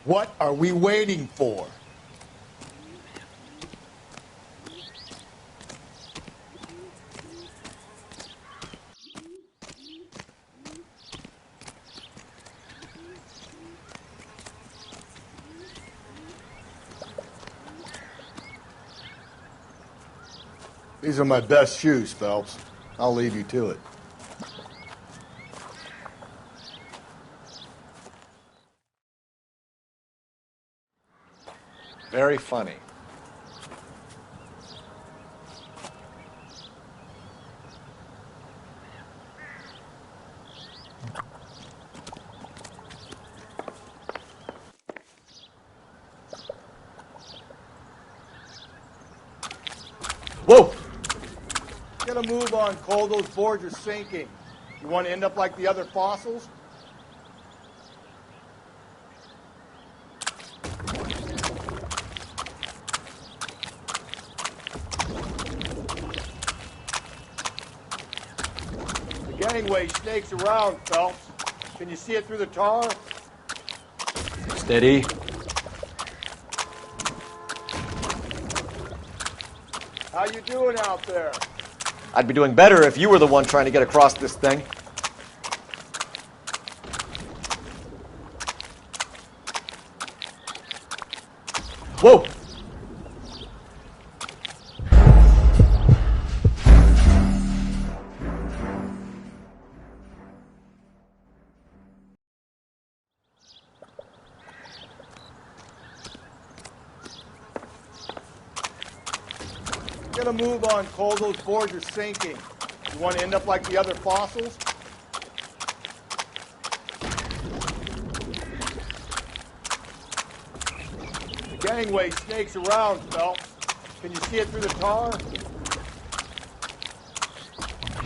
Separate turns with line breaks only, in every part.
What are we waiting for? These are my best shoes, Phelps. I'll leave you to it.
Very funny.
Whoa! Get a move on, Cole. Those boards are sinking. You want to end up like the other fossils? The gangway snakes around, Phelps. Can you see it through the tar?
Steady.
How you doing out there?
I'd be doing better if you were the one trying to get across this thing. Whoa!
Get a move on, Cole. Those boards are sinking. You want to end up like the other fossils? The gangway snakes around, Phelps. Can you see it through the tar?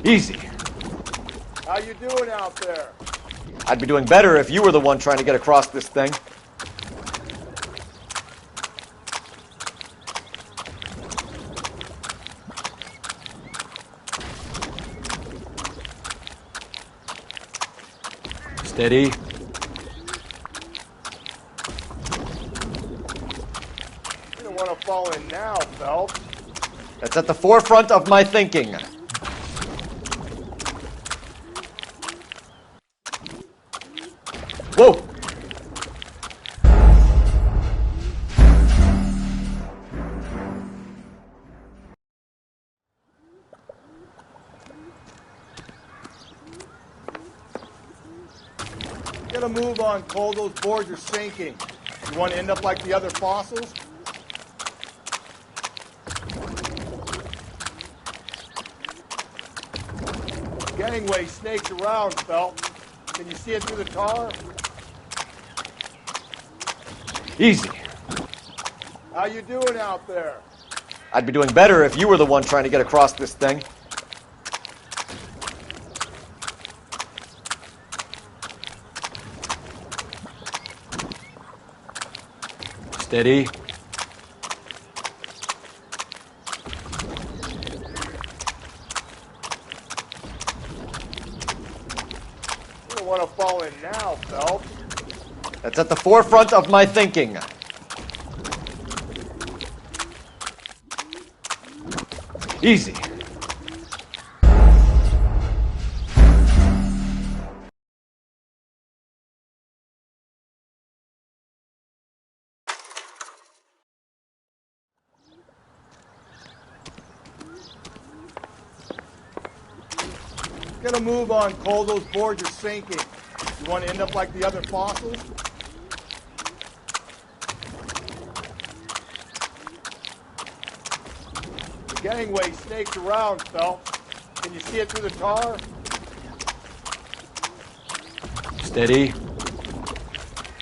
Easy.
How you doing out there?
I'd be doing better if you were the one trying to get across this thing. Steady.
You don't want to fall in now, Phelps.
That's at the forefront of my thinking. Whoa!
Get a move on, Cole. Those boards are sinking. You want to end up like the other fossils? Gangway snakes around, Phelps. Can you see it through the tar?
Easy.
How you doing out there?
I'd be doing better if you were the one trying to get across this thing. Steady.
You don't want to fall in now, Phelps.
That's at the forefront of my thinking. Easy.
Get a move on, Cole. Those boards are sinking. You want to end up like the other fossils? The gangway snakes around, Phelps. Can you see it through the tar?
Steady.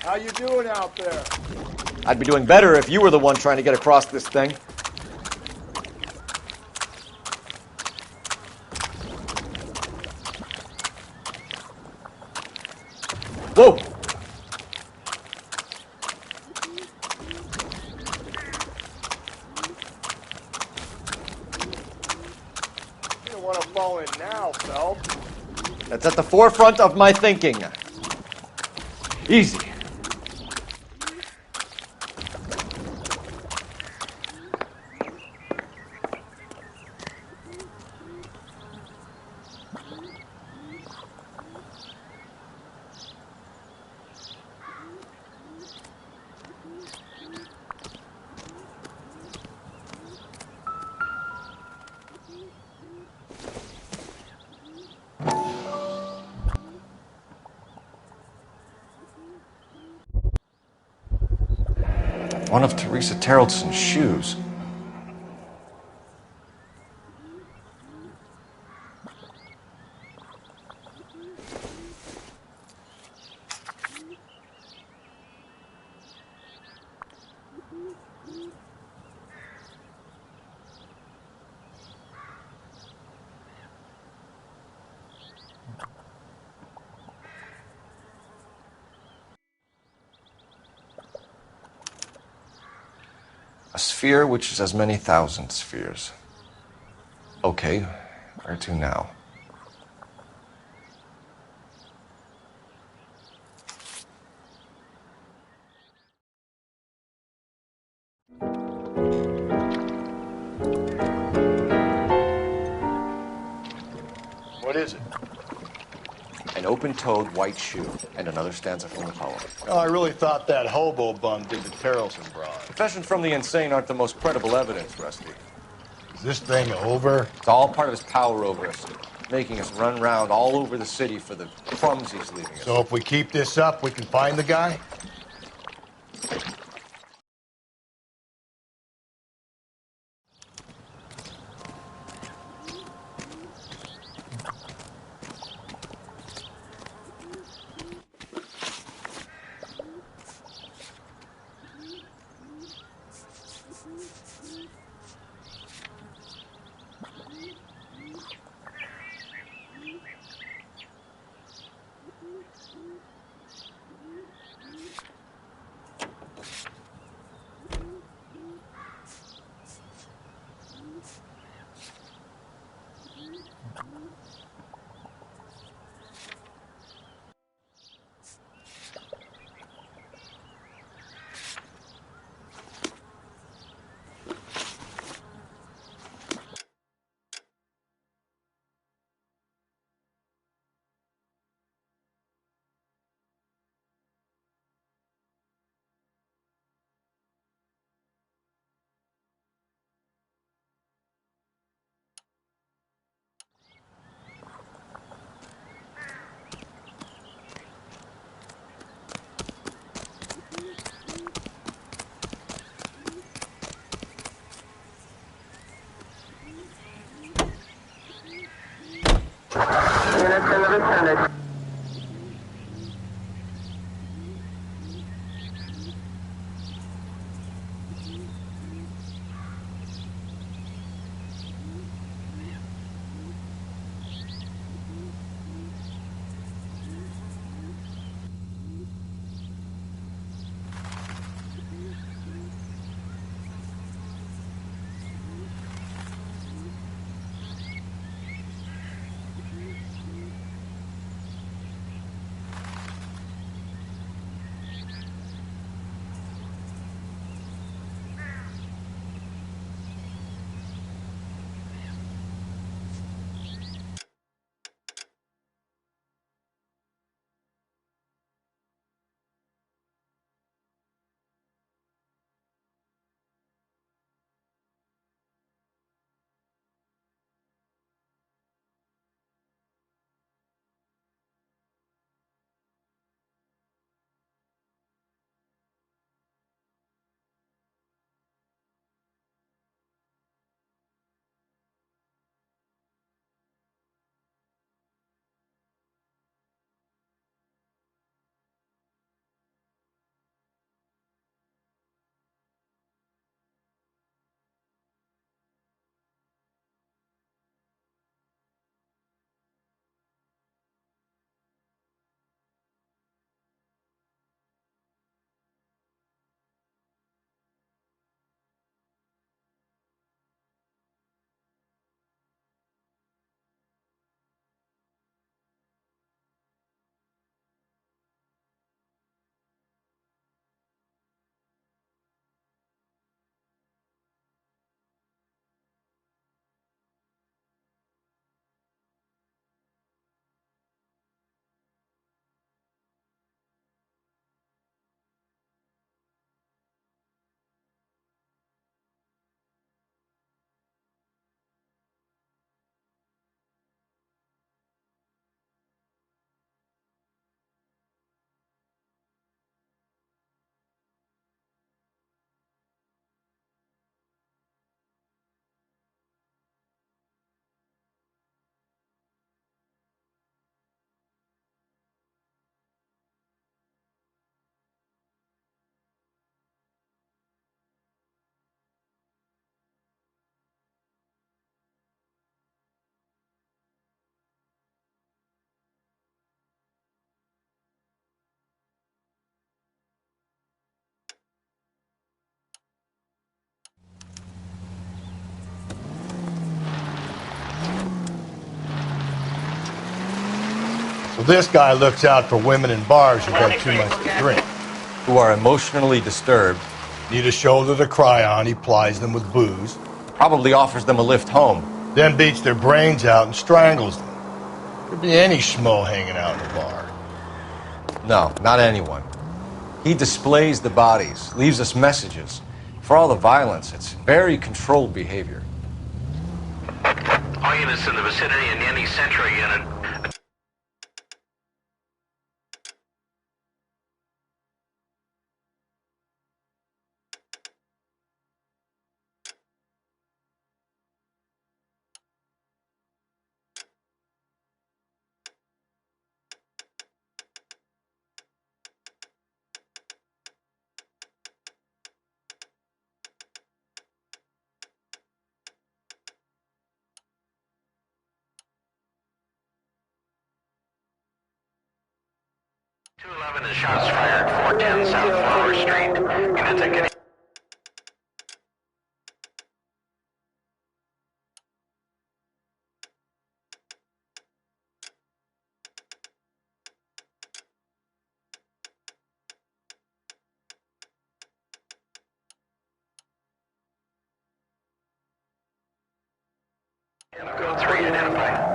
How you doing out there?
I'd be doing better if you were the one trying to get across this thing. Whoa!
You don't want to fall in now, Phelps.
That's at the forefront of my thinking. Easy. One of Teresa Terrelson's shoes. A sphere which is as many thousand spheres. Okay, where to now?
What is it?
An open-toed white shoe, and another stanza from the poem.
Oh, I really thought that hobo bum did the Terrelson broad.
Confessions from the insane aren't the most credible evidence, Rusty.
Is this thing over?
It's all part of his power over us, making us run round all over the city for the crumbs he's leaving us.
So if we keep this up, we can find the guy? this guy looks out for women in bars who've had too much to drink.
Who are emotionally disturbed.
Need a shoulder to cry on, he plies them with booze.
Probably offers them a lift home.
Then beats their brains out and strangles them. Could be any schmo hanging out in the bar.
No, not anyone. He displays the bodies, leaves us messages. For all the violence, it's very controlled behavior.
All units in the vicinity in any Central unit. .211 is shots fired, 410 South Flower Street. Units are getting... Go 3, identify.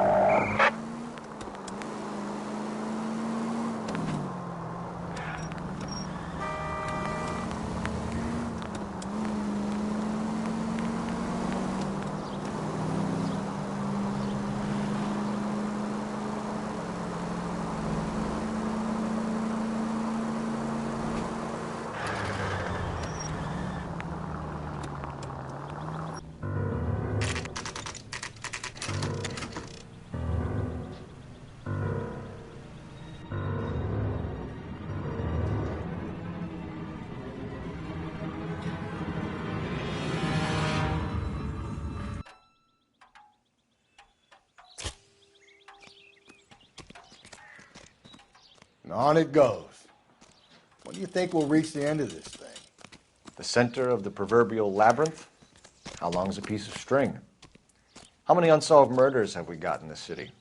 And on it goes. When do you think we'll reach the end of this thing?
The center of the proverbial labyrinth? How long's a piece of string? How many unsolved murders have we got in this city?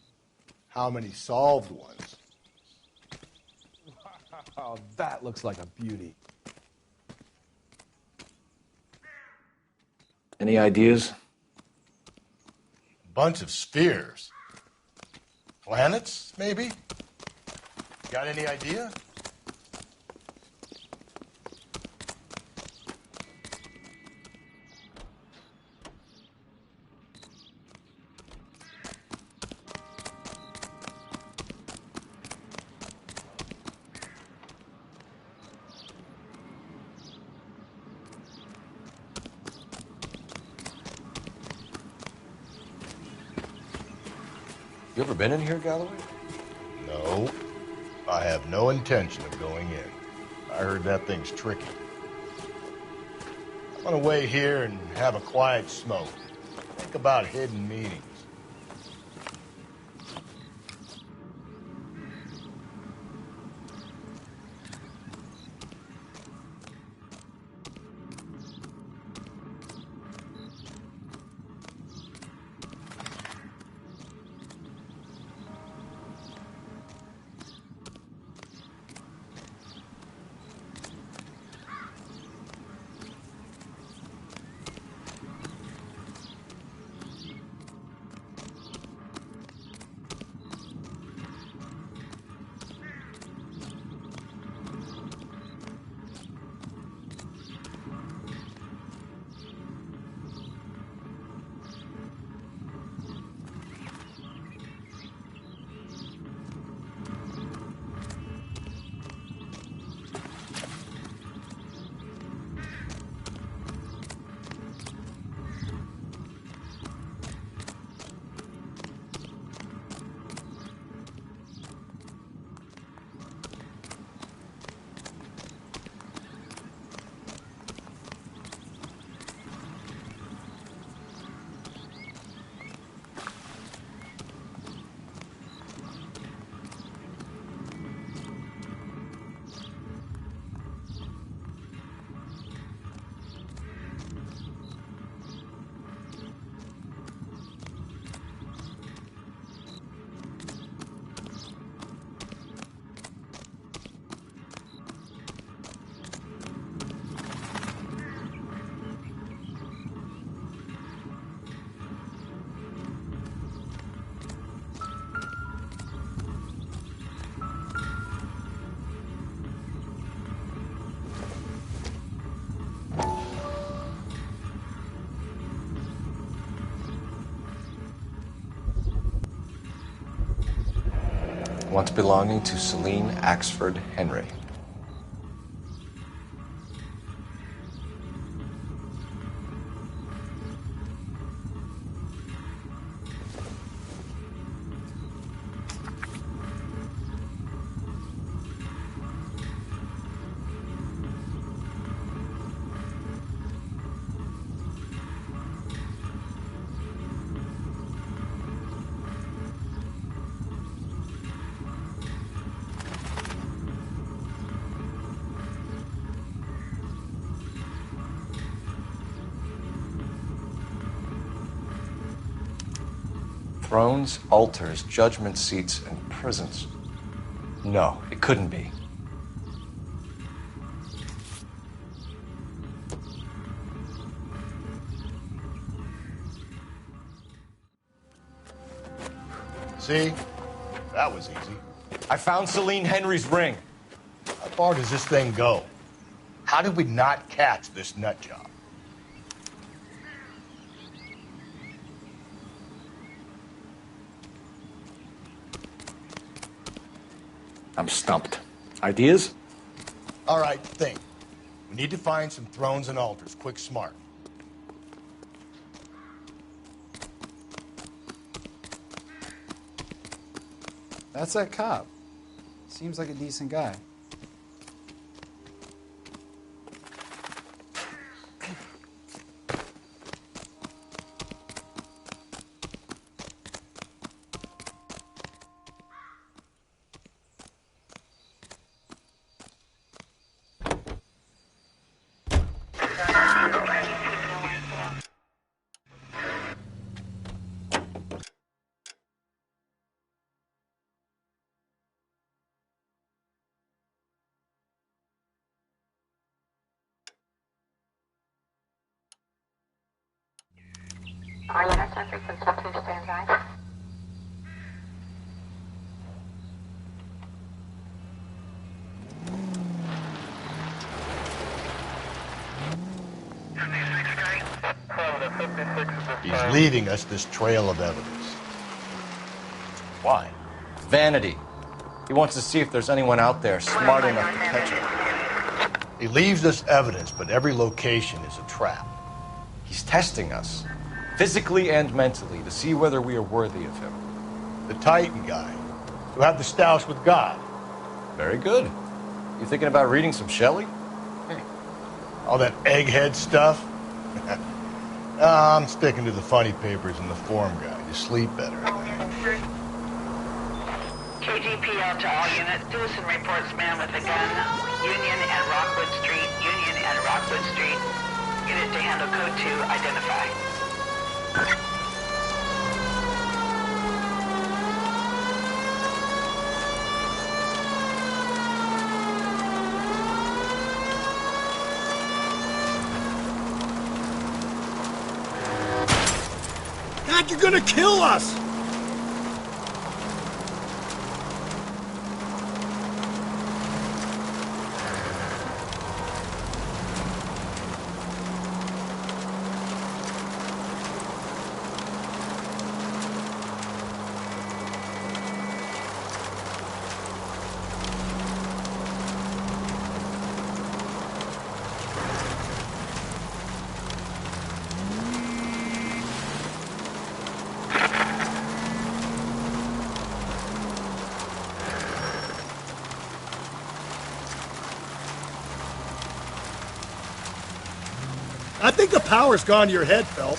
How many solved ones?
Oh, that looks like a beauty.
Any ideas?
Bunch of spheres. Planets, maybe? Got any idea?
You ever been in here, Galloway?
No. I have no intention of going in. I heard that thing's tricky. I'm gonna wait here and have a quiet smoke. Think about hidden meetings.
once belonging to Celine Axford Henry. Thrones, altars, judgment seats, and prisons. No, it couldn't be.
See? That was easy.
I found Celine Henry's ring.
How far does this thing go? How did we not catch this nut job?
I'm stumped. Ideas?
All right, think. We need to find some thrones and altars. Quick, smart.
That's that cop. Seems like a decent guy.
All units are frequent subject standby.
He's leaving us this trail of evidence. Why?
Vanity. He wants to see if there's anyone out there smart enough to catch him.
He leaves us evidence, but every location is a trap.
He's testing us, physically and mentally, to see whether we are worthy of him.
The Titan guy, who had the stoush with God.
Very good. You thinking about reading some Shelley?
All that egghead stuff? I'm sticking to the funny papers and the form guide. You sleep better.
KGPL to all units. Citizen reports man with a gun. Union and Rockwood Street. Union and Rockwood Street. Unit to handle code 2. Identify.
God, you're gonna kill us! I think the power's gone to your head, Phelps.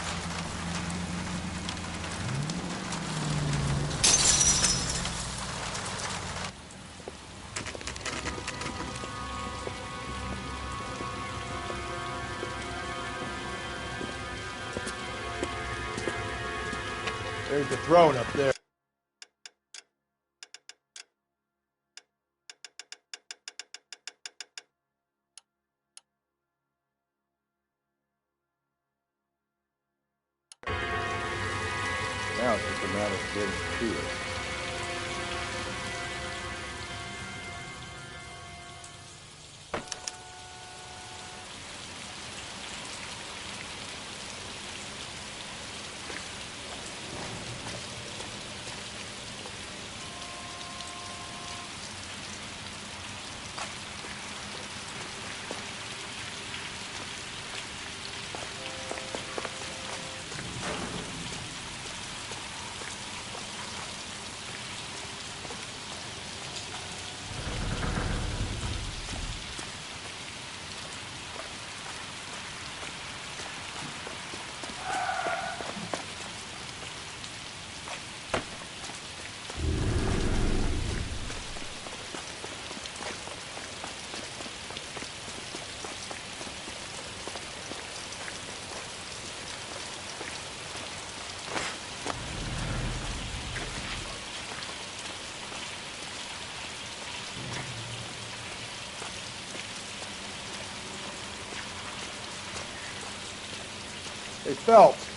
There's the throne up there. Now it's just a matter of getting to it. Hey, Phelps,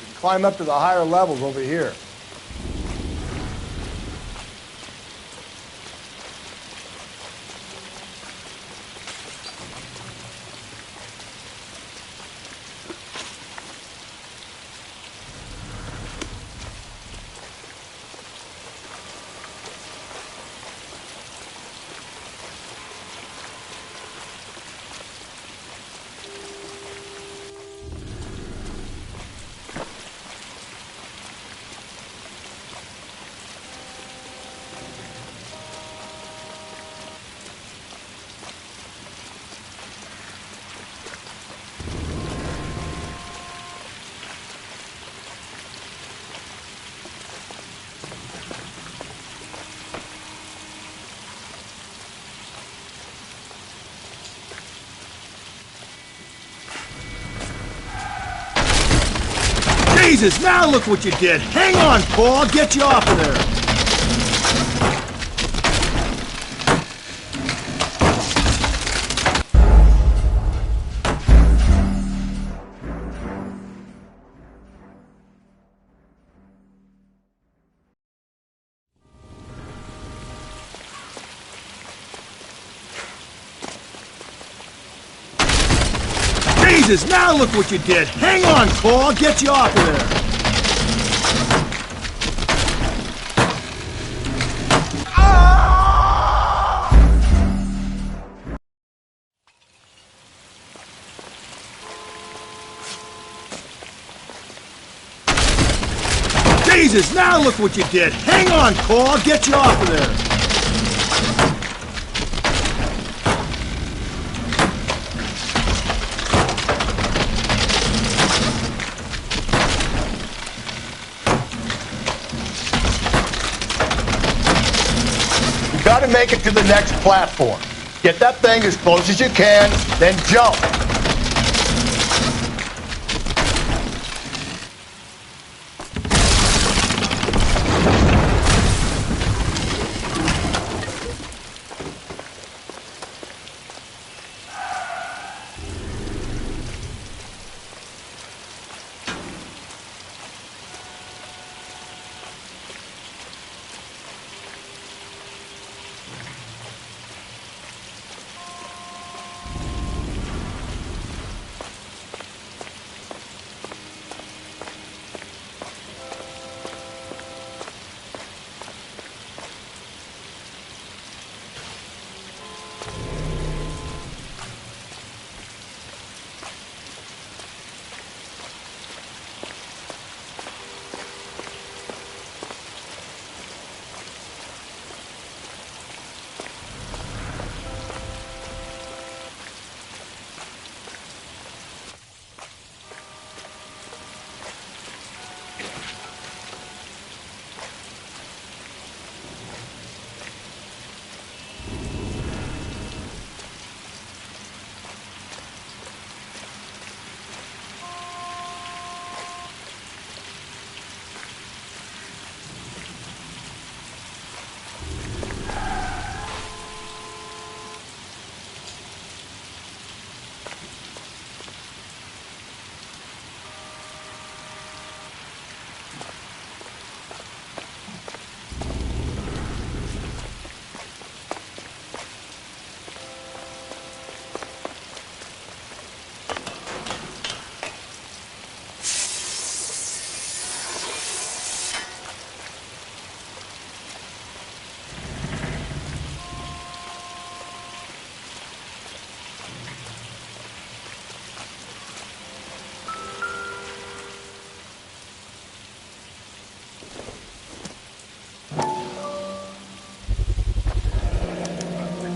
you can climb up to the higher levels over here.
Jesus, now look what you did! Hang on, Paul, I'll get you off of there! Jesus, now look what you did! Hang on, Paul, I'll get you off of there! Jesus, now look what you did! Hang on, Paul, I'll get you off of there!
You gotta make it to the next platform. Get that thing as close as you can, then jump.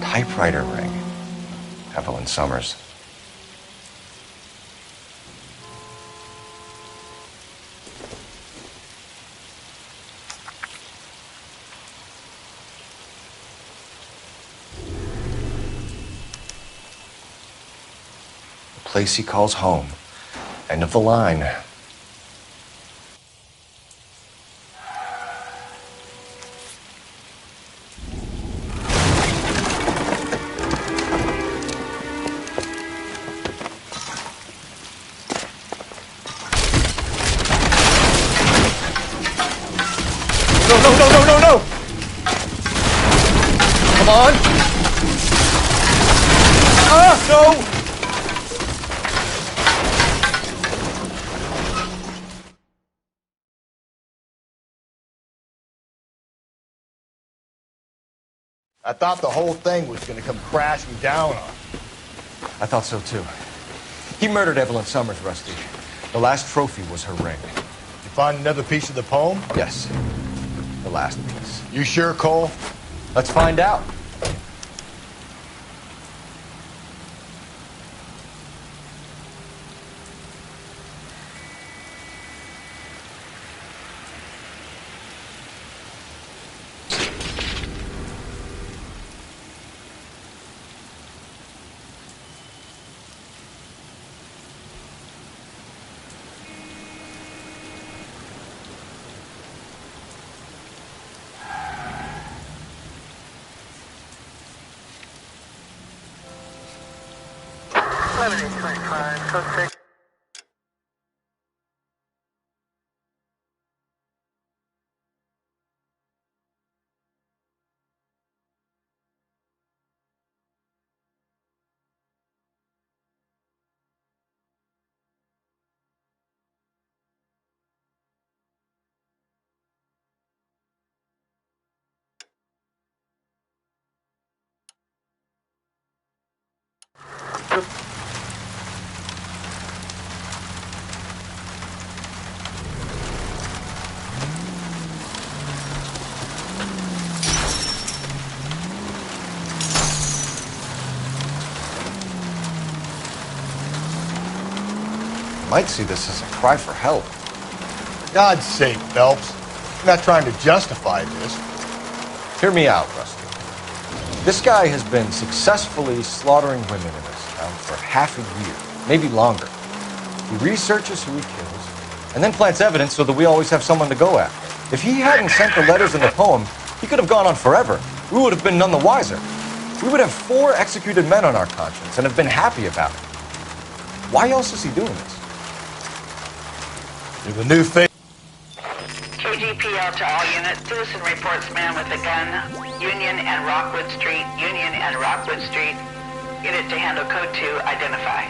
Typewriter ring. Evelyn Summers. The place he calls home. End of the line. Come on! Ah, no!
I thought the whole thing was going to come crashing down on.
I thought so, too. He murdered Evelyn Summers, Rusty. The last trophy was her ring.
You find another piece of the poem?
Yes. The last piece.
You sure, Cole?
Let's find out. Might see this as a cry for help.
For God's sake, Phelps. I'm not trying to justify this.
Hear me out, Rusty. This guy has been successfully slaughtering women in this town for half a year, maybe longer. He researches who he kills, and then plants evidence so that we always have someone to go after. If he hadn't sent the letters in the poem, he could have gone on forever. We would have been none the wiser. We would have 4 executed men on our conscience and have been happy about it. Why else is he doing this?
You're the new face.
KGPL to all units. Citizen reports man with a gun. Union and Rockwood Street. Union and Rockwood Street. Unit to handle code 2. Identify.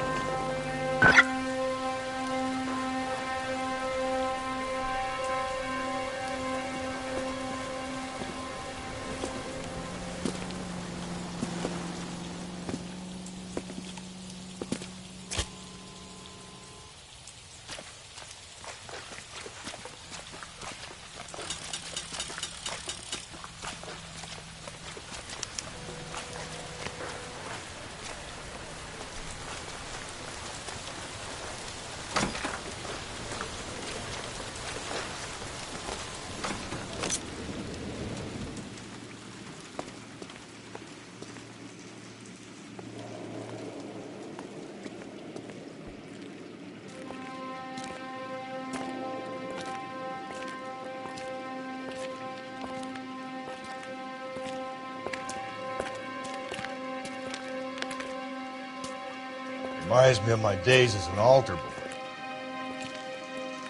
Reminds me of my days as an altar boy.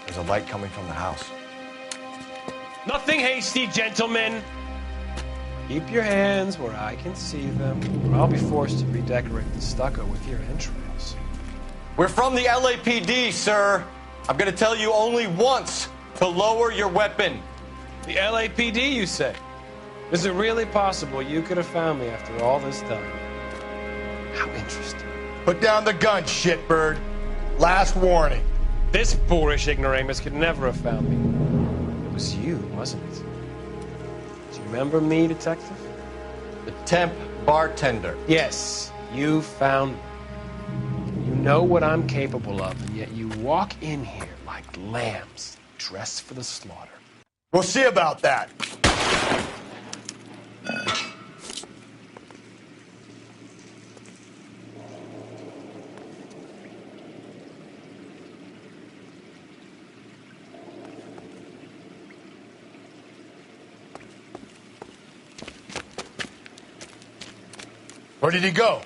There's a light coming from the house.
Nothing hasty, gentlemen. Keep your hands where I can see them, or I'll be forced to redecorate the stucco with your entrails.
We're from the LAPD, sir. I'm gonna tell you only once to lower your weapon.
The LAPD, you say? Is it really possible you could have found me after all this time? How interesting.
Put down the gun, shitbird. Last warning.
This boorish ignoramus could never have found me. It was you, wasn't it? Do you remember me, Detective?
The temp bartender.
Yes, you found me. You know what I'm capable of, and yet you walk in here like lambs dressed for the slaughter.
We'll see about that. Where did he go?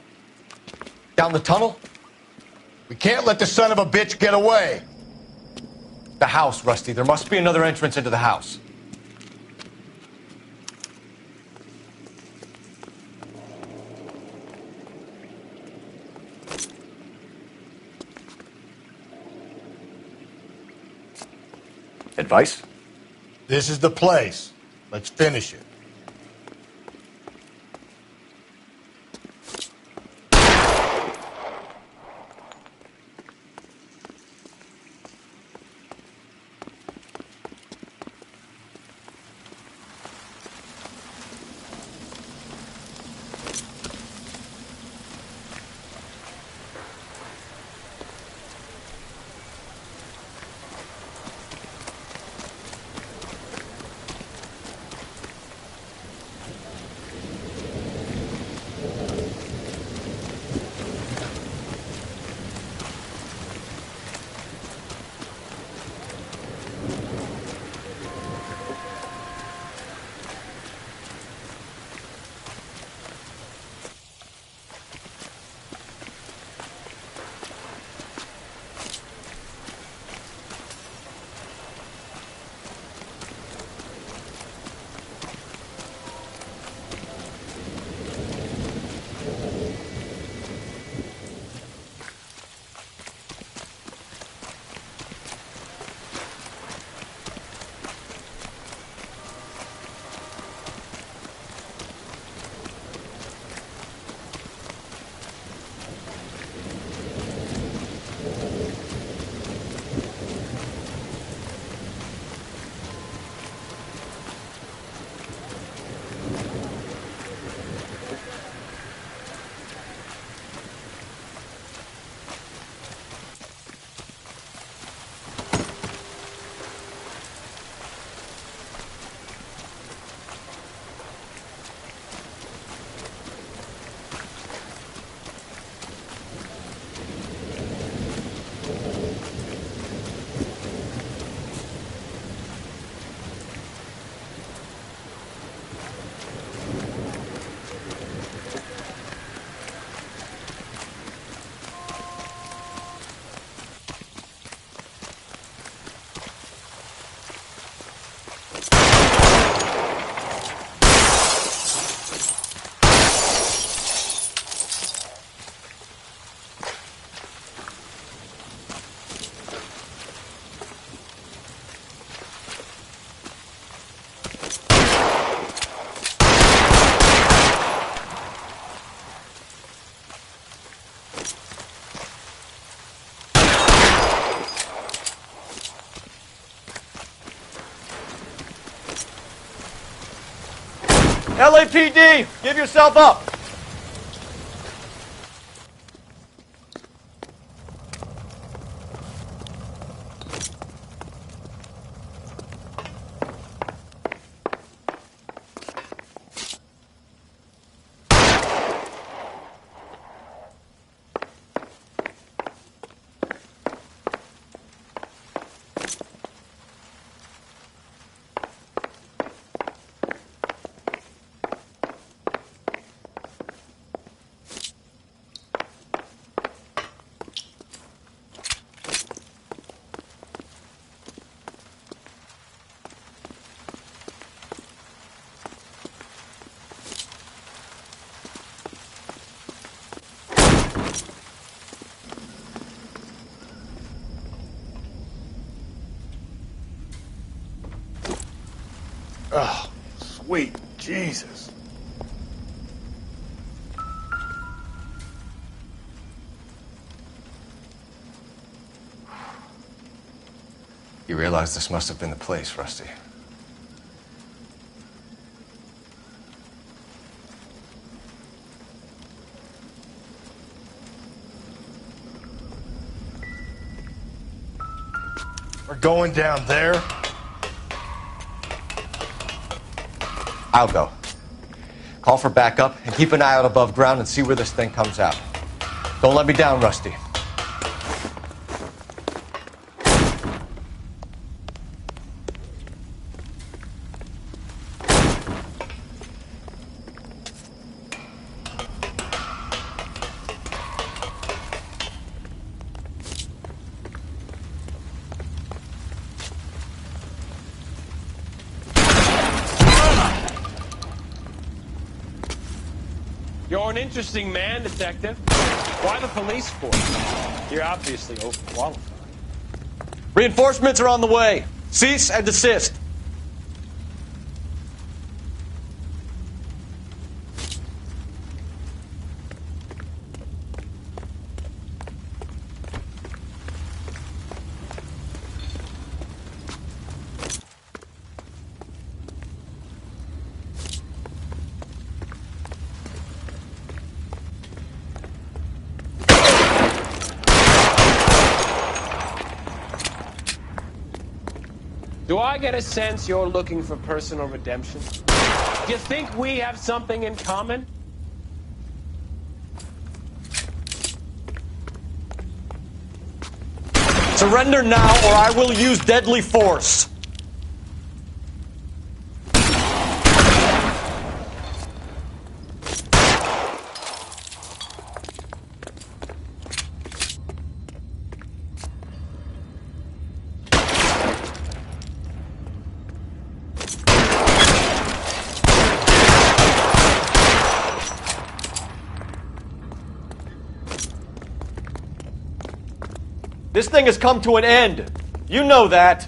Down the tunnel?
We can't let the son of a bitch get away.
The house, Rusty. There must be another entrance into the house.
Advice?
This is the place. Let's finish it.
LAPD, give yourself up.
Oh, sweet Jesus.
You realize this must have been the place, Rusty.
We're going down there.
I'll go. Call for backup and keep an eye out above ground and see where this thing comes out. Don't let me down, Rusty.
You're an interesting man, Detective. Why the police force? You're obviously overqualified.
Reinforcements are on the way. Cease and desist.
Do I get a sense you're looking for personal redemption? Do you think we have something in common?
Surrender now, or I will use deadly force. This thing has come to an end. You know that.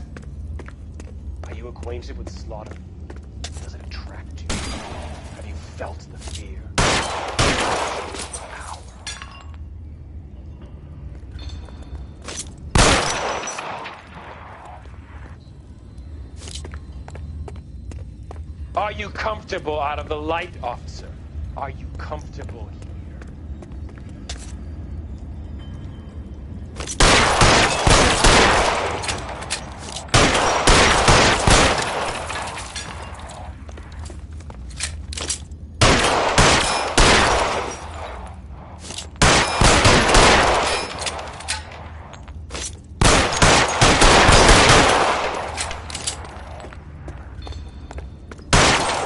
Are you acquainted with slaughter? Does it attract you? Have you felt the fear? Are you comfortable out of the light, officer? Are you comfortable here?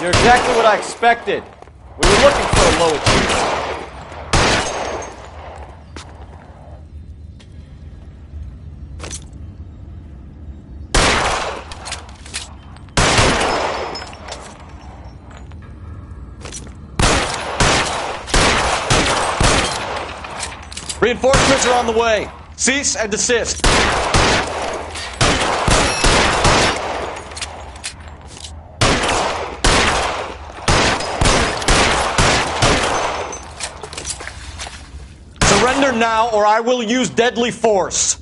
You're exactly what I expected. We were looking for a low achiever. Reinforcements are on the way. Cease and desist. Surrender now, or I will use deadly force.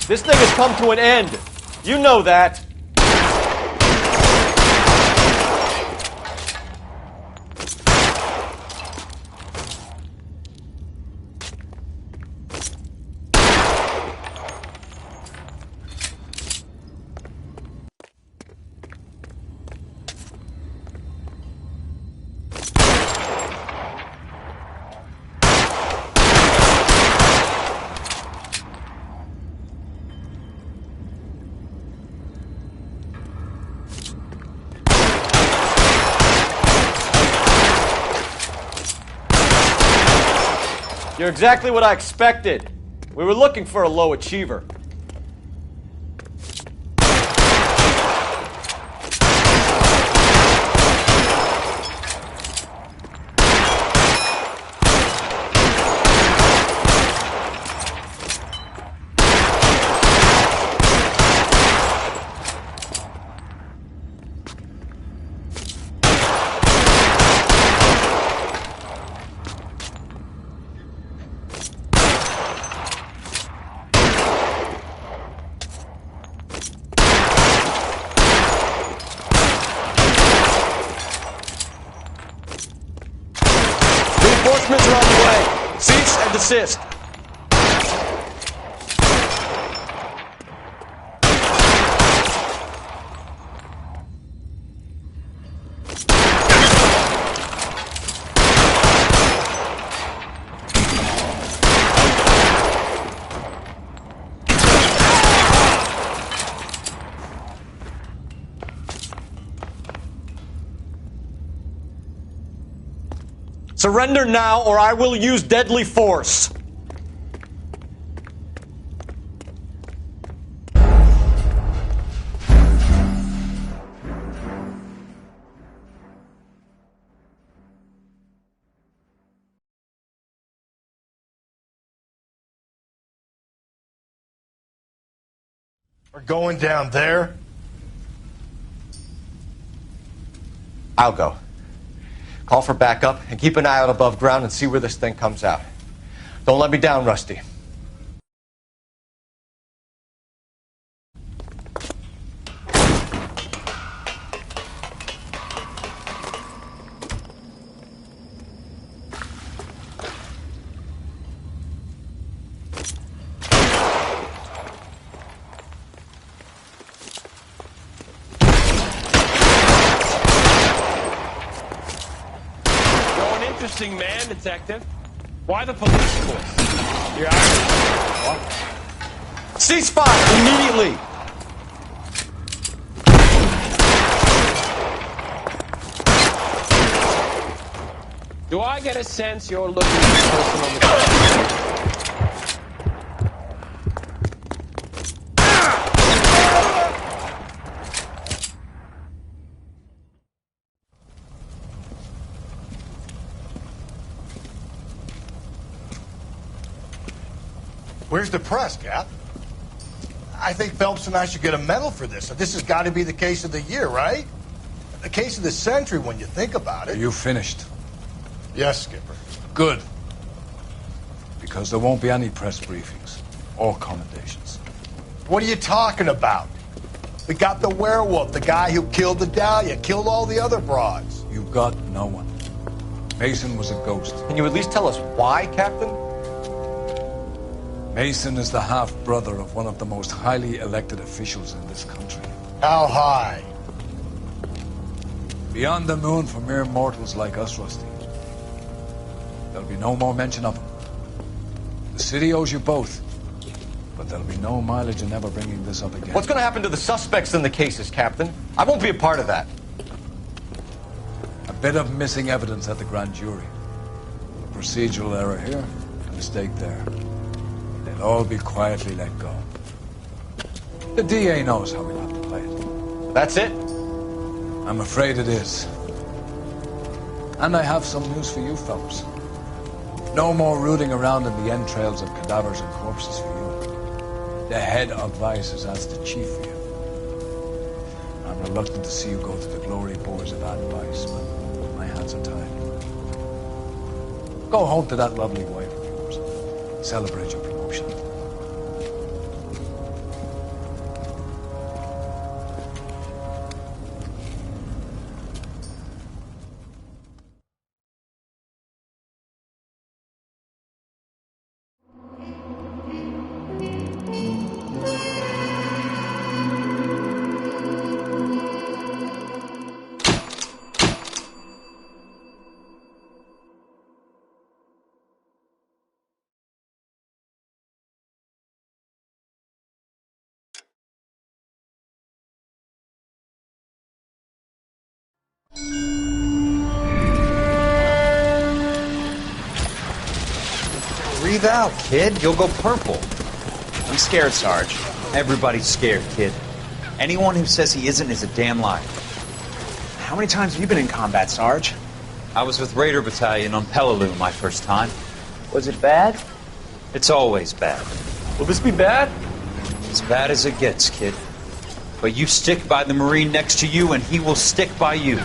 This thing has come to an end. You know that. You're exactly what I expected. We were looking for a low achiever. Reinforcements are on the way. Cease and desist. Surrender now, or I will use deadly force.
We're going down there?
I'll go. Call for backup and keep an eye out above ground and see where this thing comes out. Don't let me down, Rusty.
Interesting man, Detective. Why the police force? You're out.
Cease fire immediately!
Do I get a sense you're looking for the person on the ground?
Where's the press, Cap? I think Phelps and I should get a medal for this. This has got to be the case of the year, right? The case of the century when you think about it.
Are you finished?
Yes, Skipper.
Good. Because there won't be any press briefings or commendations.
What are you talking about? We got the werewolf, the guy who killed the Dahlia, killed all the other broads.
You got no one. Mason was a ghost.
Can you at least tell us why, Captain?
Mason is the half-brother of one of the most highly elected officials in this country.
How high?
Beyond the moon for mere mortals like us, Rusty. There'll be no more mention of him. The city owes you both, but there'll be no mileage in ever bringing this up again.
What's going to happen to the suspects in the cases, Captain? I won't be a part of that.
A bit of missing evidence at the grand jury. A procedural error here, a mistake there. They'll all be quietly let go. The DA knows how we'll have to play it.
That's it?
I'm afraid it is. And I have some news for you, Phelps. No more rooting around in the entrails of cadavers and corpses for you. The head of Vice has asked the chief for you. I'm reluctant to see you go to the glory boards of advice, but my hands are tied. Go home to that lovely wife of yours. Celebrate your promotion.
Breathe out, kid. You'll go purple.
I'm scared, Sarge.
Everybody's scared, kid. Anyone who says he isn't is a damn liar.
How many times have you been in combat, Sarge?
I was with Raider Battalion on Peleliu my first time.
Was it bad?
It's always bad.
Will this be bad?
As bad as it gets, kid. But you stick by the Marine next to you, and he will stick by you.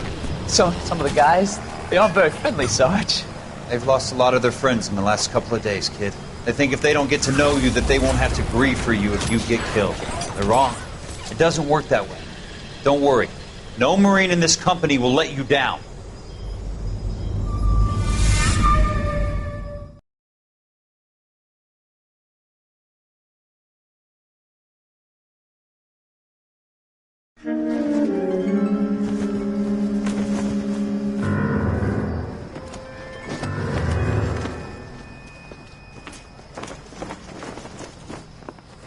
So, some of the guys, they aren't very friendly, Sarge.
They've lost a lot of their friends in the last couple of days, kid. They think if they don't get to know you, that they won't have to grieve for you if you get killed. They're wrong. It doesn't work that way. Don't worry. No Marine in this company will let you down.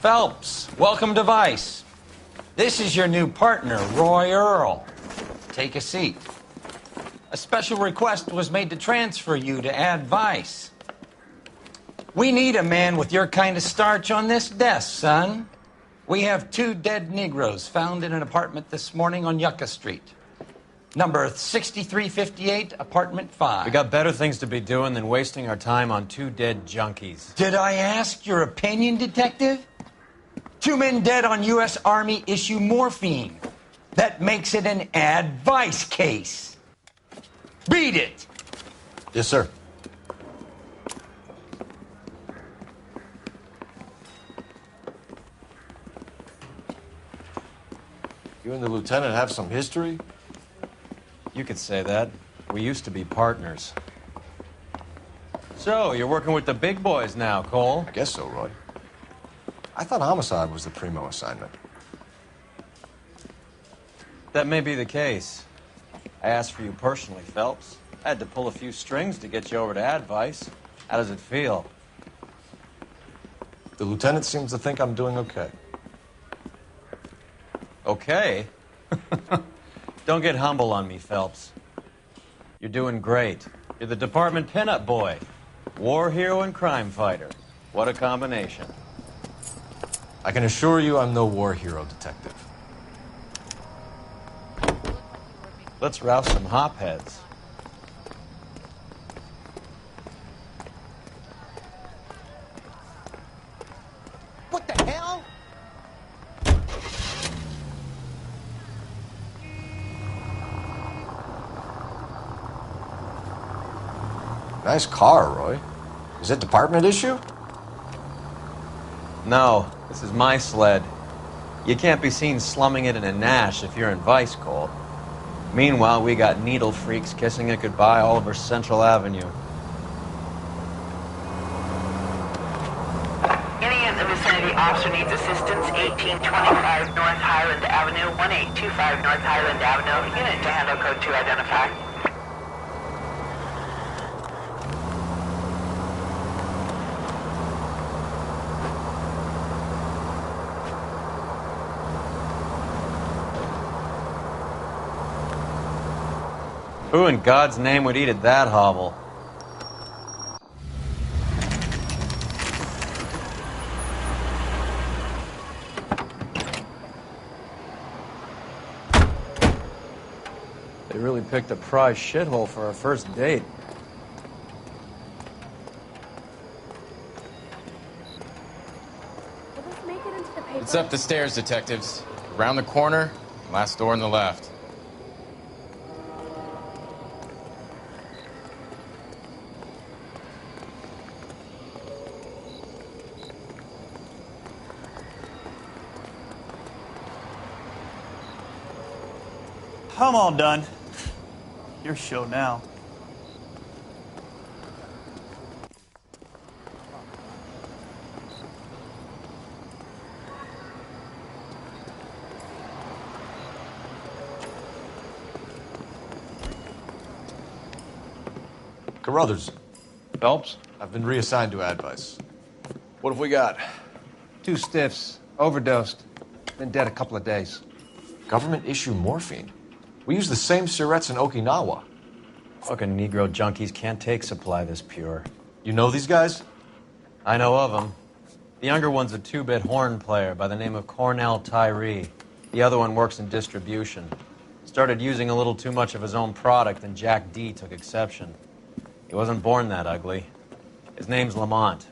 Phelps, welcome to Vice. This is your new partner, Roy Earl. Take a seat. A special request was made to transfer you to Ad Vice. We need a man with your kind of starch on this desk, son. We have 2 dead Negroes found in an apartment this morning on Yucca Street. Number 6358, apartment 5.
We got better things to be doing than wasting our time on 2 dead junkies.
Did I ask your opinion, Detective? 2 men dead on U.S. Army issue morphine. That makes it an Ad Vice case. Read it.
Yes, sir. You and the lieutenant have some history? You could say that. We used to be partners. So, you're working with the big boys now, Cole?
I guess so, Roy. I thought homicide was the primo assignment.
That may be the case. I asked for you personally, Phelps. I had to pull a few strings to get you over to Advice. How does it feel?
The lieutenant seems to think I'm doing okay.
Okay? Don't get humble on me, Phelps. You're doing great. You're the department pinup boy. War hero and crime fighter. What a combination.
I can assure you I'm no war hero, Detective.
Let's rouse some hopheads.
What the hell?
Nice car, Roy. Is it department issue?
No, this is my sled. You can't be seen slumming it in a Nash if you're in Vice, Cole. Meanwhile, we got needle freaks kissing it goodbye all over Central Avenue.
Any in the vicinity officer needs assistance, 1825 North Highland Avenue, 1825 North Highland Avenue. Unit to handle code 2 identify.
Who in God's name would eat at that hovel? They really picked a prize shithole for our first date.
Will this make it into the paper?
It's up the stairs, detectives. Around the corner, last door on the left.
I'm all done. Your show now.
Carruthers.
Phelps?
I've been reassigned to Advice.
What have we got?
2 stiffs. Overdosed. Been dead a couple of days.
Government issue morphine. We use the same syrettes in
I know of him. The younger one's a two-bit horn player by the name of Cornell Tyree. The other one works in distribution. Started using a little too much of his own product, and Jack D took exception. He wasn't born that ugly. His name's Lamont.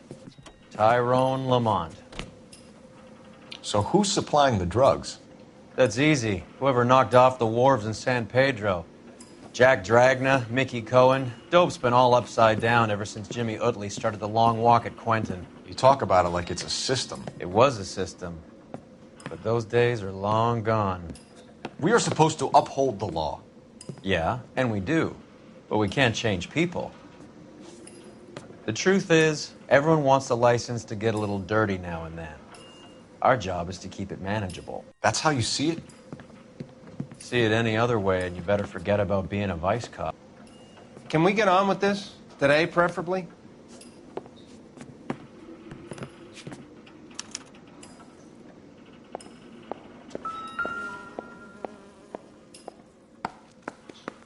Tyrone Lamont.
So who's supplying the drugs?
That's easy. Whoever knocked off the wharves in San Pedro. Jack Dragna, Mickey Cohen. Dope's been all upside down ever since Jimmy Utley started the long walk at Quentin.
You talk about it like it's a system.
It was a system. But those days are long gone.
We are supposed to uphold the law.
Yeah, and we do. But we can't change people. The truth is, everyone wants the license to get a little dirty now and then. Our job is to keep it manageable.
That's how you see it?
See it any other way, and you better forget about being a vice cop.
Can we get on with this? Today, preferably?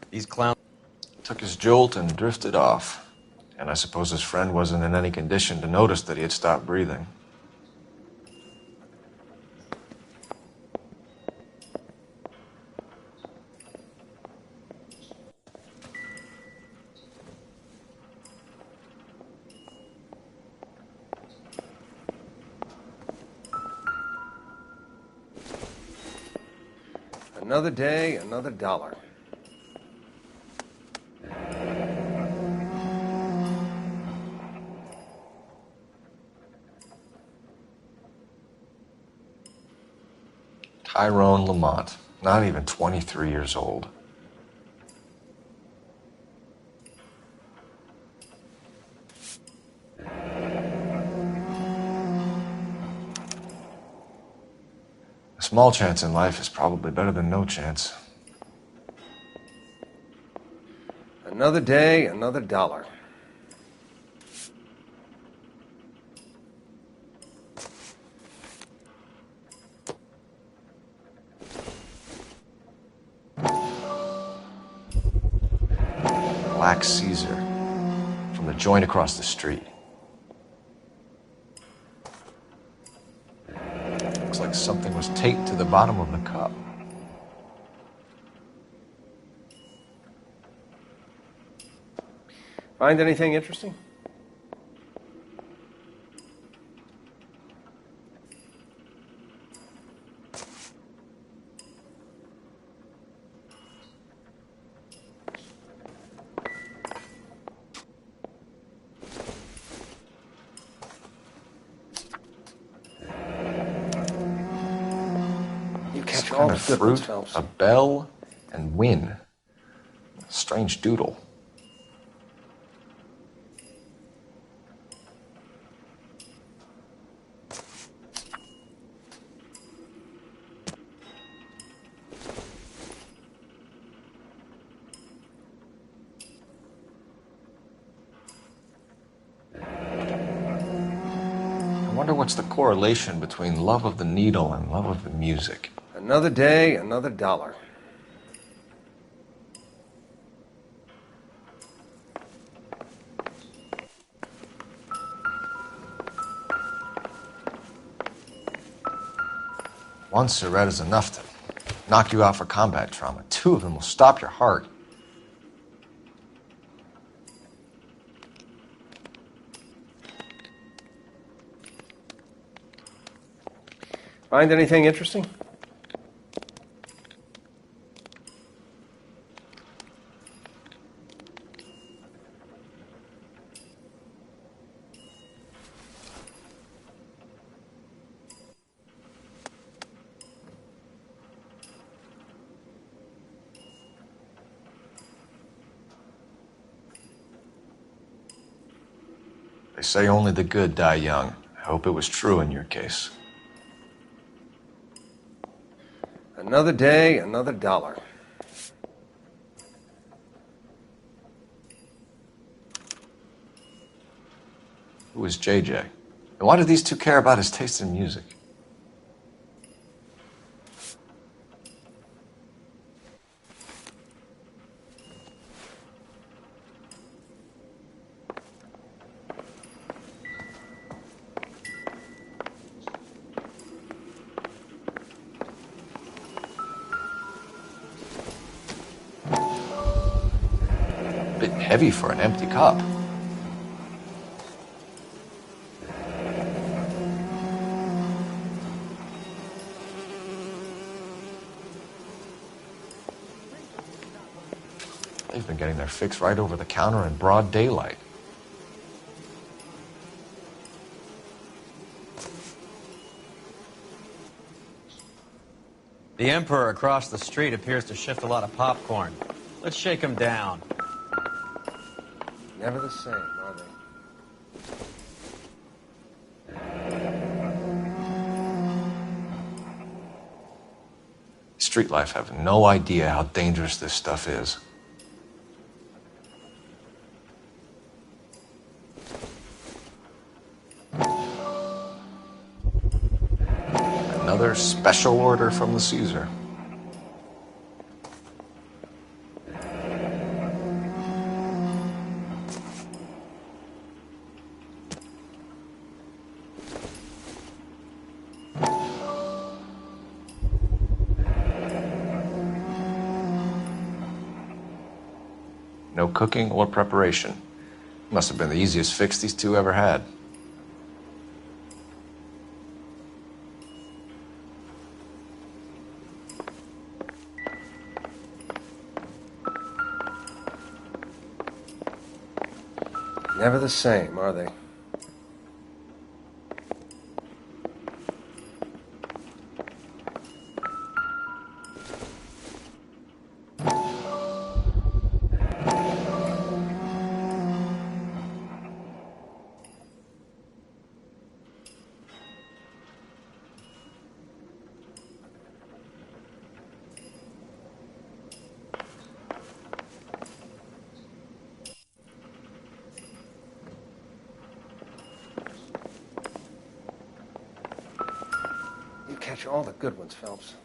These clowns
took his jolt and drifted off. And I suppose his friend wasn't in any condition to notice that he had stopped breathing.
Another day, another dollar.
Tyrone Lamont, not even 23 years old. A small chance in life is probably better than no chance.
Another day, another dollar.
Black Caesar from the joint across the street. Looks like something was taped to the bottom of the cup.
Find anything interesting?
Catch all the fruit, a bell, and win. Strange doodle. I wonder what's the correlation between love of the needle and love of the music.
Another day, another dollar.
One cigarette is enough to knock you out for combat trauma. Two of them will stop your heart.
Find anything interesting?
They say only the good die young. I hope it was true in your case.
Another day, another dollar.
Who is JJ? And why do these two care about his taste in music? heavy for an empty cup. They've been getting their fix right over the counter in broad daylight.
The Emperor across the street appears to shift a lot of popcorn. Let's shake him down.
Never the same, are they?
Street life have no idea how dangerous this stuff is. Another special order from the Caesar. No cooking or preparation. Must have been the easiest fix these two ever had.
Never the same, are they? You catch all the good ones, Phelps.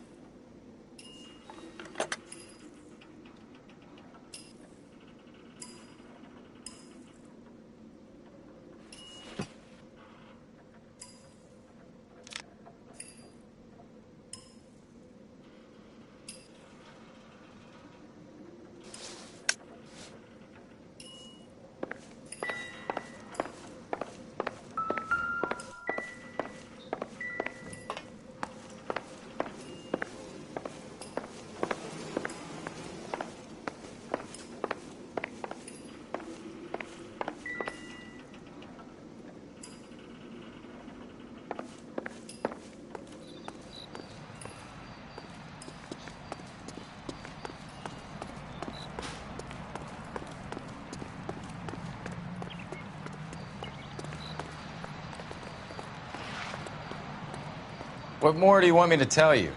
What more do you want me to tell you?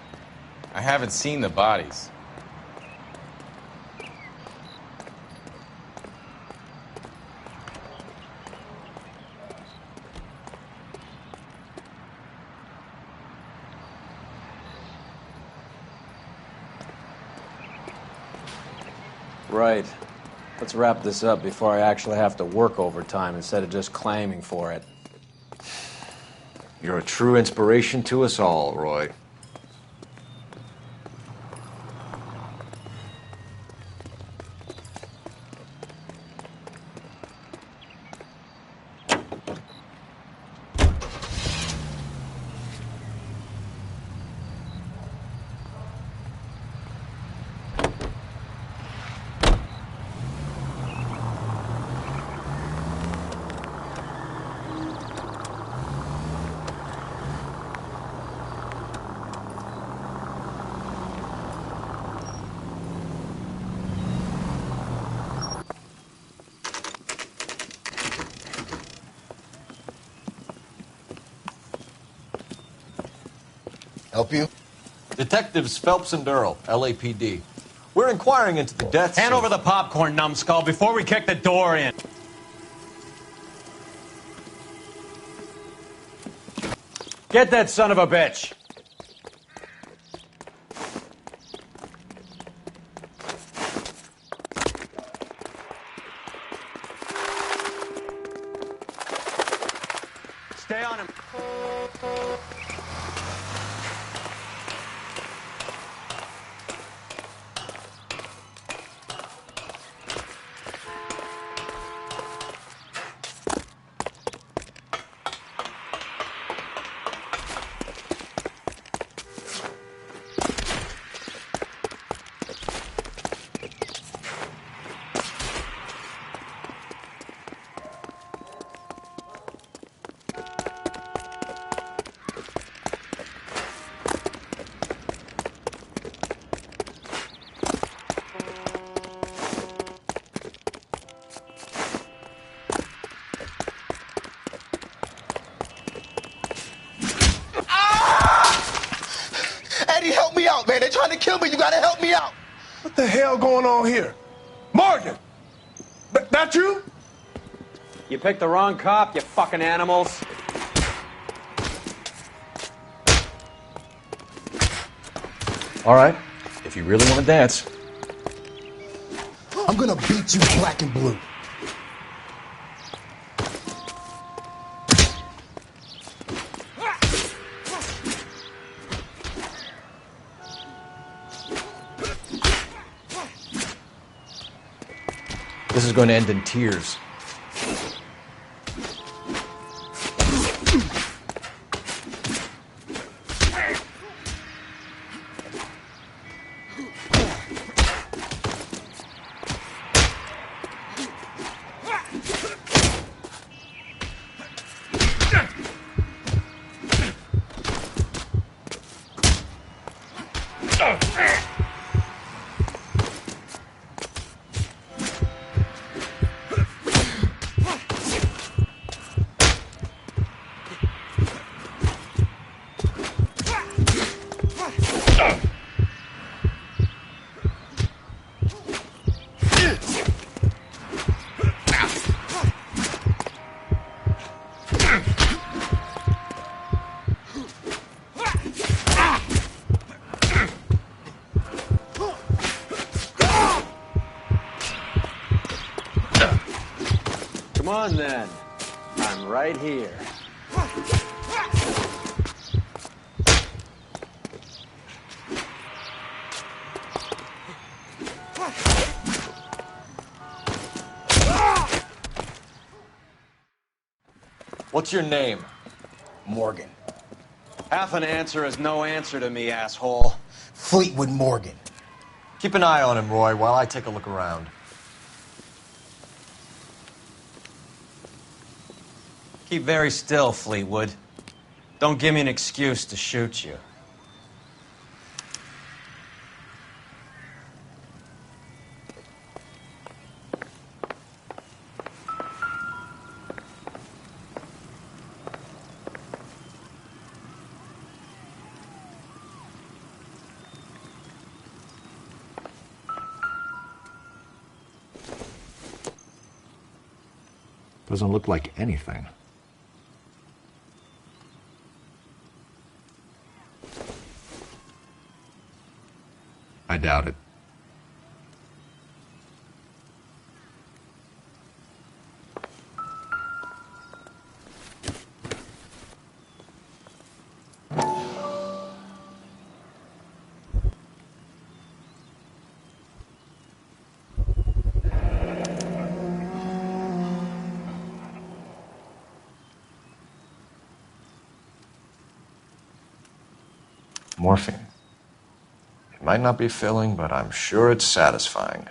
I haven't seen the bodies.
Right. Let's wrap this up before I actually have to work overtime instead of just claiming for it.
You're a true inspiration to us all, Roy.
Help you?
Detectives Phelps and Earl, LAPD. We're inquiring into the deaths.
Hand over the popcorn, numbskull, before we kick the door in. Get that son of a bitch. Stay on him.
to me. You gotta help me out.
What the hell going on here? Morgan! That you?
You picked the wrong cop, you fucking animals.
All right, if you really want to dance.
I'm gonna beat you black and blue.
This is going to end in tears.
Come on, then. I'm right here.
What's your name?
Morgan.
Half an answer is no answer to me, asshole.
Fleetwood Morgan.
Keep an eye on him, Roy, while I take a look around.
Keep very still, Fleetwood. Don't give me an excuse to shoot you.
Doesn't look like anything. I doubt it. Morphine. It might not be filling, but I'm sure it's satisfying.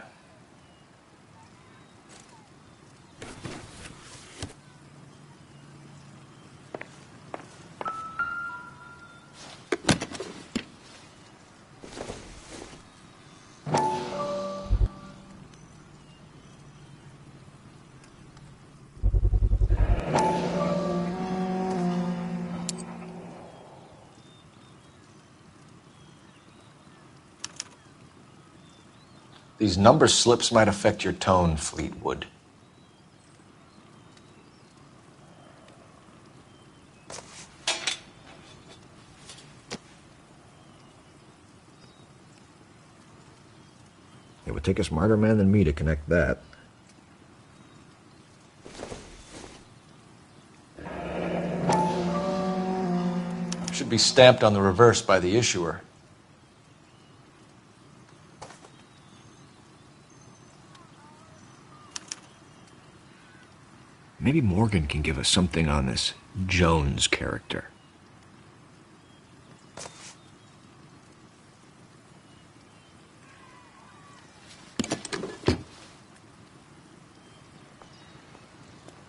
These number slips might affect your tone, Fleetwood. It would take a smarter man than me to connect that. Should be stamped on the reverse by the issuer. Maybe Morgan can give us something on this Jones character.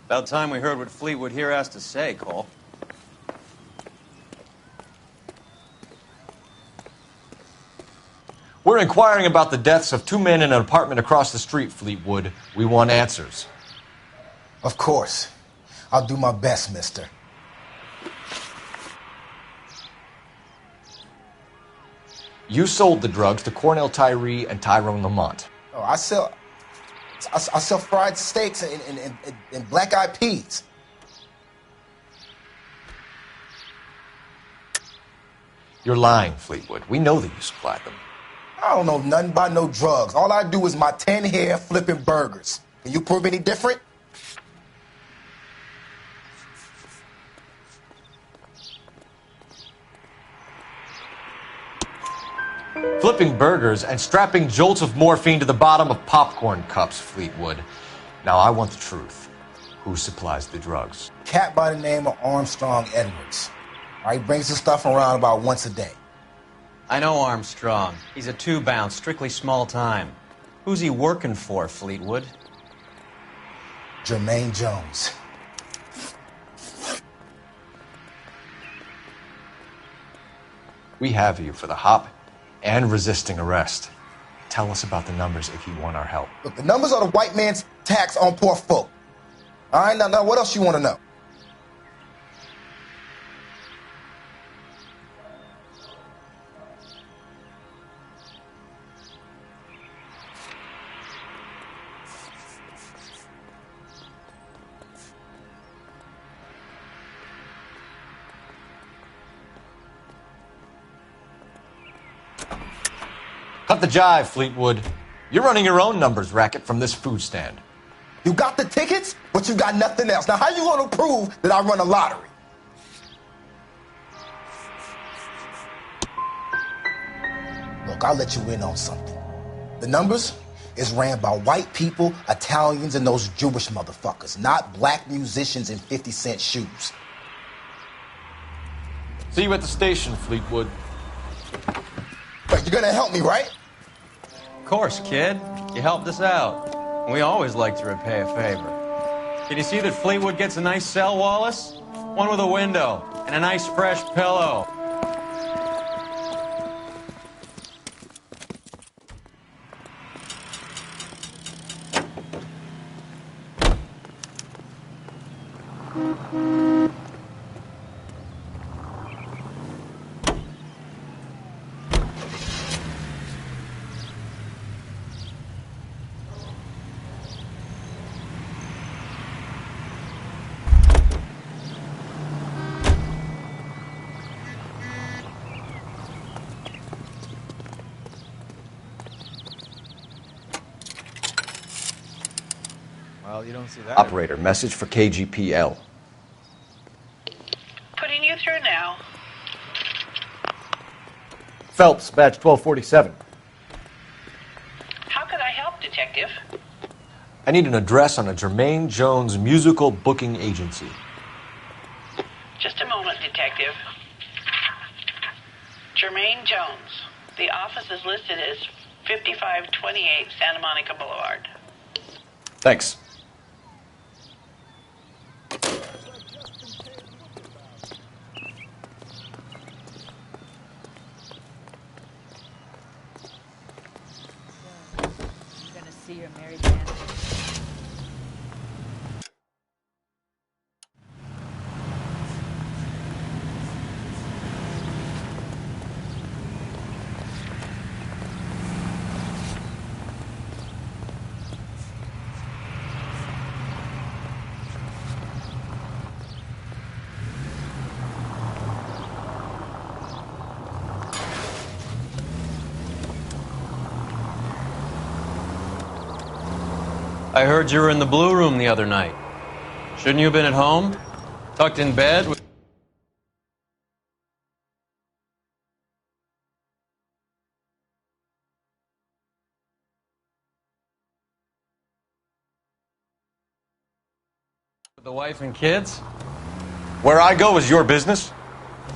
About time we heard what Fleetwood here has to say, Cole.
We're inquiring about the deaths of two men in an apartment across the street, Fleetwood. We want answers.
Of course. I'll do my best, mister.
You sold the drugs to Cornell Tyree and Tyrone Lamont.
Oh, I sell fried steaks and black-eyed peas.
You're lying, Fleetwood. We know that you supplied them.
I don't know nothing about no drugs. All I do is my 10 hair flipping burgers. Can you prove any different?
Flipping burgers and strapping jolts of morphine to the bottom of popcorn cups, Fleetwood. Now I want the truth. Who supplies the drugs?
Cat by the name of Armstrong Edwards. All right, brings the stuff around about once a day.
I know Armstrong. He's a two-bounce, strictly small time. Who's he working for, Fleetwood?
Jermaine Jones.
We have you for the hop and resisting arrest. Tell us about the numbers if you want our help.
Look, the numbers are the white man's tax on poor folk. All right, now what else you want to know?
Cut the jive, Fleetwood. You're running your own numbers racket from this food stand.
You got the tickets, but you got nothing else. Now, how you going to prove that I run a lottery? Look, I'll let you in on something. The numbers is ran by white people, Italians, and those Jewish motherfuckers, not black musicians in 50-cent shoes.
See you at the station, Fleetwood.
But you're gonna help me, right?
Of course, kid. You helped us out. We always like to repay a favor. Can you see that Fleetwood gets a nice cell, Wallace? One with a window and a nice fresh pillow. Well, you don't see that.
Operator, message for KGPL.
Putting you through now.
Phelps, badge 1247.
How could I help, Detective?
I need an address on a Jermaine Jones musical booking agency.
Just a moment, Detective. Jermaine Jones. The office is listed as 5528 Santa Monica Boulevard.
Thanks.
See your married man.
I heard you were in the Blue Room the other night. Shouldn't you have been at home? Tucked in bed with... the wife and kids?
Where I go is your business?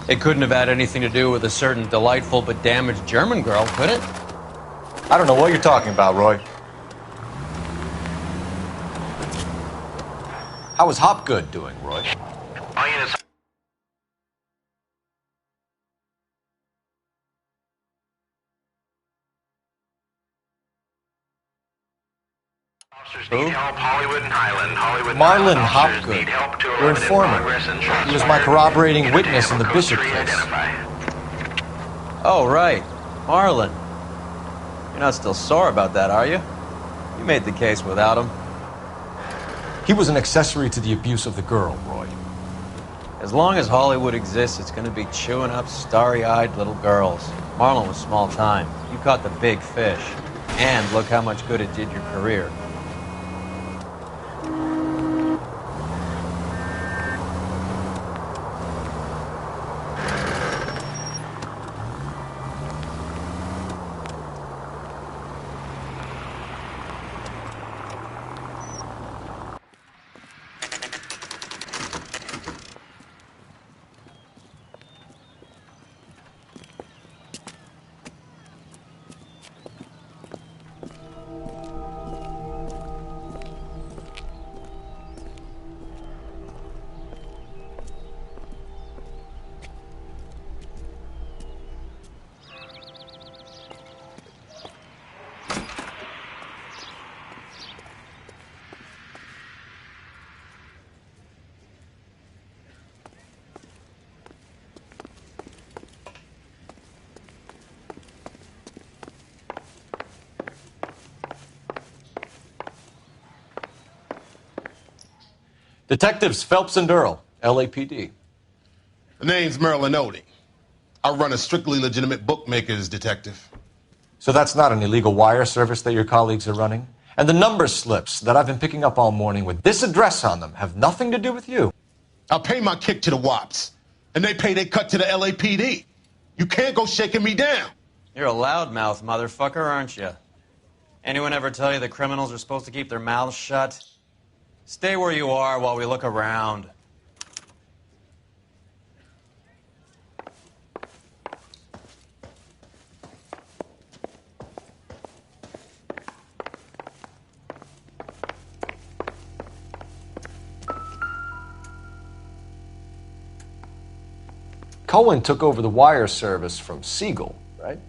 It couldn't have had anything to do with a certain delightful but damaged German girl, could it?
I don't know what you're talking about, Roy. How is Hopgood doing, Roy?
All units. Officers need help. Hollywood and Highland. Hollywood and
Marlon
Highland officers
Hopgood,
need help to
your
eliminate
informant.
progress and shots
He was my
fired.
corroborating
Unit
witness in the
Code
Bishop
3
case.
identify.
Oh, right. Marlon, you're not still sore about that, are you? You made the case without him.
He was an accessory to the abuse of the girl, Roy.
As long as Hollywood exists, it's gonna be chewing up starry-eyed little girls. Marlon was small time. You caught the big fish. And look how much good it did your career.
Detectives Phelps and Earl, LAPD.
The name's Merlin Odie. I run a strictly legitimate bookmaker's detective.
So that's not an illegal wire service that your colleagues are running? And the number slips that I've been picking up all morning with this address on them have nothing to do with you?
I pay my kick to the WAPs, and they pay their cut to the LAPD. You can't go shaking me down.
You're a loudmouth motherfucker, aren't you? Anyone ever tell you that criminals are supposed to keep their mouths shut? Stay where you are while we look around.
Cohen took over the wire service from Siegel, right?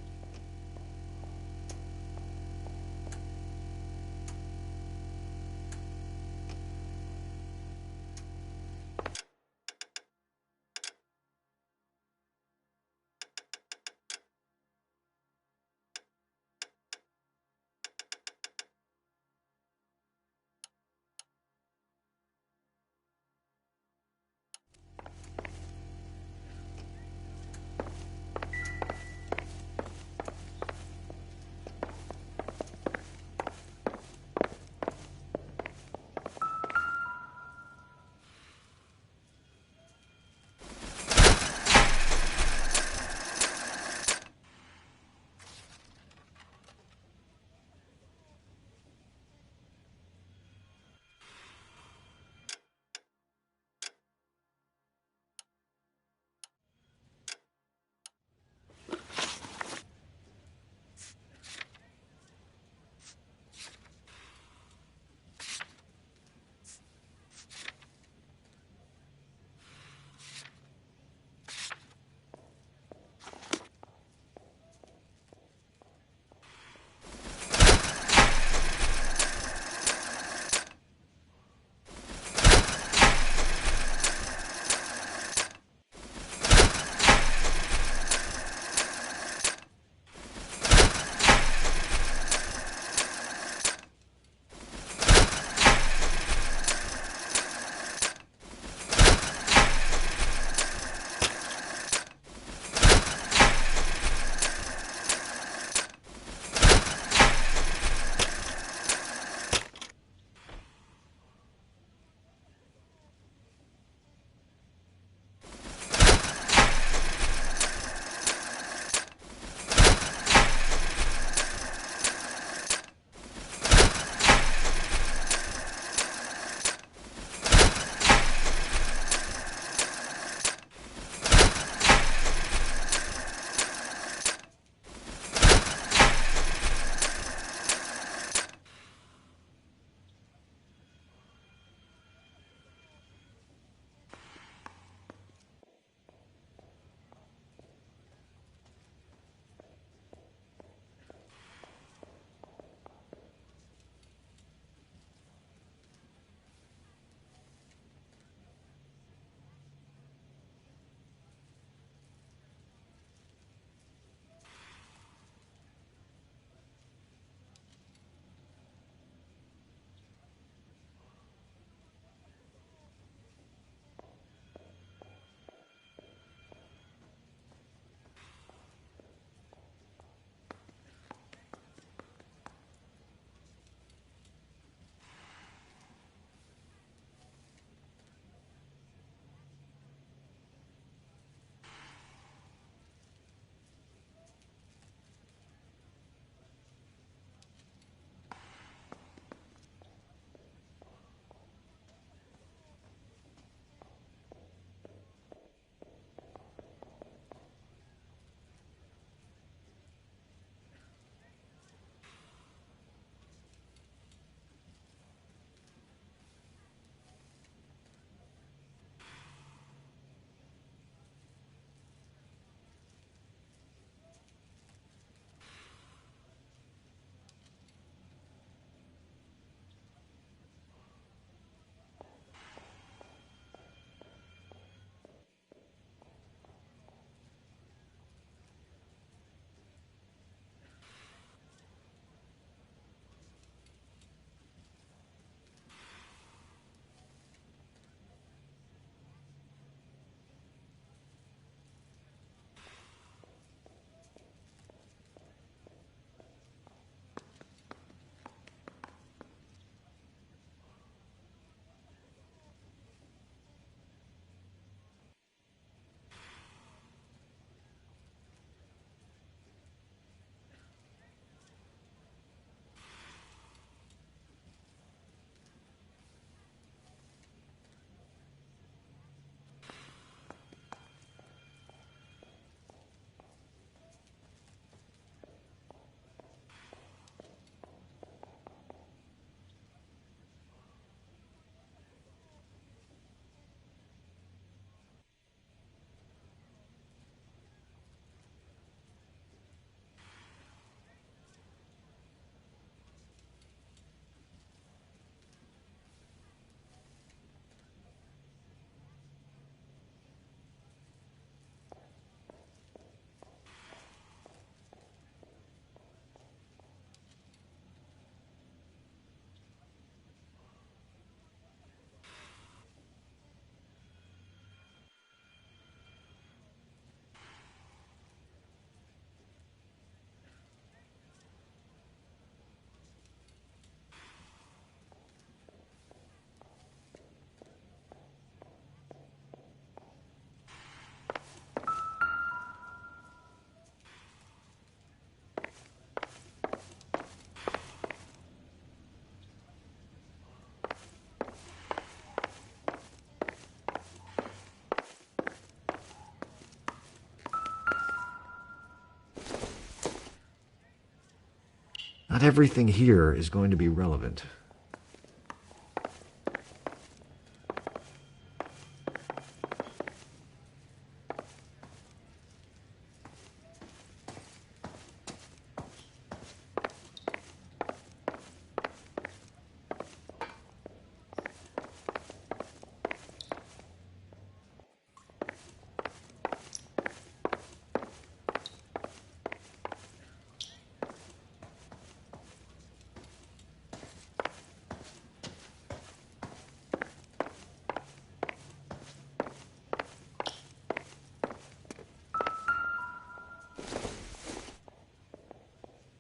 Not everything here is going to be relevant.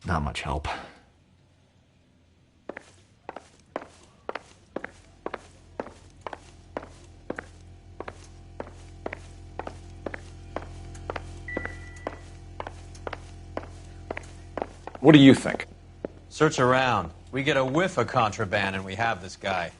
Not much help.
What do you think? Search around. We get a whiff of contraband and we have this guy.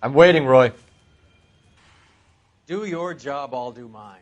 I'm waiting, Roy.
Do your job, I'll do mine.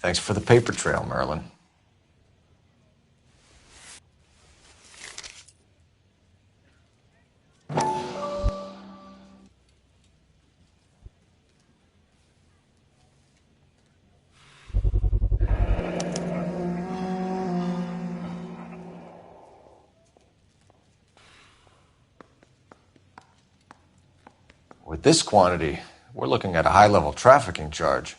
Thanks for the paper trail, Merlin. With this quantity, we're looking at a high-level trafficking charge.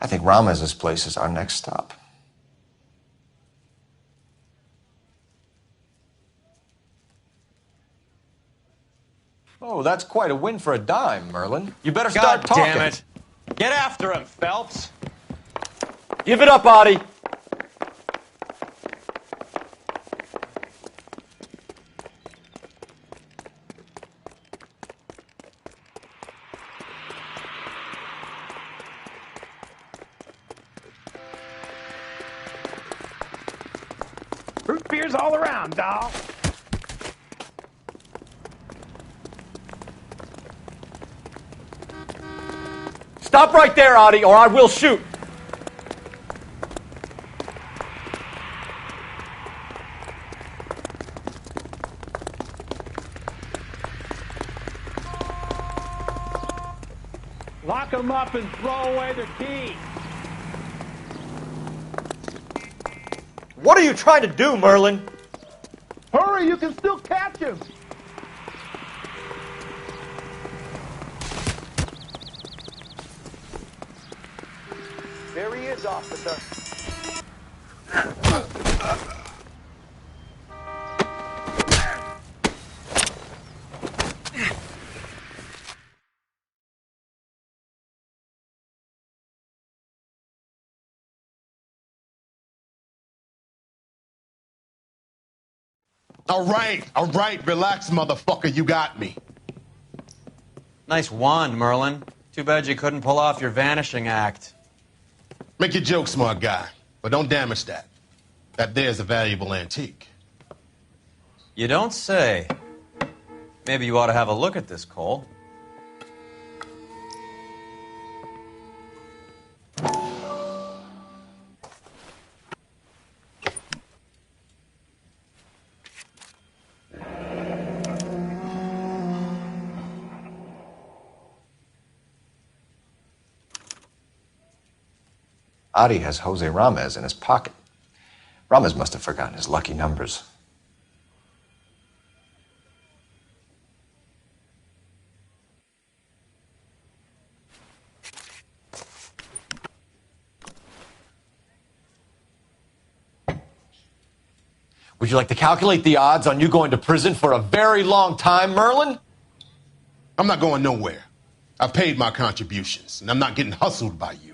I think Ramez's place is our next stop. Oh, that's quite a win for a dime, Merlin. You better start
God
talking.
damn it. Get after him, Phelps.
Give it up, Audie.
Root beers all around, doll.
Stop right there, Audie, or I will shoot.
Lock them up and throw away their keys.
What are you trying to do, Merlin?
Hurry, you can still catch him. There he is, officer.
All right, relax, motherfucker, you got me.
Nice wand, Merlin. Too bad you couldn't pull off your vanishing act.
Make your joke, smart guy, but don't damage that. That there's a valuable antique.
You don't say. Maybe you ought to have a look at this, Cole.
Audie has Jose Ramez in his pocket. Ramez must have forgotten his lucky numbers. Would you like to calculate the odds on you going to prison for a very long time, Merlin?
I'm not going nowhere. I've paid my contributions, and I'm not getting hustled by you.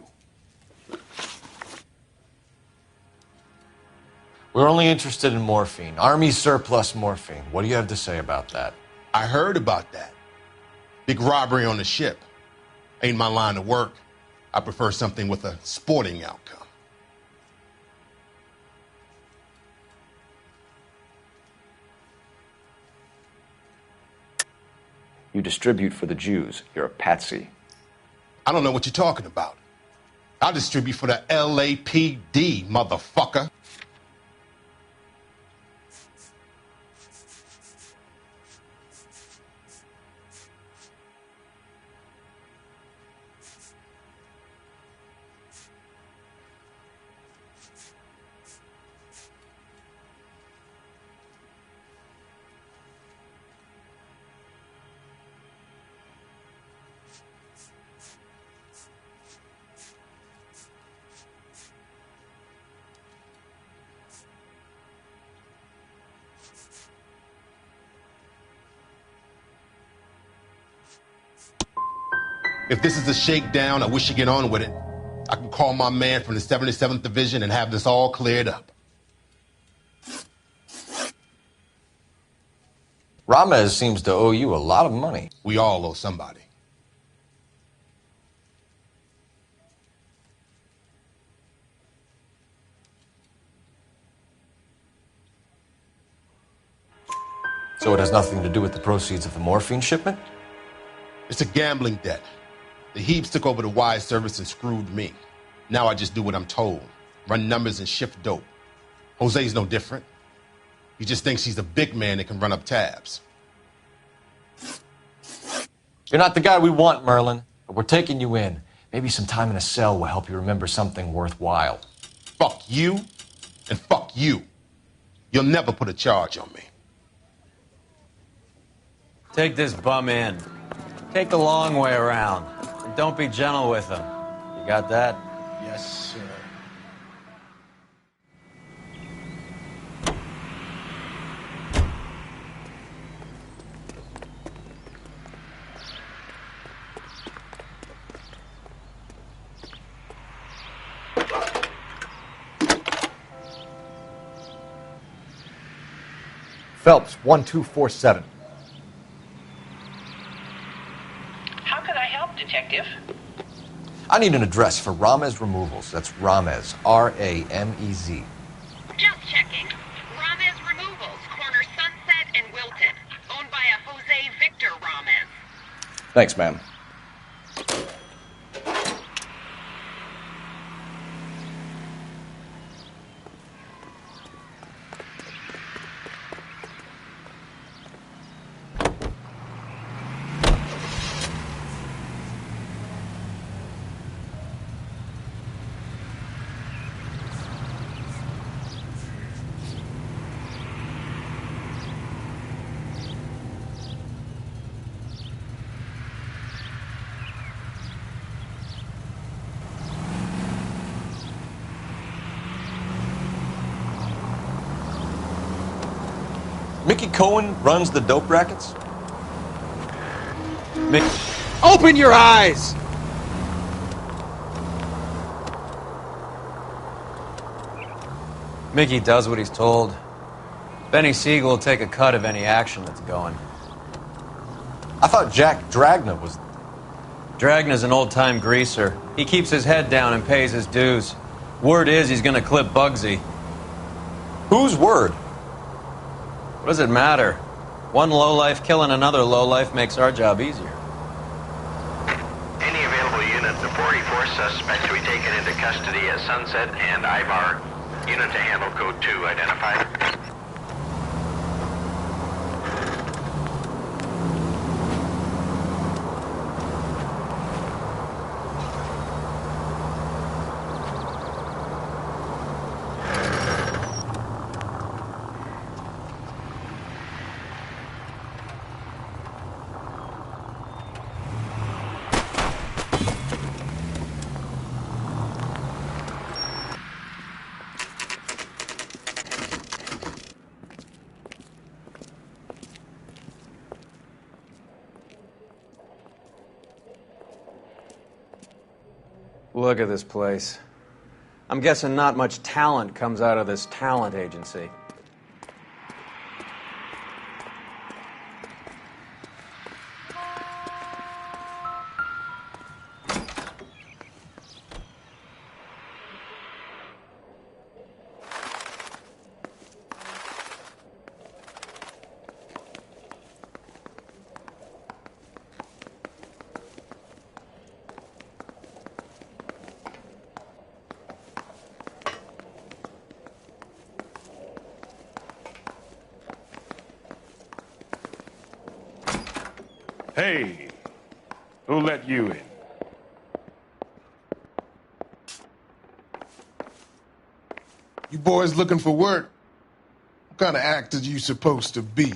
We're only interested in morphine. Army surplus morphine. What do you have to say about that?
I heard about that. Big robbery on the ship. Ain't my line of work. I prefer something with a sporting outcome.
You distribute for the Jews. You're a patsy.
I don't know what you're talking about. I'll distribute for the LAPD, motherfucker. If this is a shakedown, I wish you get on with it. I can call my man from the 77th Division and have this all cleared up.
Ramez seems to owe you a lot of money.
We all owe somebody.
So it has nothing to do with the proceeds of the morphine shipment?
It's a gambling debt. The Heaps took over the wire service and screwed me. Now I just do what I'm told. Run numbers and shift dope. Jose's no different. He just thinks he's a big man that can run up tabs.
You're not the guy we want, Merlin, but we're taking you in. Maybe some time in a cell will help you remember something worthwhile.
Fuck you, and fuck you. You'll never put a charge on me.
Take this bum in. Take the long way around. And don't be gentle with him. You got that?
Yes, sir.
Phelps, 1247.
How can I help, Detective?
I need an address for Ramez Removals. That's Ramez, R-A-M-E-Z.
Just checking. Ramez Removals, corner Sunset and Wilton. Owned by a Jose Victor Ramez.
Thanks, ma'am. Mickey Cohen runs the dope rackets?
Open your eyes!
Mickey does what he's told. Benny Siegel will take a cut of any action that's going.
I thought Jack Dragna was...
Dragna's an old-time greaser. He keeps his head down and pays his dues. Word is he's gonna clip Bugsy.
Whose word?
What does it matter? One lowlife killing another lowlife makes our job easier.
Any available unit, the 44 suspects to be taken into custody at Sunset and Ibar. Unit to handle code 2 identified.
Look at this place. I'm guessing not much talent comes out of this talent agency.
Hey, who let you in?
You boys looking for work? What kind of actor you supposed to be?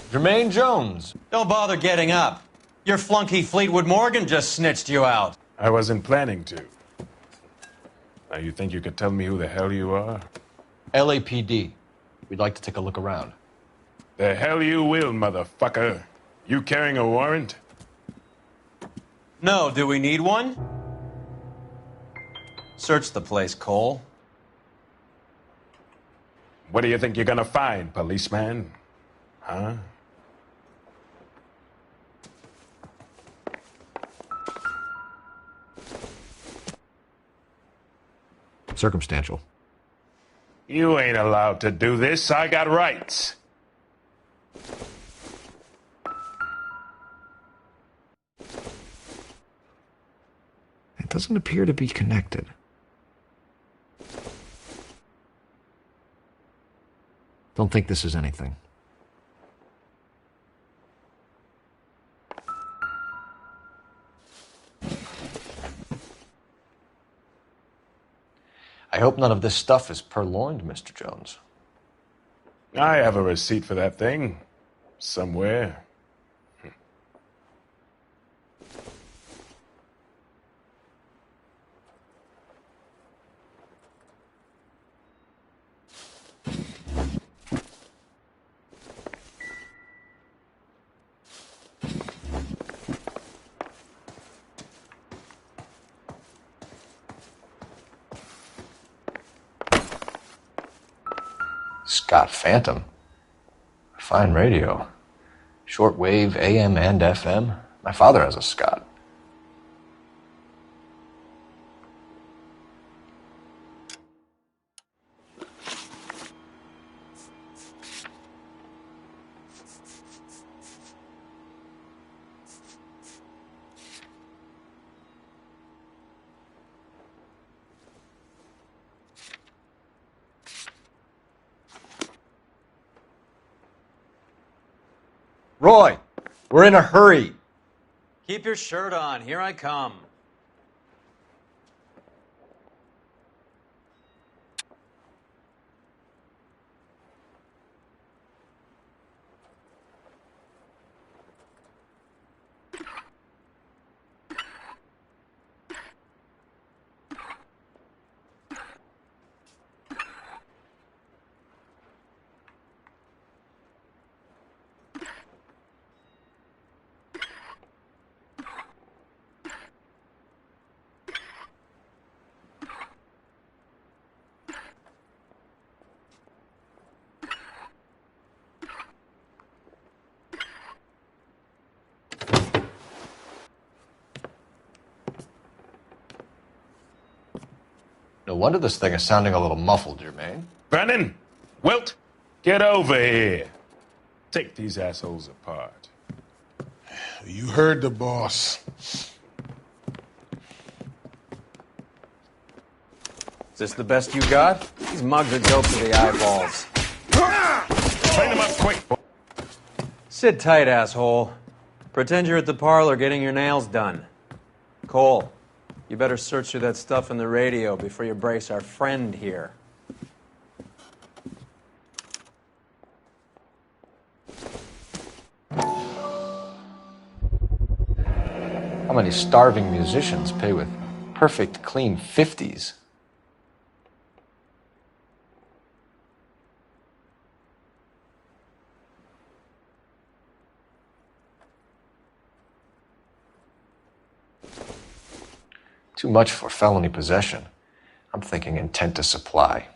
Jermaine Jones.
Don't bother getting up. Your flunky Fleetwood Morgan just snitched you out.
I wasn't planning to. Now, you think you could tell me who the hell you are?
LAPD. We'd like to take a look around.
The hell you will, motherfucker. You carrying a warrant?
No, do we need one? Search the place, Cole.
What do you think you're gonna find, policeman? Huh?
Circumstantial.
You ain't allowed to do this. I got rights.
It doesn't appear to be connected. Don't think this is anything. I hope none of this stuff is purloined, Mr. Jones.
I have a receipt for that thing. Somewhere.
Scott Phantom. Fine radio. Shortwave, AM and FM. My father has a Scott.
Roy, we're in a hurry.
Keep your shirt on. Here I come.
No wonder this thing is sounding a little muffled, Jermaine.
Brennan! Wilt! Get over here. Take these assholes apart.
You heard the boss.
Is this the best you got? These mugs are dope to the eyeballs.
Train them up quick.
Sit tight, asshole. Pretend you're at the parlor getting your nails done. Cole, you better search through that stuff in the radio before you brace our friend here.
How many starving musicians pay with perfect, clean 50s? Too much for felony possession. I'm thinking intent to supply.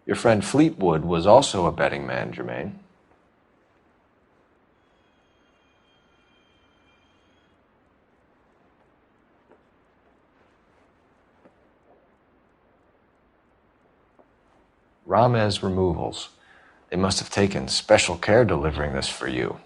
Your friend Fleetwood was also a betting man, Jermaine. Ramez Removals. They must have taken special care delivering this for you.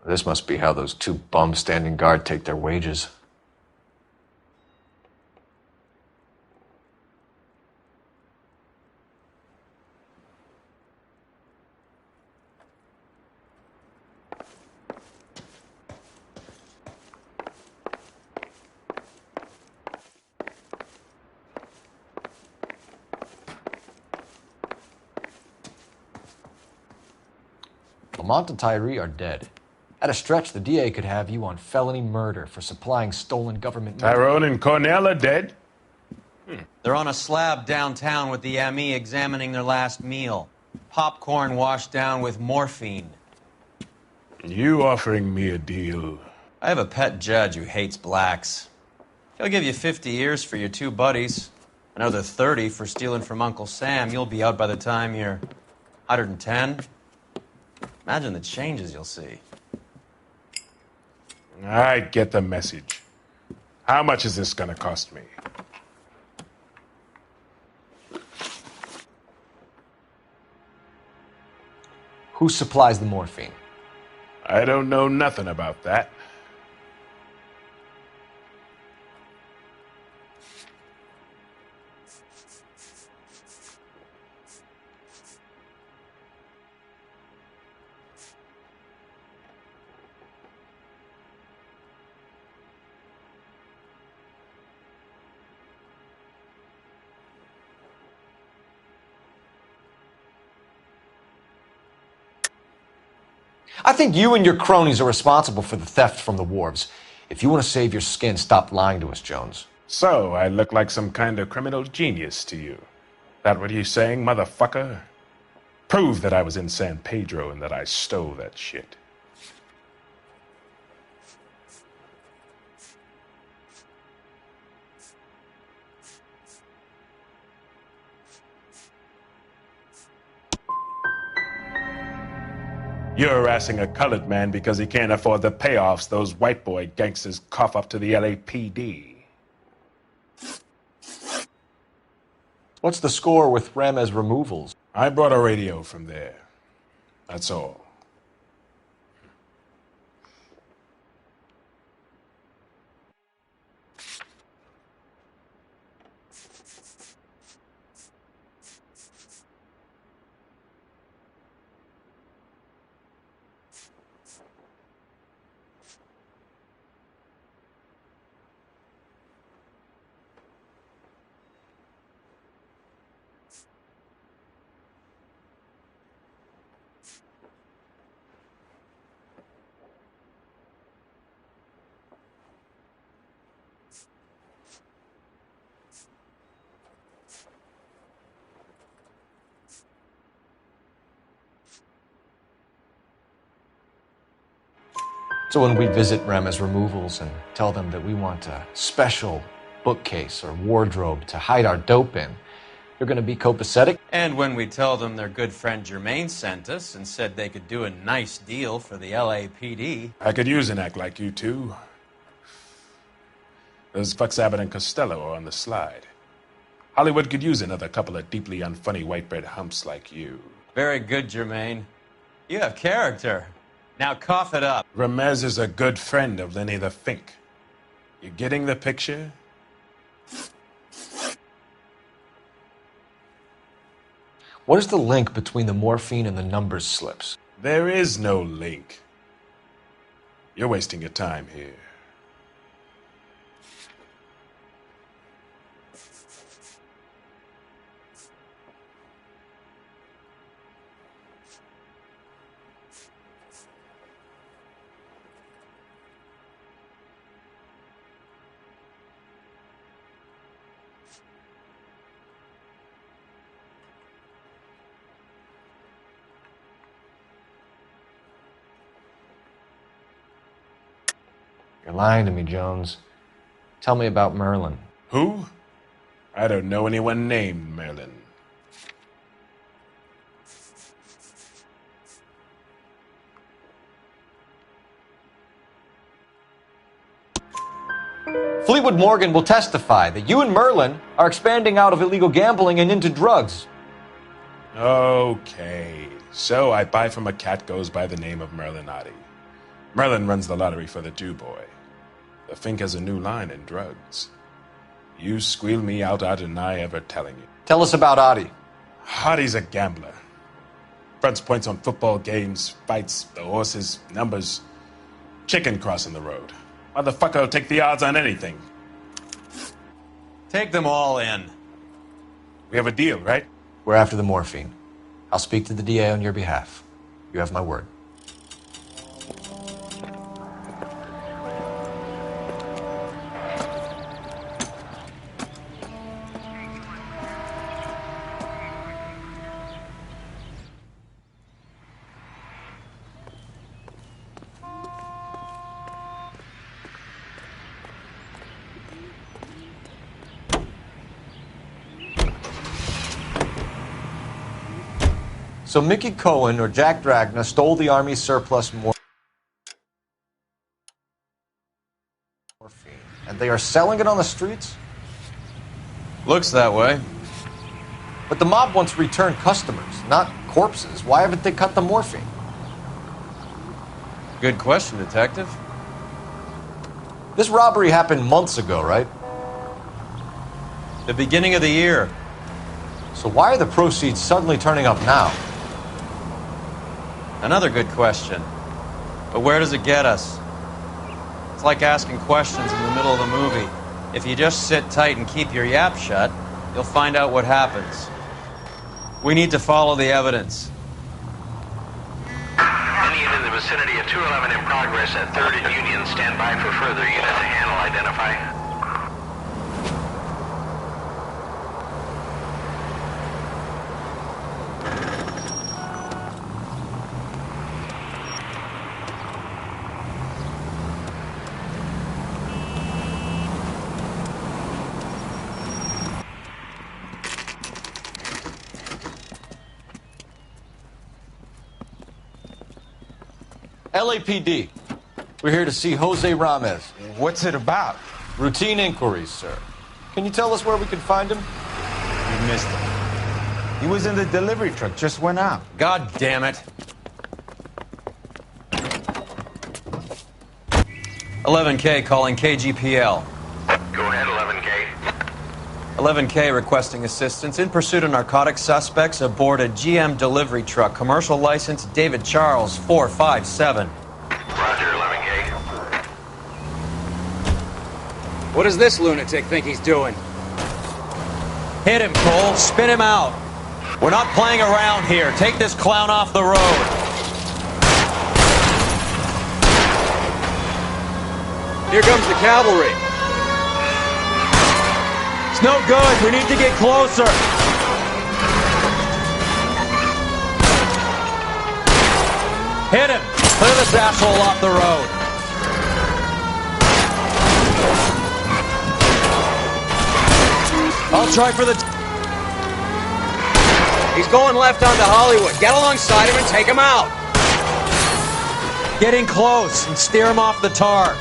This must be how those two bums standing guard take their wages. Lamont and Tyree are dead. At a stretch, the DA could have you on felony murder for supplying stolen government money.
Tyrone and Cornell are dead?
They're on a slab downtown with the ME examining their last meal. Popcorn washed down with morphine.
You offering me a deal?
I have a pet judge who hates blacks. He'll give you 50 years for your two buddies. Another 30 for stealing from Uncle Sam. You'll be out by the time you're 110. Imagine the changes you'll see.
I get the message. How much is this gonna cost me?
Who supplies the morphine?
I don't know nothing about that.
I think you and your cronies are responsible for the theft from the wharves. If you want to save your skin, stop lying to us, Jones.
So, I look like some kind of criminal genius to you. That what you saying, motherfucker? Prove that I was in San Pedro and that I stole that shit. You're harassing a colored man because he can't afford the payoffs those white boy gangsters cough up to the LAPD.
What's the score with Ramez removals?
I brought a radio from there. That's all.
So when we visit Ramez removals and tell them that we want a special bookcase or wardrobe to hide our dope in, they're going to be copacetic?
And when we tell them their good friend Jermaine sent us and said they could do a nice deal for the LAPD.
I could use an act like you two. Those fucks Abbott and Costello are on the slide. Hollywood could use another couple of deeply unfunny white bread humps like you.
Very good, Jermaine. You have character. Now cough it up.
Ramez is a good friend of Lenny the Fink. You getting the picture?
What is the link between the morphine and the numbers slips?
There is no link. You're wasting your time here.
You're lying to me, Jones. Tell me about Merlin.
Who? I don't know anyone named Merlin.
Fleetwood Morgan will testify that you and Merlin are expanding out of illegal gambling and into drugs.
Okay, so I buy from a cat goes by the name of Merlin Otti. Merlin runs the lottery for the Jew boy. The Fink has a new line in drugs. You squeal me out, I deny ever telling you.
Tell us about Otti.
Otti's a gambler. Fronts points on football games, fights, the horses, numbers. Chicken crossing the road. Motherfucker will take the odds on anything.
Take them all in.
We have a deal, right?
We're after the morphine. I'll speak to the DA on your behalf. You have my word.
So Mickey Cohen or Jack Dragna stole the Army surplus morphine, and they are selling it on the streets?
Looks that way.
But the mob wants returned customers, not corpses. Why haven't they cut the morphine?
Good question, Detective.
This robbery happened months ago, right?
The beginning of the year.
So why are the proceeds suddenly turning up now?
Another good question. But where does it get us? It's like asking questions in the middle of the movie. If you just sit tight and keep your yap shut, you'll find out what happens. We need to follow the evidence.
Any unit in the vicinity of 211 in progress at 3rd and Union. Stand by for further unit to handle. Identify.
LAPD. We're here to see Jose Ramez.
What's it about?
Routine inquiries, sir. Can you tell us where we can find him?
You missed him. He was in the delivery truck, just went out.
God damn it. 11K calling KGPL.
Go ahead, 11K.
11K requesting assistance in pursuit of narcotic suspects aboard a GM delivery truck. Commercial license David Charles 457.
Roger, 11K.
What does this lunatic think he's doing?
Hit him, Cole. Spin him out. We're not playing around here. Take this clown off the road.
Here comes the cavalry.
It's no good. We need to get closer. Hit him. Clear this asshole off the road. I'll try for the...
He's going left onto Hollywood. Get alongside him and take him out.
Getting close and steer him off the tar.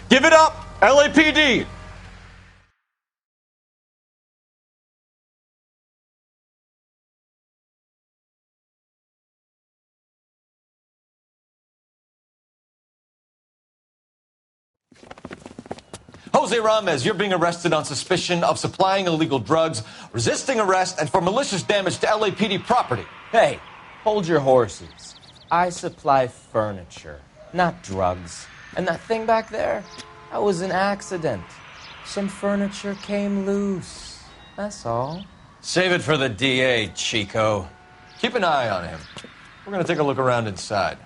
Give it up, LAPD!
Jose Ramez, you're being arrested on suspicion of supplying illegal drugs, resisting arrest, and for malicious damage to LAPD property.
Hey, hold your horses. I supply furniture, not drugs. And that thing back there, that was an accident. Some furniture came loose. That's all.
Save it for the DA, Chico.
Keep an eye on him. We're going to take a look around inside.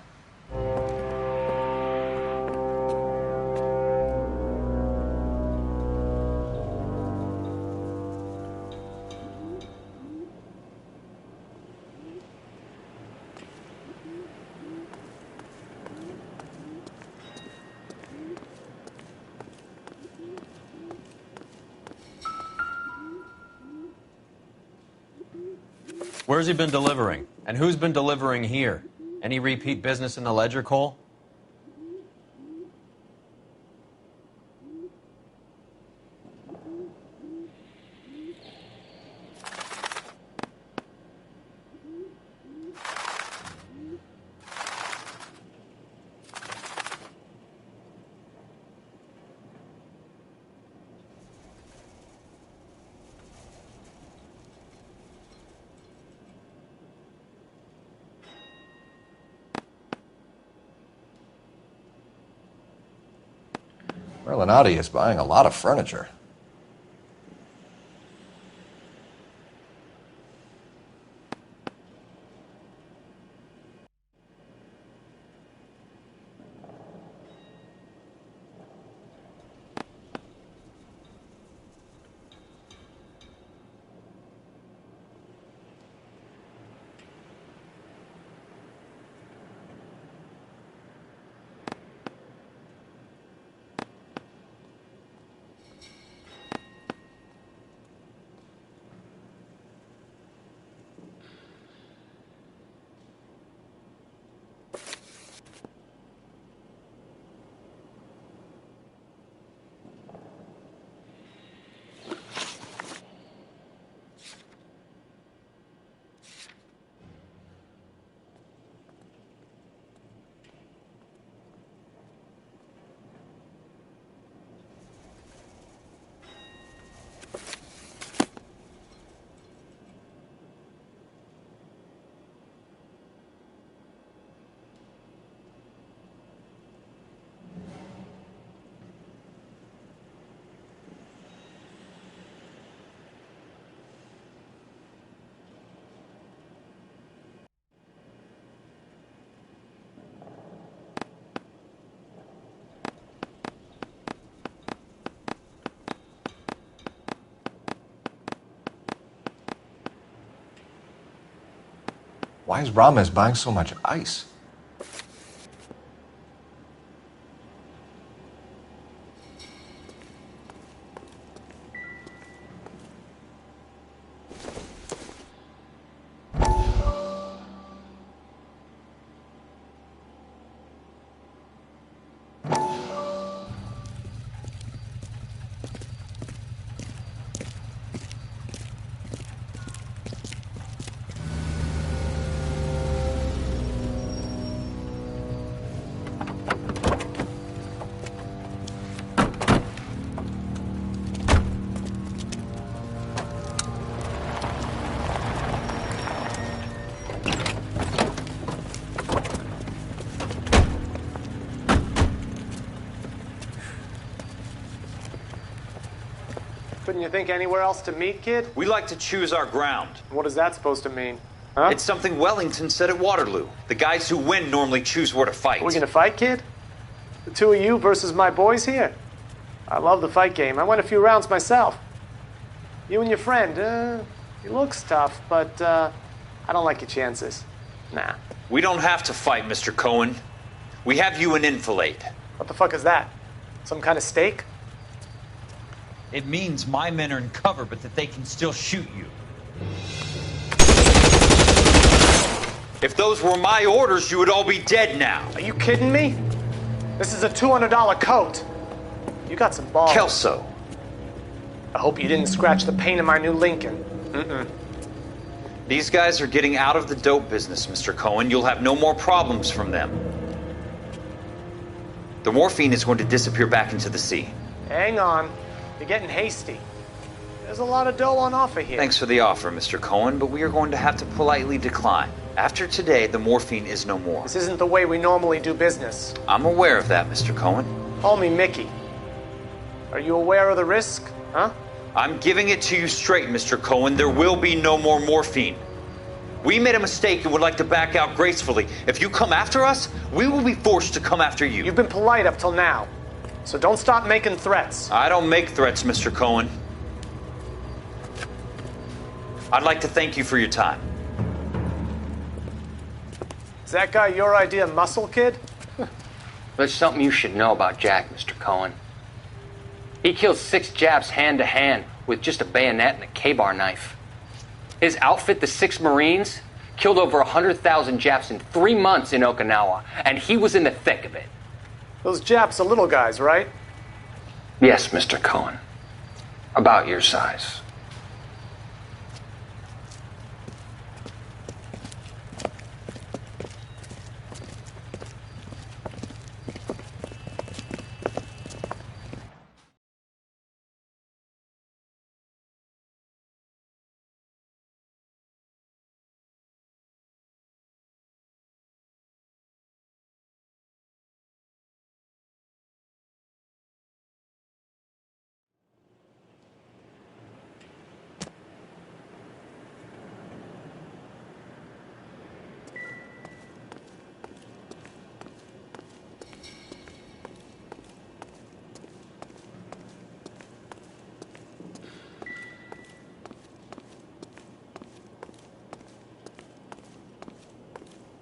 Where's he been delivering? And who's been delivering here? Any repeat business in the ledger, Cole?
Merlinati is buying a lot of furniture. Why is Ramos buying so much ice?
Couldn't you think anywhere else to meet, kid?
We like to choose our ground.
What is that supposed to mean? Huh?
It's something Wellington said at Waterloo. The guys who win normally choose where to fight.
Are we gonna fight, kid? The two of you versus my boys here? I love the fight game. I went a few rounds myself. You and your friend, he looks tough, but I don't like your chances. Nah.
We don't have to fight, Mr. Cohen. We have you an enfilade.
What the fuck is that? Some kind of steak?
It means my men are in cover, but that they can still shoot you. If those were my orders, you would all be dead now.
Are you kidding me? This is a $200 coat. You got some balls.
Kelso.
I hope you didn't scratch the paint of my new Lincoln. Mm-mm.
These guys are getting out of the dope business, Mr. Cohen. You'll have no more problems from them. The morphine is going to disappear back into the sea.
Hang on. You're getting hasty. There's a lot of dough on offer here.
Thanks for the offer, Mr. Cohen, but we are going to have to politely decline. After today, the morphine is no more.
This isn't the way we normally do business.
I'm aware of that, Mr. Cohen.
Call me Mickey. Are you aware of the risk, huh?
I'm giving it to you straight, Mr. Cohen. There will be no more morphine. We made a mistake and would like to back out gracefully. If you come after us, we will be forced to come after you.
You've been polite up till now, so don't stop making threats.
I don't make threats, Mr. Cohen. I'd like to thank you for your time.
Is that guy your idea of muscle, kid?
There's something you should know about Jack, Mr. Cohen. He killed 6 Japs hand to hand with just a bayonet and a K-bar knife. His outfit, the 6 Marines, killed over 100,000 Japs in 3 months in Okinawa, and he was in the thick of it.
Those Japs are little guys, right?
Yes, Mr. Cohen. About your size.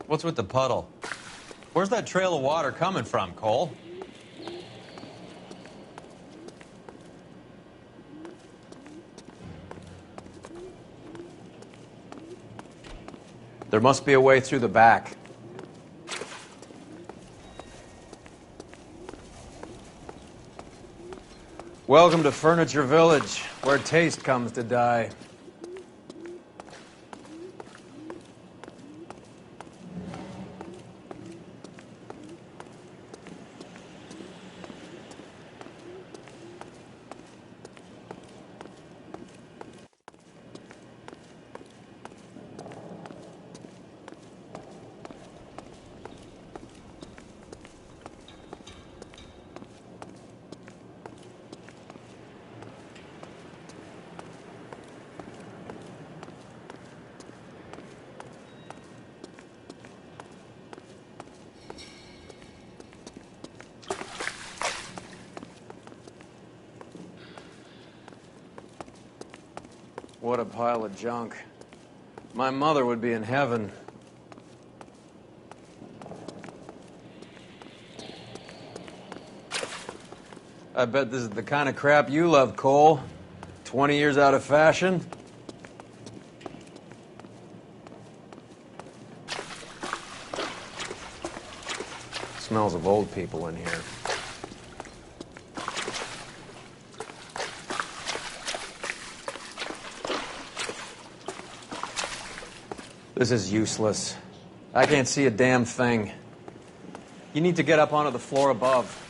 What's with the puddle? Where's that trail of water coming from, Cole?
There must be a way through the back. Welcome to Furniture Village, where taste comes to die. What a pile of junk. My mother would be in heaven.
I bet this is the kind of crap you love, Cole. 20 years out of fashion. Smells of old people in here. This is useless. I can't see a damn thing. You need to get up onto the floor above.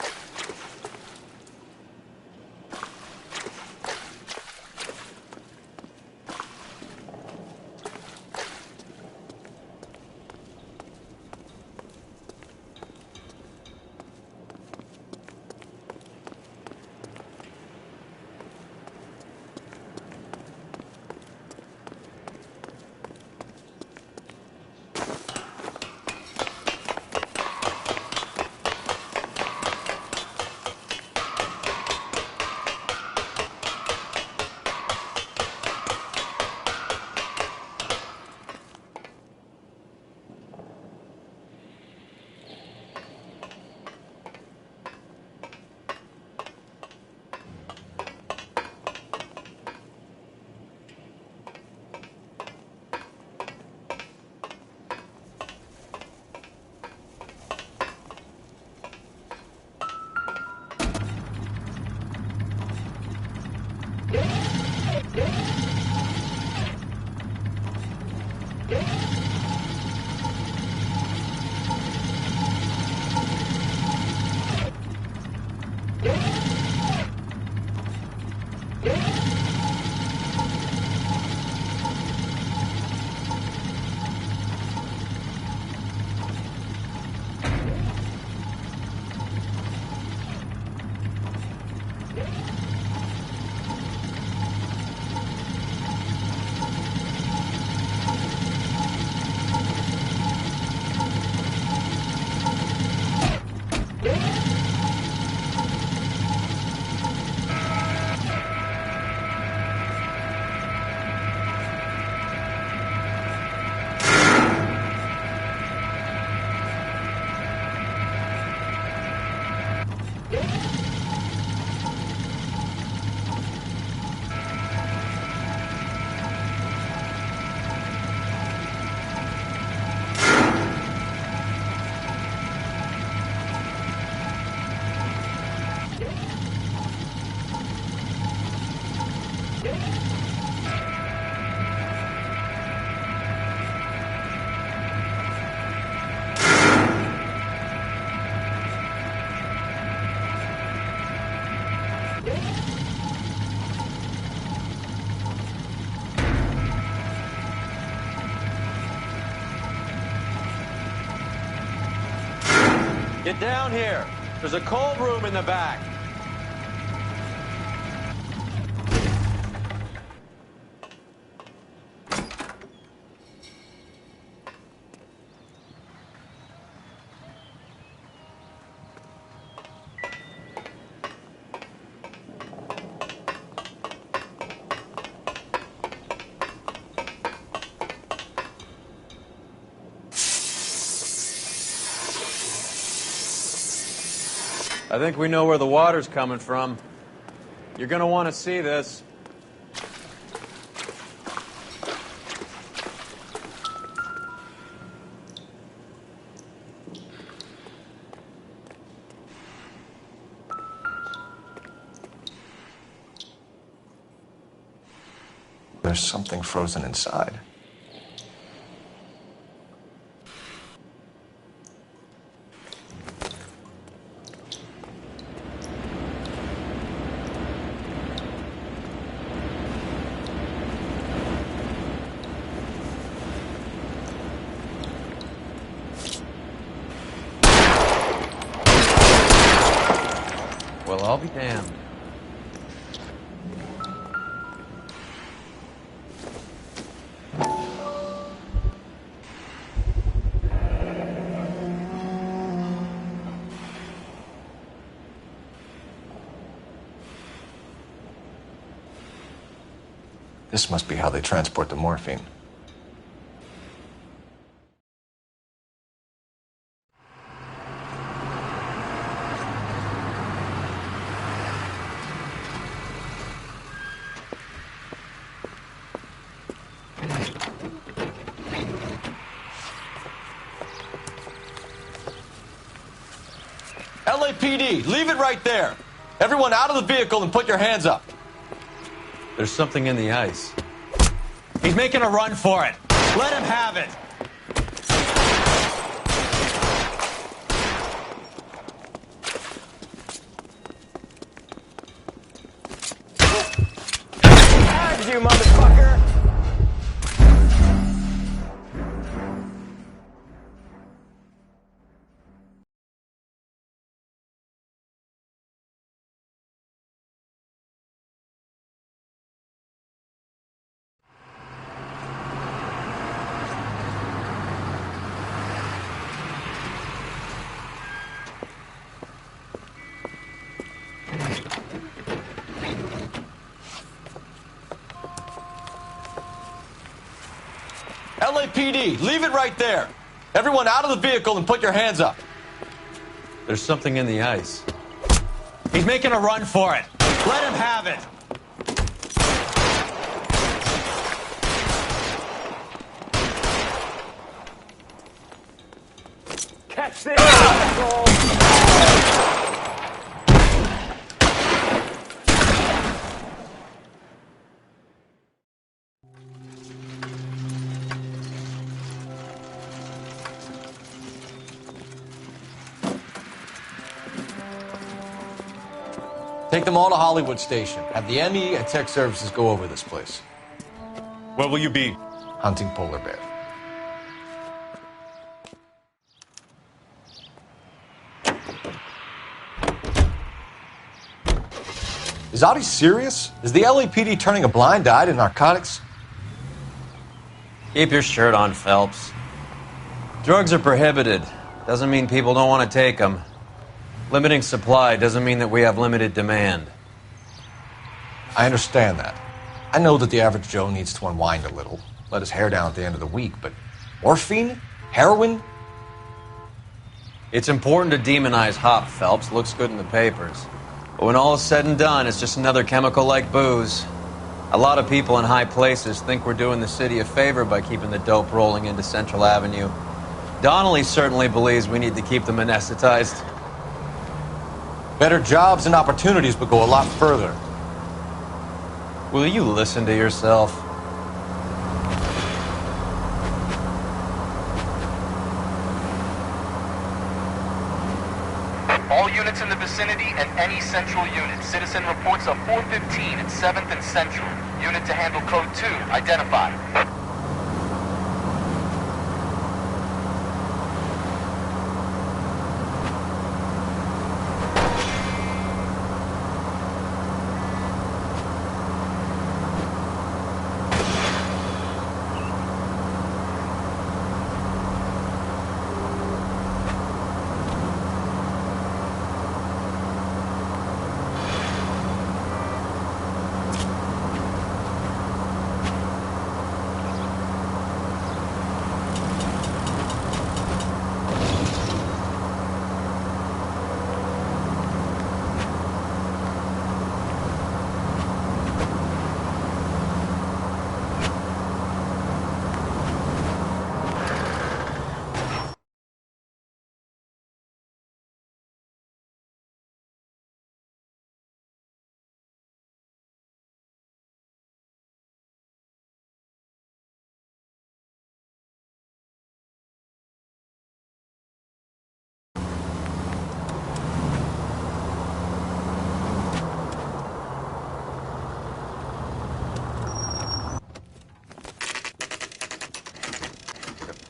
Get down here. There's a cold room in the back. I think we know where the water's coming from. You're gonna want to see this.
There's something frozen inside.
Well, I'll be damned.
This must be how they transport the morphine.
LAPD, leave it right there. Everyone out of the vehicle and put your hands up.
There's something in the ice.
He's making a run for it. Let him have it.
You motherfucker!
LAPD, leave it right there. Everyone out of the vehicle and put your hands up.
There's something in the ice.
He's making a run for it. Let him have it.
Catch this, asshole!
Take them all to Hollywood Station. Have the ME and Tech Services go over this place.
Where will you be?
Hunting polar bear. Is Audie serious? Is the LAPD turning a blind eye to narcotics?
Keep your shirt on, Phelps. Drugs are prohibited. Doesn't mean people don't want to take them. Limiting supply doesn't mean that we have limited demand.
I understand that. I know that the average Joe needs to unwind a little, let his hair down at the end of the week, but morphine? Heroin?
It's important to demonize hop, Phelps. Looks good in the papers. But when all is said and done, it's just another chemical like booze. A lot of people in high places think we're doing the city a favor by keeping the dope rolling into Central Avenue. Donnelly certainly believes we need to keep them anesthetized.
Better jobs and opportunities would go a lot further.
Will you listen to yourself?
All units in the vicinity and any central unit. Citizen reports of 415 at 7th and Central. Unit to handle code 2. Identify.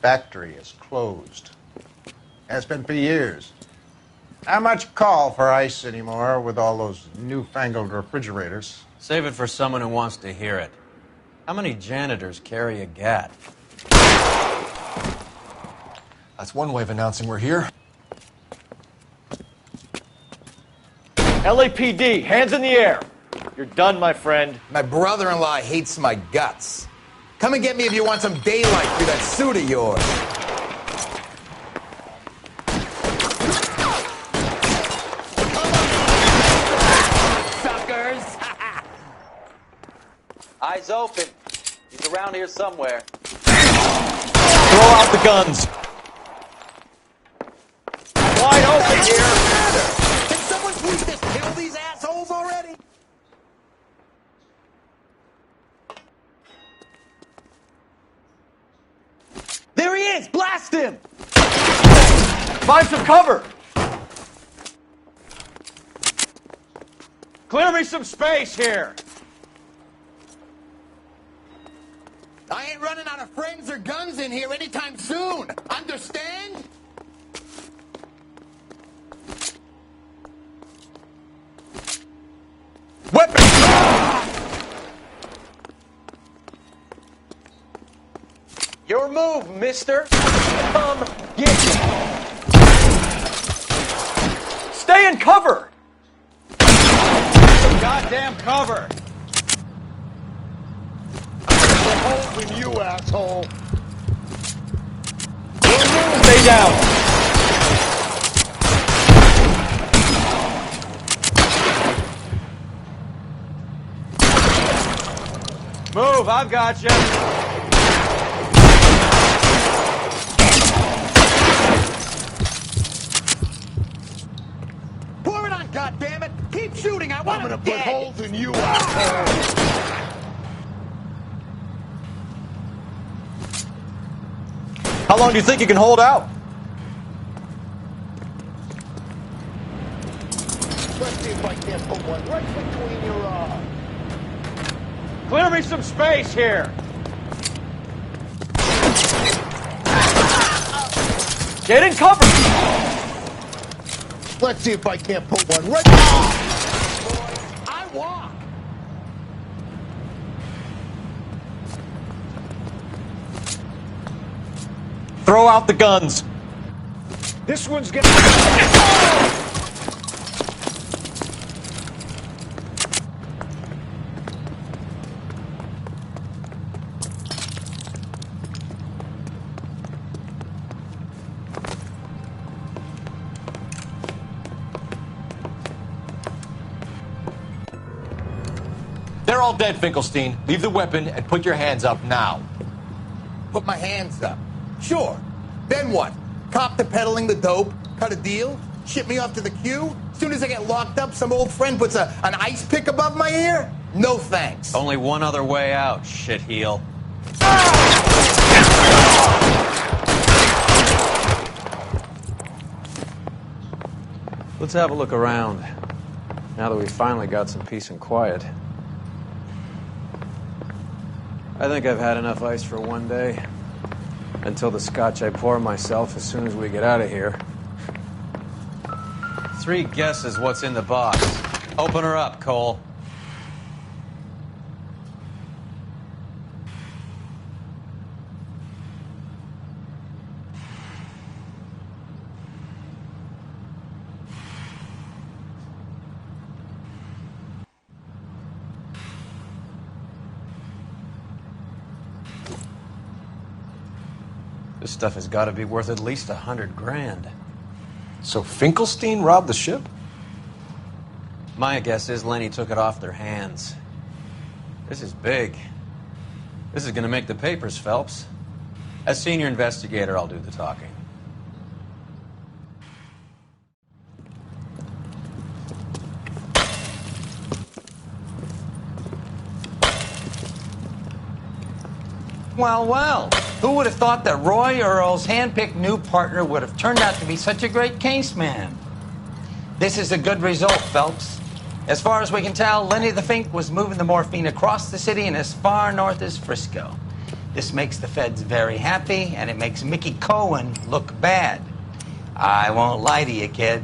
Factory is closed. Has been for years. Not much call for ice anymore with all those newfangled refrigerators.
Save it for someone who wants to hear it. How many janitors carry a gat?
That's one way of announcing we're here.
LAPD, hands in the air. You're done, my friend.
My brother-in-law hates my guts. Come and get me if you want some daylight through that suit of yours.
Suckers! Eyes open. He's around here somewhere.
Throw out the guns.
Wide open here.
him! Find some cover! Clear me some space here!
I ain't running out of friends or guns in here anytime soon. Understand?
Weapon!
Your move, mister. Come get me.
Stay in cover!
Goddamn cover! I'm holding you, asshole.
Stay down!
Move, I've got you.
Pour it on, goddammit! Keep shooting! I want
I'm
him
gonna put
dead!
holes in you, asshole.
How long do you think you can hold out?
Let's see if I can't put one right between your eyes.
Clear me some space here! Get in cover!
Let's see if I can't put one right.
I walk!
Throw out the guns!
This one's getting.
They're all dead, Finkelstein. Leave the weapon and put your hands up now.
Put my hands up. Sure. Then what? Cop to peddling the dope? Cut a deal? Ship me off to the queue? Soon as I get locked up, some old friend puts an ice pick above my ear? No thanks.
Only one other way out, shitheel. Let's have a look around, now that we've finally got some peace and quiet. I think I've had enough ice for one day. Until the scotch I pour myself as soon as we get out of here. 3 guesses what's in the box. Open her up, Cole. This stuff has got to be worth at least $100 grand.
So Finkelstein robbed the ship?
My guess is Lenny took it off their hands. This is big. This is going to make the papers, Phelps. As senior investigator, I'll do the talking.
Well, well. Who would have thought that Roy Earl's hand-picked new partner would have turned out to be such a great case man? This is a good result, Phelps. As far as we can tell, Lenny the Fink was moving the morphine across the city and as far north as Frisco. This makes the feds very happy, and it makes Mickey Cohen look bad. I won't lie to you, kid.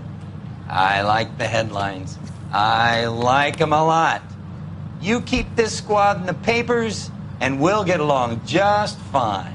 I like the headlines. I like them a lot. You keep this squad in the papers, and we'll get along just fine.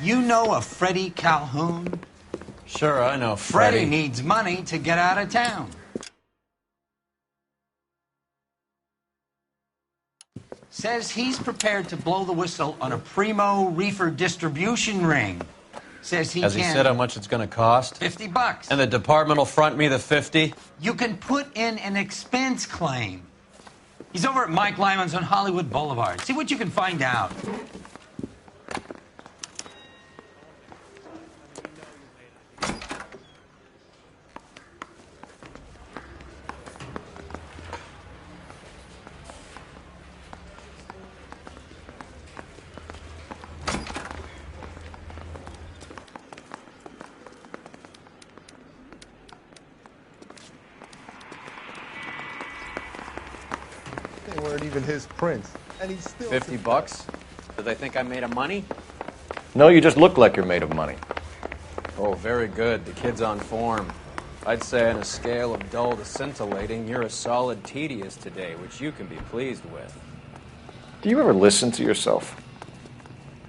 You know a Freddie Calhoun?
Sure, I know
Freddie needs money to get out of town. Says he's prepared to blow the whistle on a primo reefer distribution ring. Says
Has he said how much it's going to cost?
$50.
And the department will front me the 50?
You can put in an expense claim. He's over at Mike Lyman's on Hollywood Boulevard. See what you can find out.
They weren't even his prints, and he's still...
$50? Do they think I'm made of money?
No, you just look like you're made of money.
Oh, very good. The kid's on form. I'd say on a scale of dull to scintillating, you're a solid tedious today, which you can be pleased with.
Do you ever listen to yourself?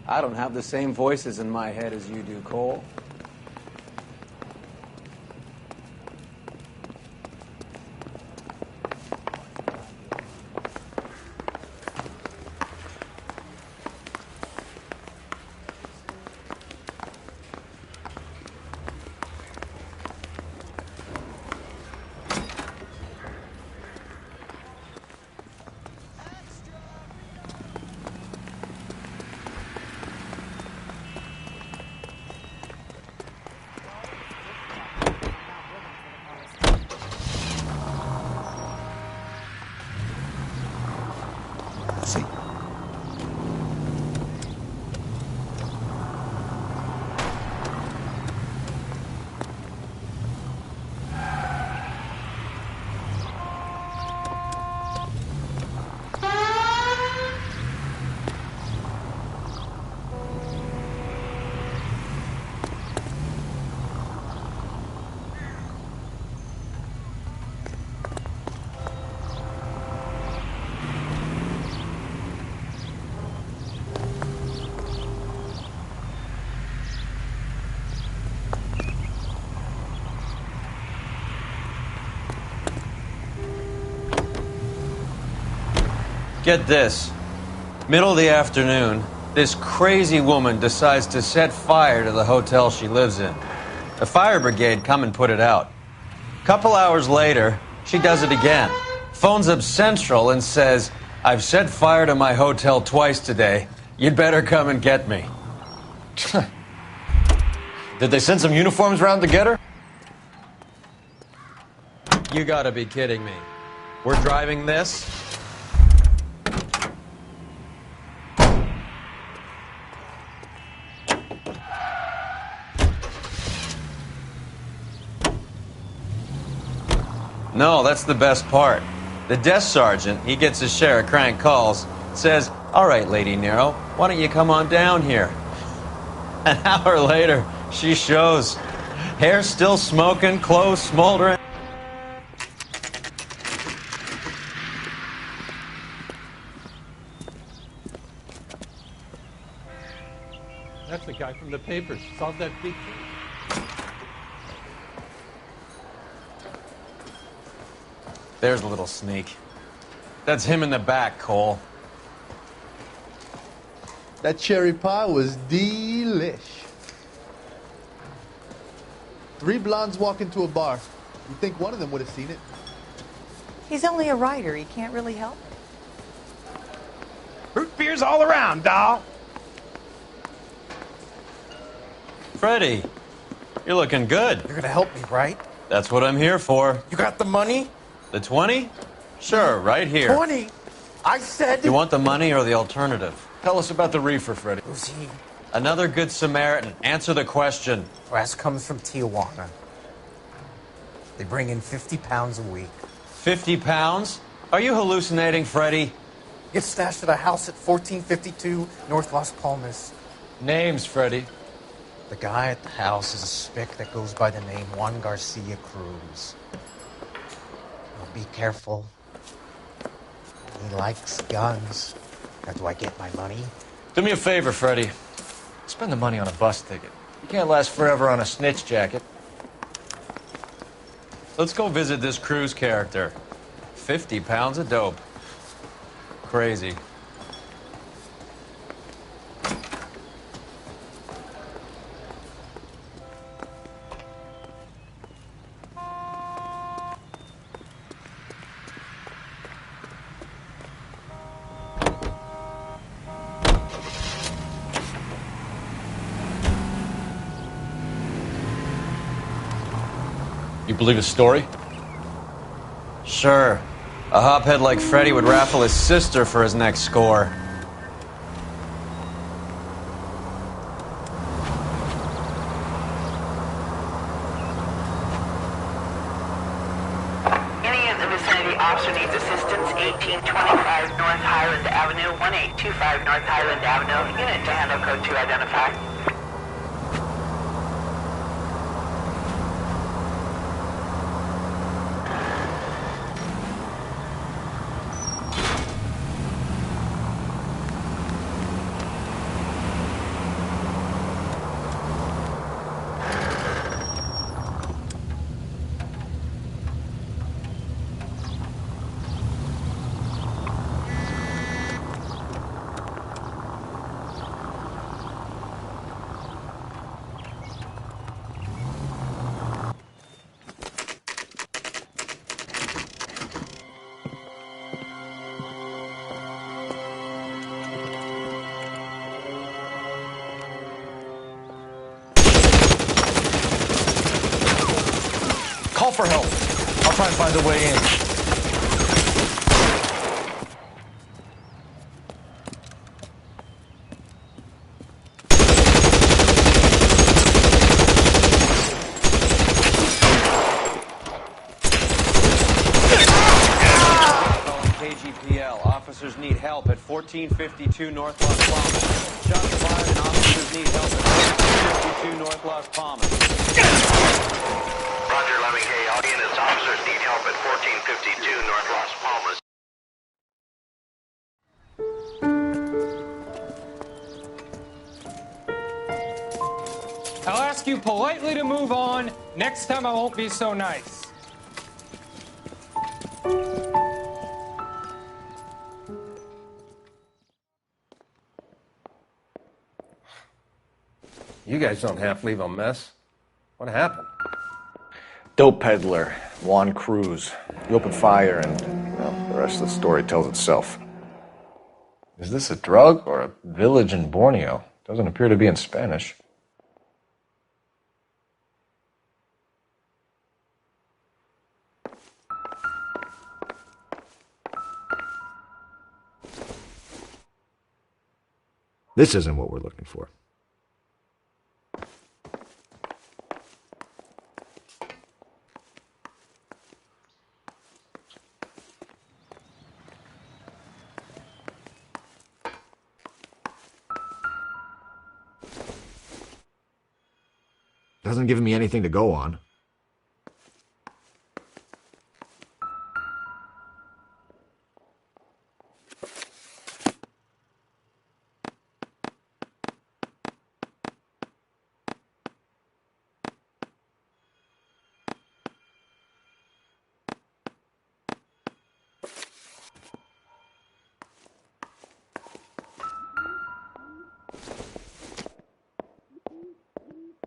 I don't have the same voices in my head as you do, Cole. Get this. Middle of the afternoon, this crazy woman decides to set fire to the hotel she lives in. The fire brigade come and put it out. Couple hours later, she does it again. Phones up Central and says, "I've set fire to my hotel twice today. You'd better come and get me."
Did they send some uniforms around to get her?
You gotta be kidding me. We're driving this? No, that's the best part. The desk sergeant, he gets his share of crank calls, says, "All right, Lady Nero, why don't you come on down here?" An hour later, she shows. Hair still smoking, clothes smoldering.
That's the guy from the papers. Solved that big case.
There's a little sneak. That's him in the back, Cole.
That cherry pie was delish. 3 blondes walk into a bar. You'd think one of them would have seen it.
He's only a writer. He can't really help it.
Root beers all around, doll.
Freddie, you're looking good.
You're gonna help me, right?
That's what I'm here for.
You got the money?
The 20? Sure, right here.
20? I said...
You want the money or the alternative?
Tell us about the reefer, Freddie.
Who's he?
Another good Samaritan. Answer the question.
Brass comes from Tijuana. They bring in 50 pounds a week.
50 pounds? Are you hallucinating, Freddie?
Gets stashed at a house at 1452 North Las Palmas.
Names, Freddie.
The guy at the house is a spick that goes by the name Juan Garcia Cruz. Now be careful. He likes guns. How do I get my money?
Do me a favor, Freddie.
Spend the money on a bus ticket. You can't last forever on a snitch jacket.
Let's go visit this Cruz character. 50 pounds of dope. Crazy.
You believe his story?
Sure. A hophead like Freddy would raffle his sister for his next score.
Any in the vicinity officer needs assistance, 1825 North Highland Avenue, 1825 North Highland Avenue. Unit to handle code 2 identified.
Call for help. I'll try and find a way in.
KGPL. Officers need help at 1452 North Las Palmas. Shots fired and officers need help at 1452 North Las Palmas.
Roger, 11K. All units, officers need help at 1452 North Las Palmas.
I'll ask you politely to move on. Next time I won't be so nice.
You guys don't half leave a mess. What happened?
Dope peddler, Juan Cruz. He opened fire and, well, the rest of the story tells itself. Is this a drug or a village in Borneo? Doesn't appear to be in Spanish. This isn't what we're looking for. Doesn't give me anything to go on.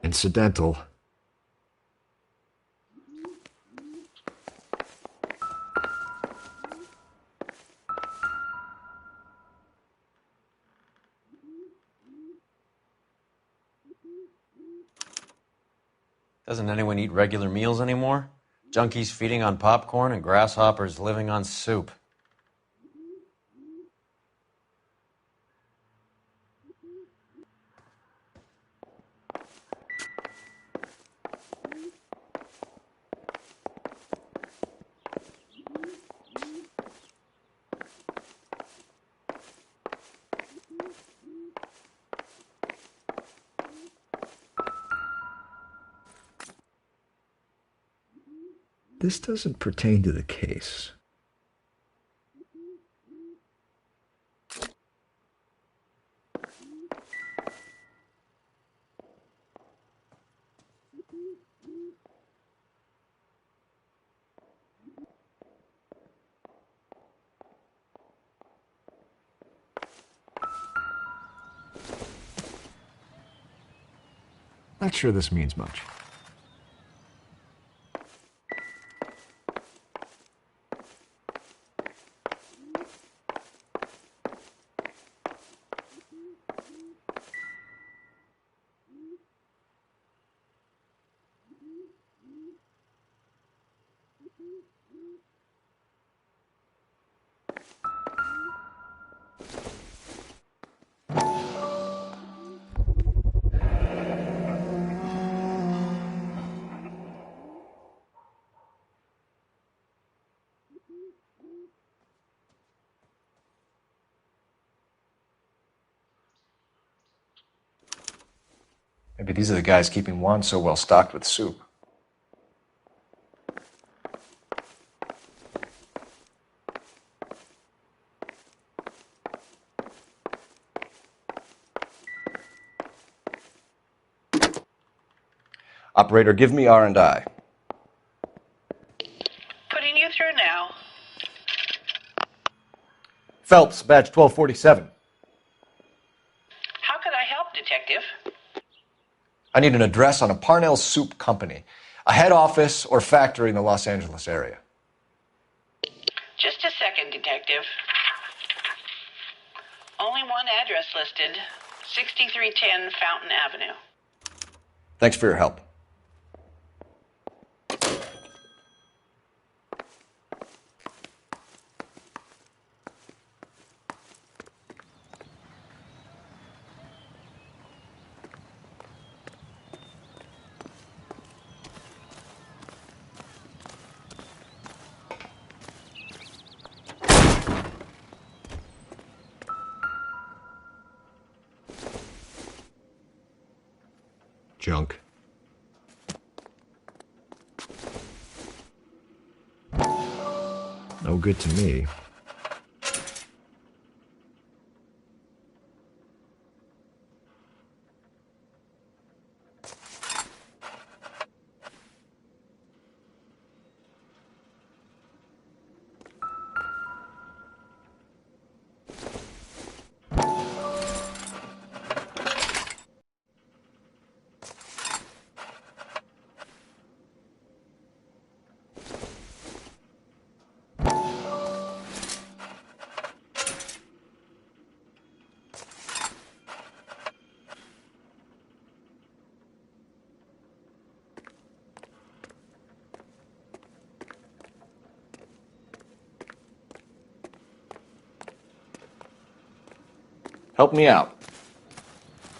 Incidental.
Doesn't anyone eat regular meals anymore? Junkies feeding on popcorn and grasshoppers living on soup.
This doesn't pertain to the case. Not sure this means much. Maybe these are the guys keeping Juan so well stocked with soup. Operator, give me R&I.
Putting you through now.
Phelps, badge 1247.
How could I help, Detective?
I need an address on a Parnell Soup Company, a head office or factory in the Los Angeles area.
Just a second, Detective. Only one address listed. 6310 Fountain Avenue.
Thanks for your help. Junk. No good to me. Help me out.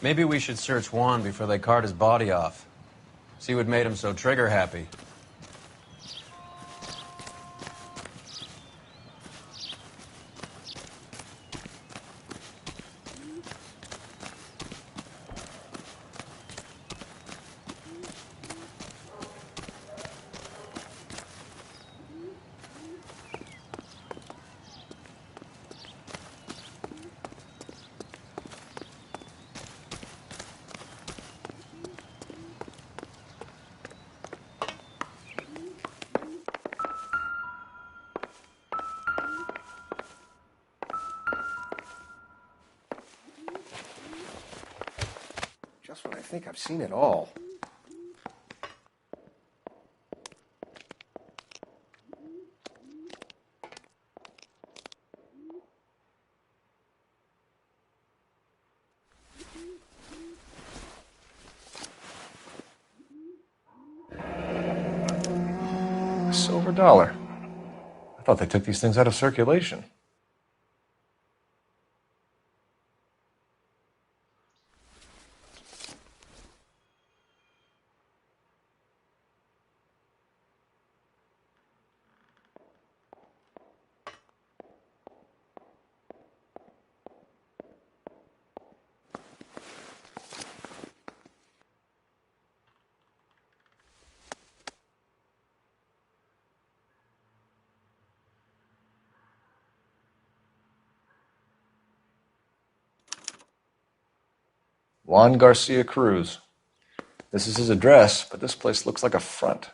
Maybe we should search Juan before they cart his body off. See what made him so trigger happy.
Just when I think I've seen it all. A silver dollar. I thought they took these things out of circulation. Juan Garcia Cruz. This is his address, but this place looks like a front.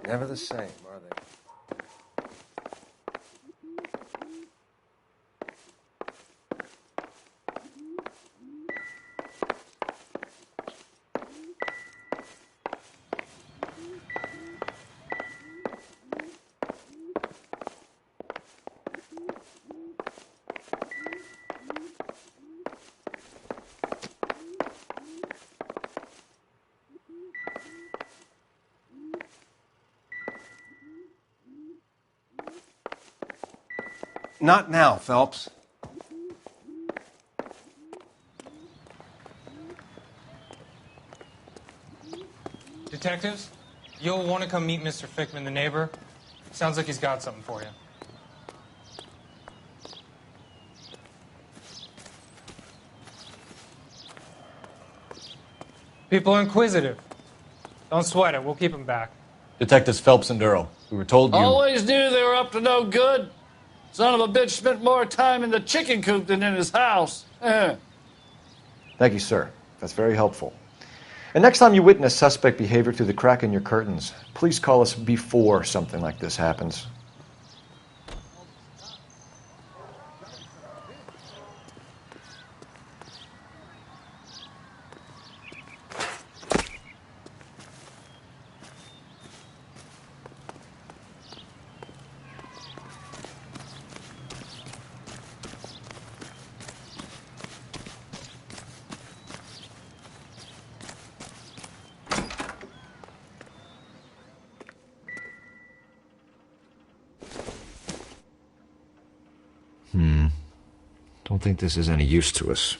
Never the same, are they?
Not now, Phelps.
Detectives, you'll want to come meet Mr. Fickman, the neighbor. Sounds like he's got something for you. People are inquisitive. Don't sweat it. We'll keep them back.
Detectives Phelps and Durrell. We were told you...
Always knew they were up to no good. Son of a bitch spent more time in the chicken coop than in his house.
Thank you, sir. That's very helpful. And next time you witness suspect behavior through the crack in your curtains, please call us before something like this happens. Don't think this is any use to us.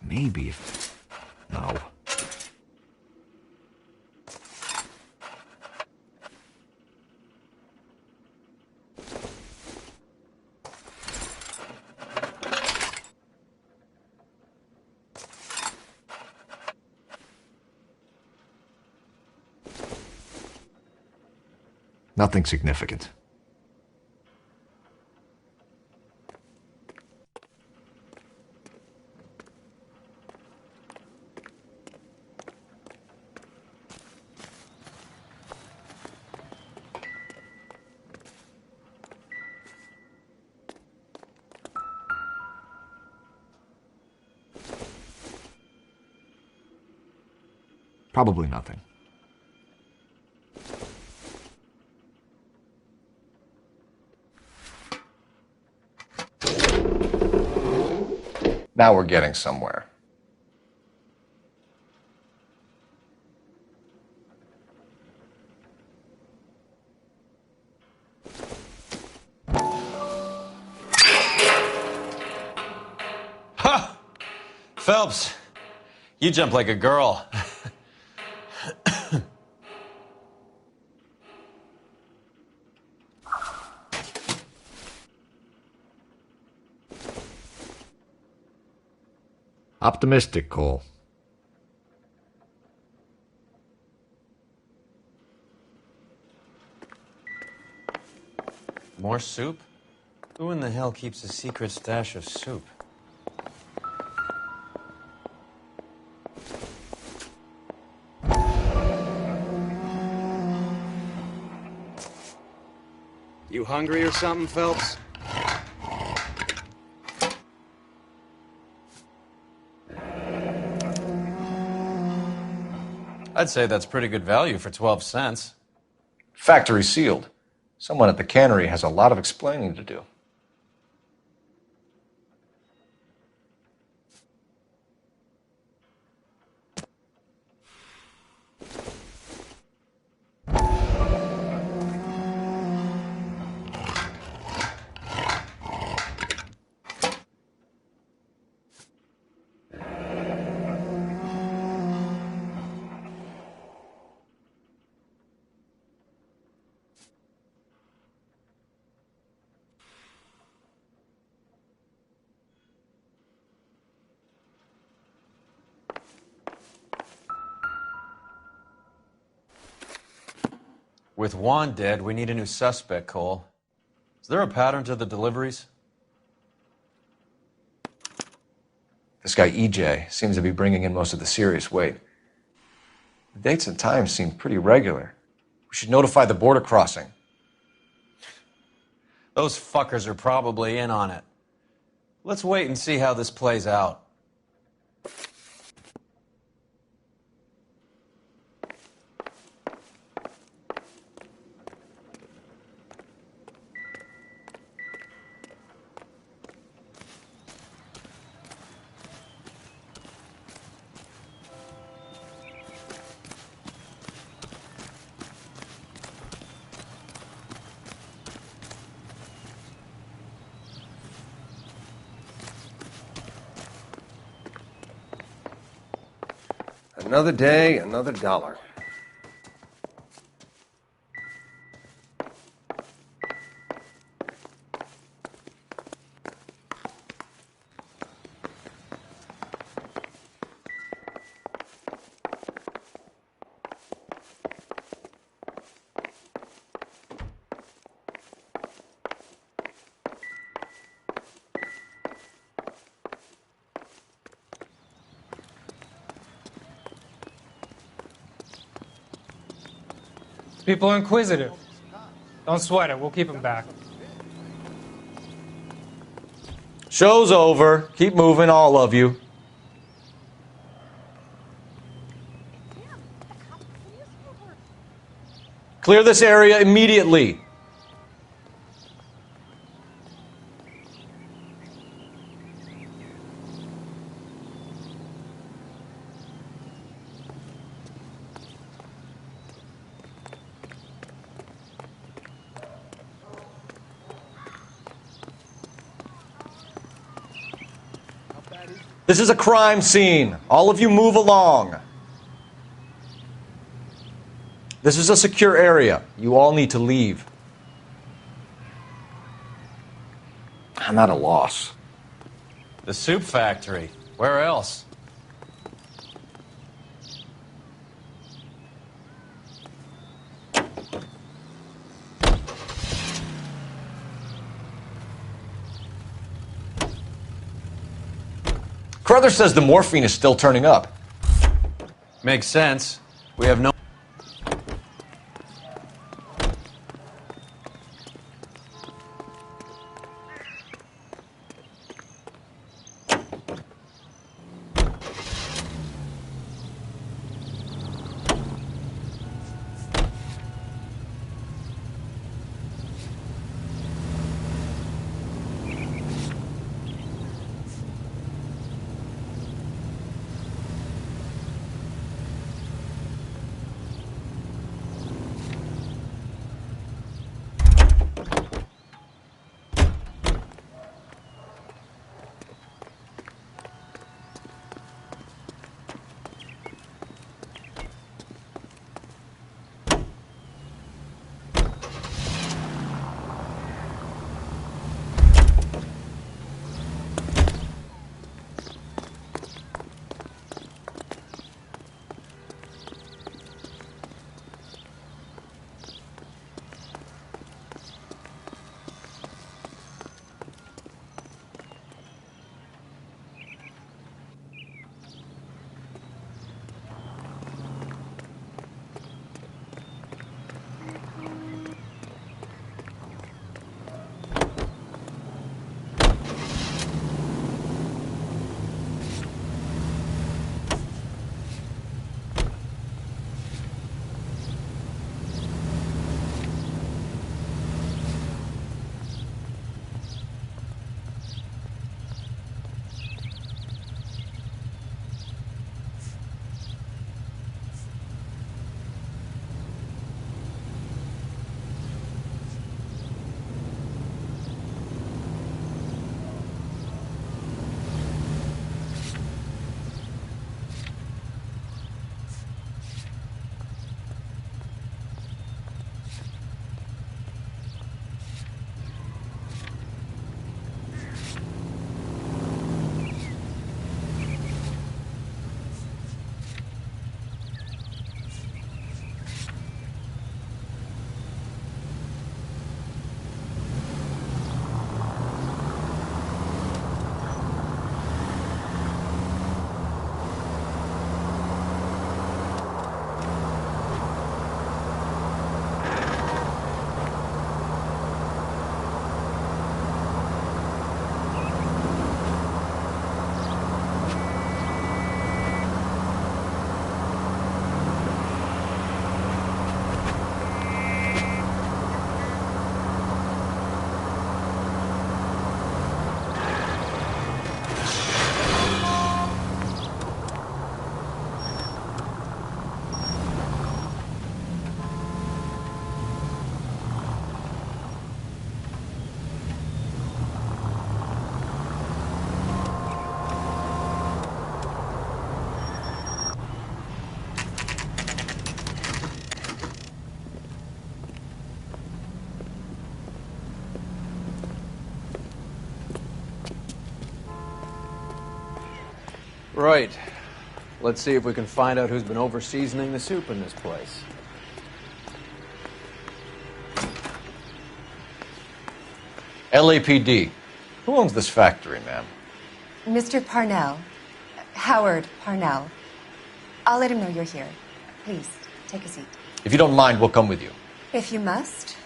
Maybe if... No. Nothing significant. Probably nothing. Now we're getting somewhere.
Ha! Phelps, you jump like a girl.
Optimistic, Cole.
More soup? Who in the hell keeps a secret stash of soup?
You hungry or something, Phelps?
I'd say that's pretty good value for 12 cents.
Factory sealed. Someone at the cannery has a lot of explaining to do.
With Juan dead, we need a new suspect, Cole. Is there a pattern to the deliveries?
This guy EJ seems to be bringing in most of the serious weight. The dates and times seem pretty regular. We should notify the border crossing.
Those fuckers are probably in on it. Let's wait and see how this plays out.
Another day, another dollar.
People are inquisitive. Don't sweat it. We'll keep them back.
Show's over. Keep moving, all of you. Clear this area immediately. This is a crime scene. All of you move along. This is a secure area. You all need to leave.
I'm at a loss.
The soup factory. Where else?
Carruthers says the morphine is still turning up.
Makes sense. We have no... Right. Let's see if we can find out who's been over-seasoning the soup in this place.
LAPD. Who owns this factory, ma'am?
Mr. Parnell. Howard Parnell. I'll let him know you're here. Please, take a seat.
If you don't mind, we'll come with you.
If you must.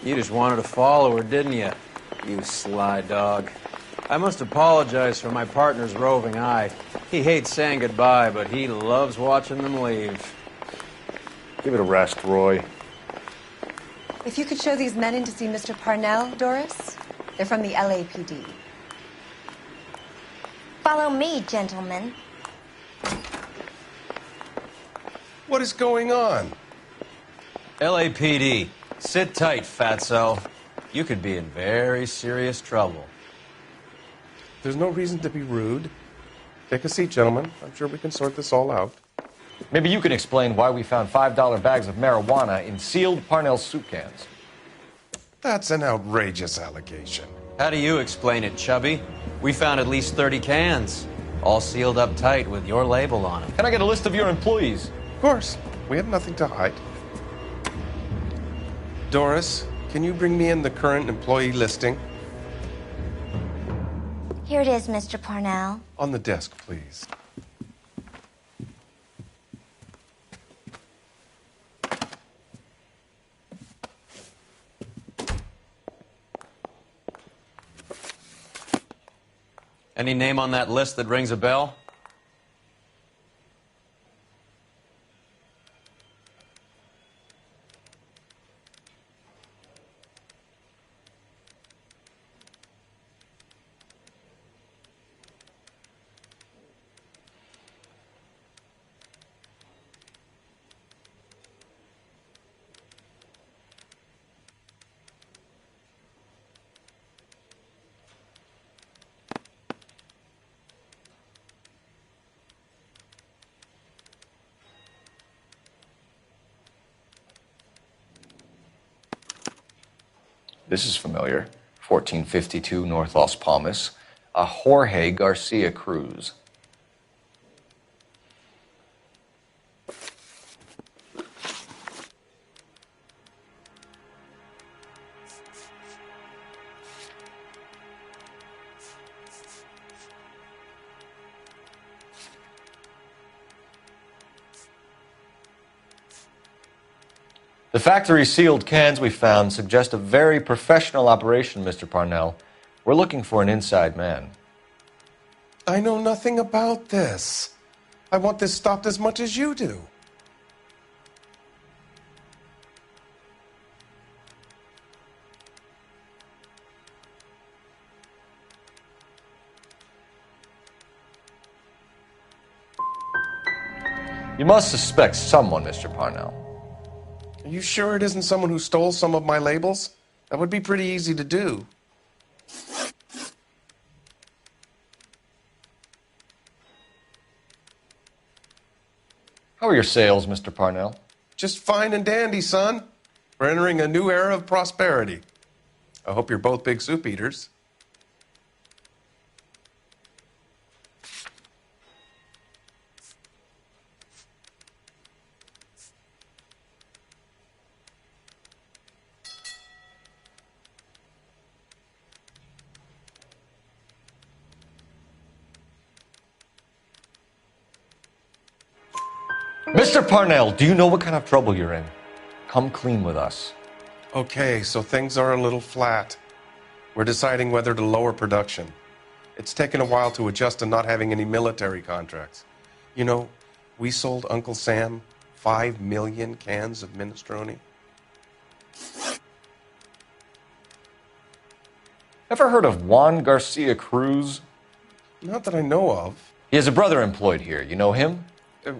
You just wanted to follow her, didn't you? You sly dog. I must apologize for my partner's roving eye. He hates saying goodbye, but he loves watching them leave.
Give it a rest, Roy.
If you could show these men in to see Mr. Parnell, Doris. They're from the LAPD.
Follow me, gentlemen.
What is going on?
LAPD, sit tight, fatso. You could be in very serious trouble.
There's no reason to be rude. Take a seat, gentlemen. I'm sure we can sort this all out.
Maybe you can explain why we found $5 bags of marijuana in sealed Parnell soup cans.
That's an outrageous allegation.
How do you explain it, Chubby? We found at least 30 cans, all sealed up tight with your label on them.
Can I get a list of your employees?
Of course. We have nothing to hide. Doris, can you bring me in the current employee listing?
Here it is, Mr. Parnell.
On the desk, please.
Any name on that list that rings a bell?
This is familiar. 1452 North Las Palmas. A Jorge Garcia Cruz. The factory sealed cans we found suggest a very professional operation, Mr. Parnell. We're looking for an inside man.
I know nothing about this. I want this stopped as much as you do.
You must suspect someone, Mr. Parnell.
Are you sure it isn't someone who stole some of my labels? That would be pretty easy to do.
How are your sales, Mr. Parnell?
Just fine and dandy, son. We're entering a new era of prosperity. I hope you're both big soup eaters.
Mr. Parnell, do you know what kind of trouble you're in? Come clean with us.
Okay, so things are a little flat. We're deciding whether to lower production. It's taken a while to adjust to not having any military contracts. You know, we sold Uncle Sam 5 million cans of minestrone.
Ever heard of Juan Garcia Cruz?
Not that I know of.
He has a brother employed here. You know him?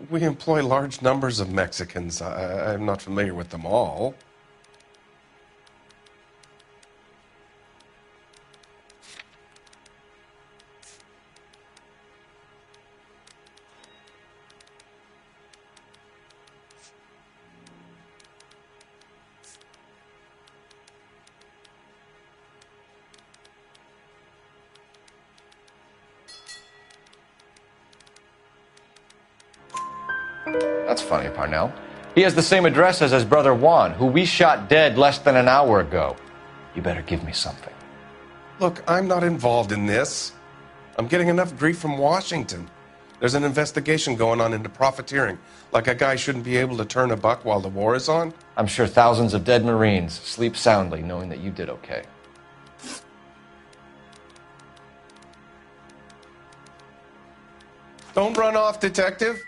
We employ large numbers of Mexicans. I'm not familiar with them all.
That's funny, Parnell. He has the same address as his brother Juan, who we shot dead less than an hour ago. You better give me something.
Look, I'm not involved in this. I'm getting enough grief from Washington. There's an investigation going on into profiteering. Like a guy shouldn't be able to turn a buck while the war is on.
I'm sure thousands of dead Marines sleep soundly knowing that you did okay.
Don't run off, Detective.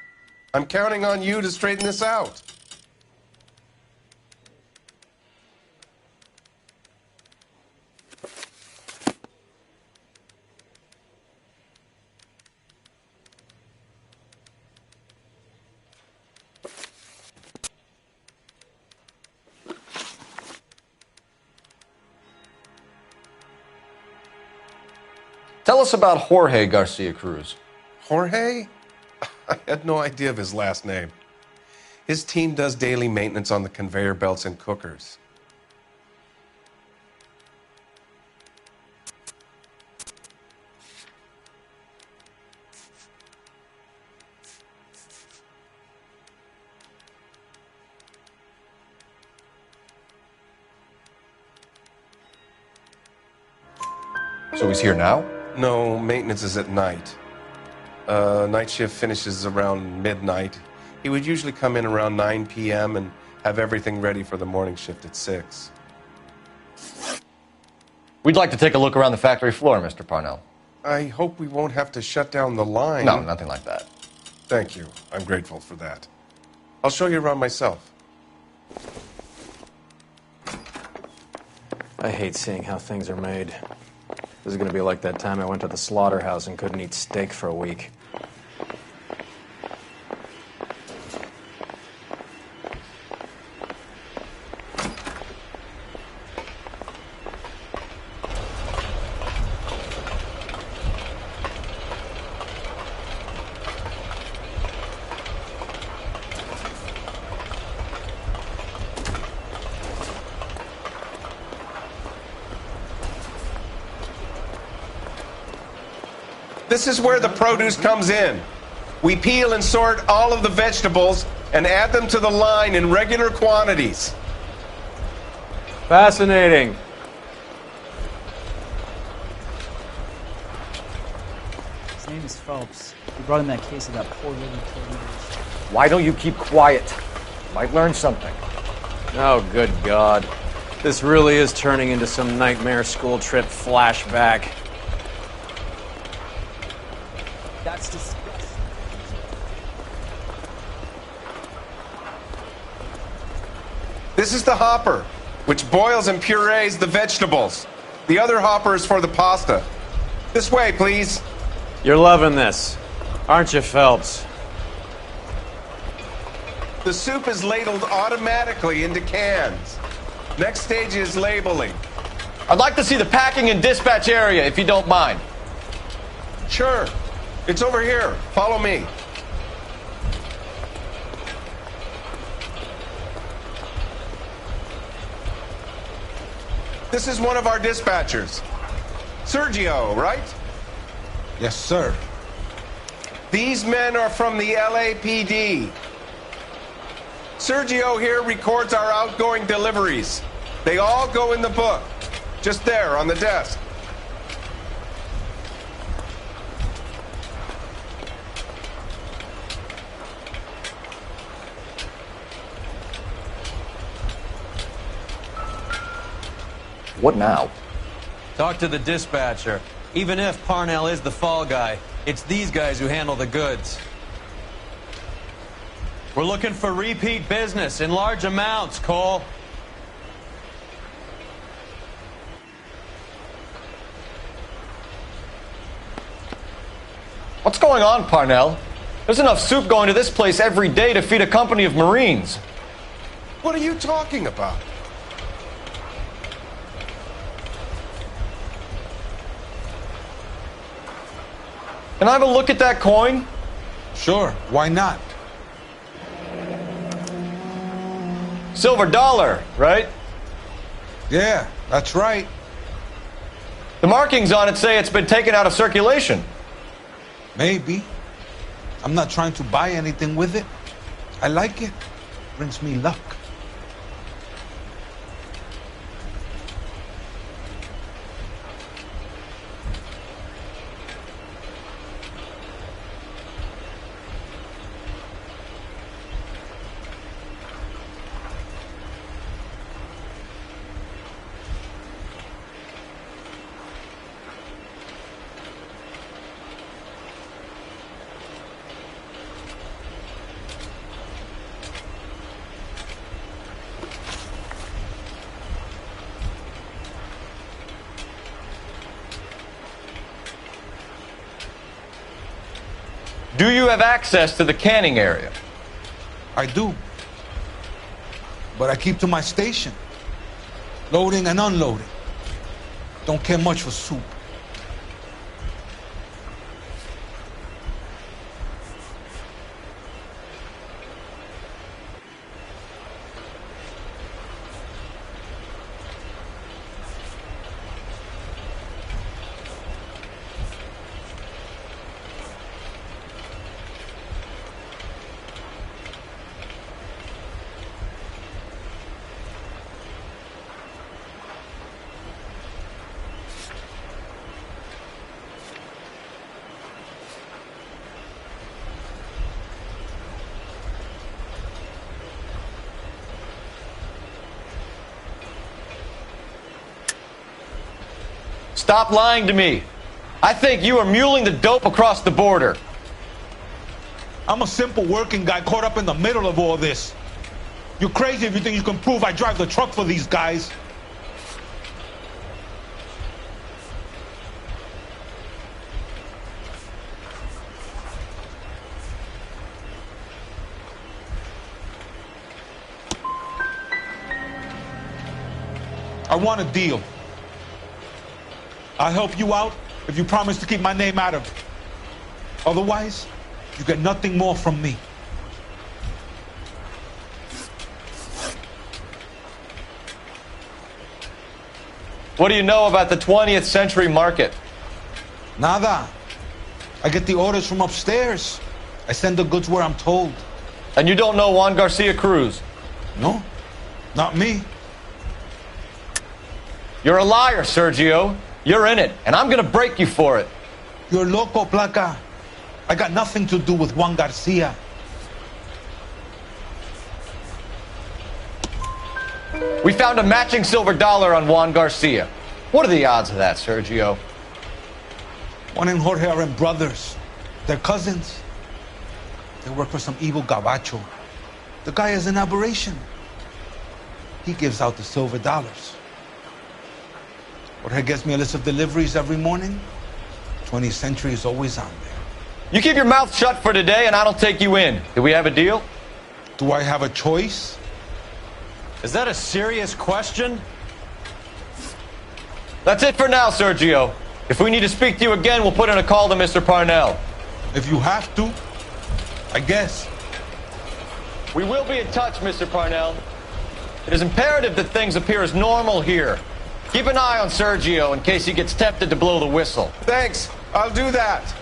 I'm counting on you to straighten this out.
Tell us about Jorge Garcia Cruz.
Jorge? I had no idea of his last name. His team does daily maintenance on the conveyor belts and cookers.
So he's here now?
No, maintenance is at night. Night shift finishes around midnight. He would usually come in around 9 p.m. and have everything ready for the morning shift at 6.
We'd like to take a look around the factory floor, Mr. Parnell.
I hope we won't have to shut down the line.
No, nothing like that.
Thank you. I'm grateful for that. I'll show you around myself.
I hate seeing how things are made. This is going to be like that time I went to the slaughterhouse and couldn't eat steak for a week.
This is where the produce comes in. We peel and sort all of the vegetables and add them to the line in regular quantities.
Fascinating.
His name is Phelps. We brought him that case of that poor lady killed in
Why don't you keep quiet? You might learn something.
Oh, good God. This really is turning into some nightmare school trip flashback.
That's disgusting.
This is the hopper, which boils and purees the vegetables. The other hopper is for the pasta. This way, please.
You're loving this, aren't you, Phelps?
The soup is ladled automatically into cans. Next stage is labeling.
I'd like to see the packing and dispatch area, if you don't mind.
Sure. It's over here. Follow me. This is one of our dispatchers. Sergio, right?
Yes, sir.
These men are from the LAPD. Sergio here records our outgoing deliveries. They all go in the book. Just there on the desk.
What now?
Talk to the dispatcher. Even if Parnell is the fall guy, it's these guys who handle the goods. We're looking for repeat business in large amounts, Cole.
What's going on, Parnell? There's enough soup going to this place every day to feed a company of Marines.
What are you talking about?
Can I have a look at that coin?
Sure, why not?
Silver dollar, right?
Yeah, that's right.
The markings on it say it's been taken out of circulation.
Maybe. I'm not trying to buy anything with it.
I like it. Brings me luck.
Do you have access to the canning area?
I do. But I keep to my station. Loading and unloading. Don't care much for soup.
Stop lying to me. I think you are muling the dope across the border.
I'm a simple working guy caught up in the middle of all this. You're crazy if you think you can prove I drive the truck for these guys. I want a deal. I'll help you out if you promise to keep my name out of it. Otherwise, you get nothing more from me.
What do you know about the 20th century market?
Nada. I get the orders from upstairs. I send the goods where I'm told.
And you don't know Juan Garcia Cruz?
No, not me.
You're a liar, Sergio. You're in it, and I'm gonna break you for it.
You're loco, Placa. I got nothing to do with Juan Garcia.
We found a matching silver dollar on Juan Garcia. What are the odds of that, Sergio?
Juan and Jorge are brothers. They're cousins. They work for some evil gabacho. The guy is an aberration. He gives out the silver dollars. Jorge gets me a list of deliveries every morning. 20th Century is always on there.
You keep your mouth shut for today, and I don't take you in. Do we have a deal?
Do I have a choice?
Is that a serious question?
That's it for now, Sergio. If we need to speak to you again, we'll put in a call to Mr. Parnell.
If you have to, I guess.
We will be in touch, Mr. Parnell. It is imperative that things appear as normal here. Keep an eye on Sergio in case he gets tempted to blow the whistle.
Thanks. I'll do that.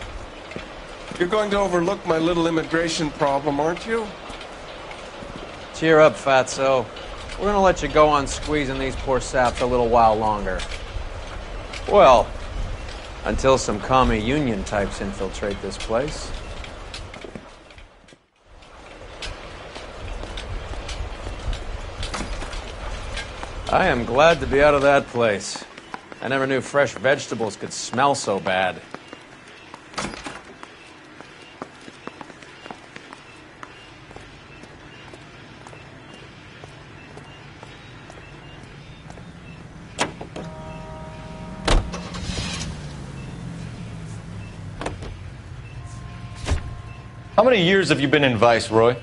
You're going to overlook my little immigration problem, aren't you?
Cheer up, fatso. We're gonna let you go on squeezing these poor saps a little while longer. Well, until some commie union types infiltrate this place. I am glad to be out of that place. I never knew fresh vegetables could smell so bad.
How many years have you been in Vice, Roy?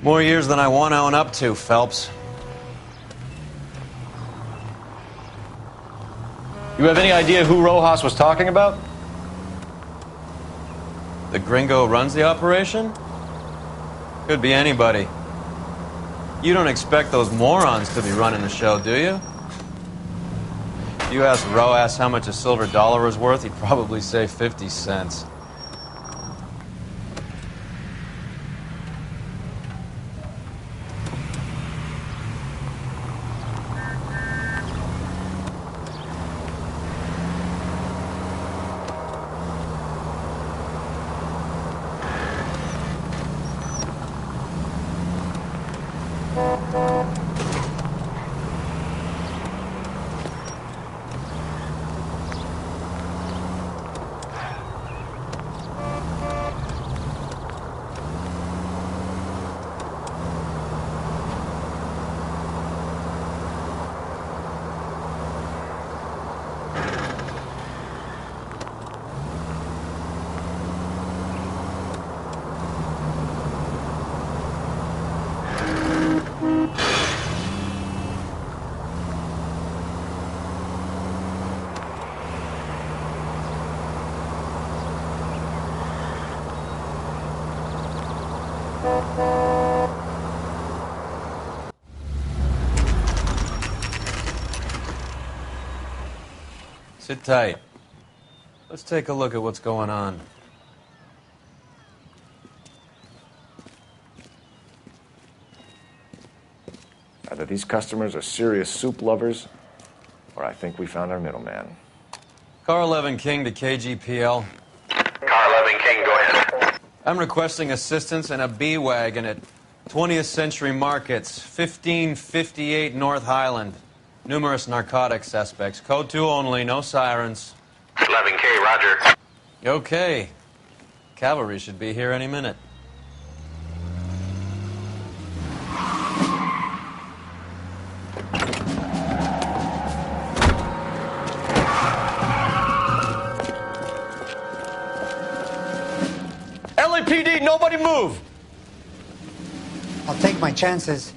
More years than I want to own up to, Phelps.
You have any idea who Rojas was talking about?
The gringo runs the operation? Could be anybody. You don't expect those morons to be running the show, do you? If you asked Rojas how much a silver dollar was worth, he'd probably say 50 cents. Sit tight. Let's take a look at what's going on.
Either these customers are serious soup lovers, or I think we found our middleman.
Car 11 King to KGPL.
Car 11 King, go ahead.
I'm requesting assistance in a B-Wagon at 20th Century Markets, 1558 North Highland. Numerous narcotic suspects. Code 2 only, no sirens.
11K, roger.
Okay. Cavalry should be here any minute.
LAPD, nobody move!
I'll take my chances.